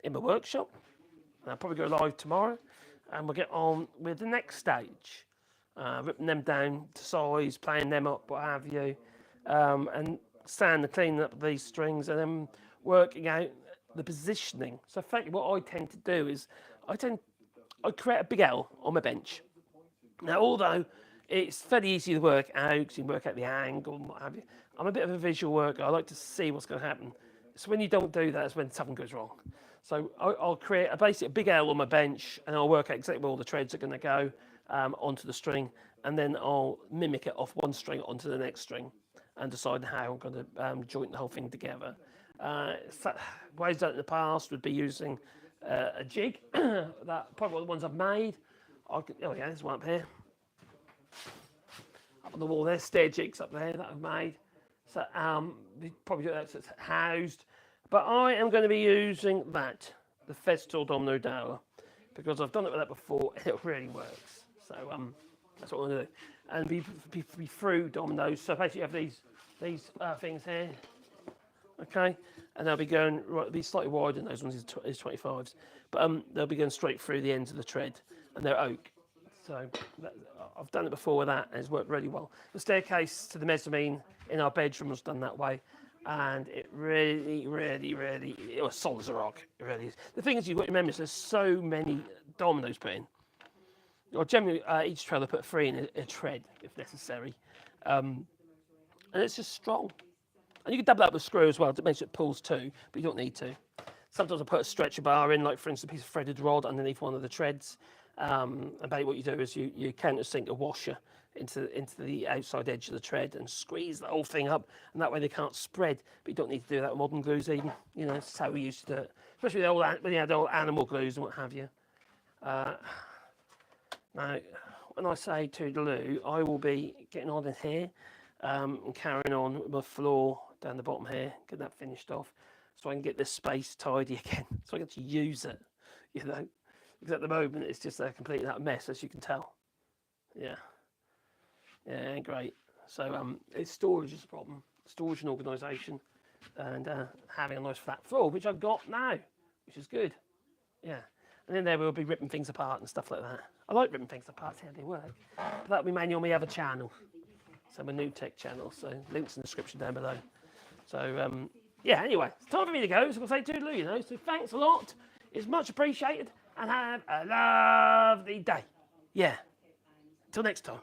in my workshop. I'll probably go live tomorrow and we'll get on with the next stage. Ripping them down to size, playing them up, what have you, and cleaning up these strings and then working out the positioning. So effectively what I tend to do is I create a big L on my bench. Now, although it's fairly easy to work out, because you can work out the angle and what have you, I'm a bit of a visual worker. I like to see what's going to happen. So when you don't do that, it's when something goes wrong. So I'll create basically a big L on my bench, and I'll work out exactly where all the treads are going to go onto the string, and then I'll mimic it off one string onto the next string, and decide how I'm going to joint the whole thing together. Ways done in the past would be using a jig. That probably one of the ones I've made. Oh yeah, there's one up here. Up on the wall there, stair jigs up there that I've made. So probably that's housed. But I am going to be using that, the Festool Domino Dower, because I've done it with that before and it really works. So that's what I'm going to do. And be through dominoes. So basically you have these things here. Okay, and they'll be going be slightly wider than those ones is 25s, but they'll be going straight through the ends of the tread, and they're oak. So I've done it before with that, and it's worked really well. The staircase to the mezzanine in our bedroom was done that way, and it really, it was solid as a rock. It really is. The thing is, you've got to remember, there's so many dominoes put in. Or generally, each tread I put 3 in a tread if necessary, and it's just strong. And you can double that with a screw as well to make sure it pulls too, but you don't need to. Sometimes I put a stretcher bar in, like for instance a piece of threaded rod underneath one of the treads. And basically what you do is you countersink a washer into the outside edge of the tread and squeeze the whole thing up, and that way they can't spread. But you don't need to do that with modern glues even. That's how we used to do it. Especially when you had the old animal glues and what have you. Now, when I say toodaloo, I will be getting on in here and carrying on with my floor down the bottom here, get that finished off, so I can get this space tidy again, so I get to use it, because at the moment it's just a complete mess, as you can tell. Yeah, great. So it's storage is a problem, storage and organisation, and having a nice flat floor, which I've got now, which is good. Yeah, and then there we'll be ripping things apart and stuff like that. I like ripping things apart, see how they work. But that'll be mainly on my other channel. So my new tech channel, so links in the description down below. So yeah, anyway, it's time for me to go, so I'll say toodaloo, so thanks a lot, it's much appreciated, and have a lovely day. Yeah, until next time.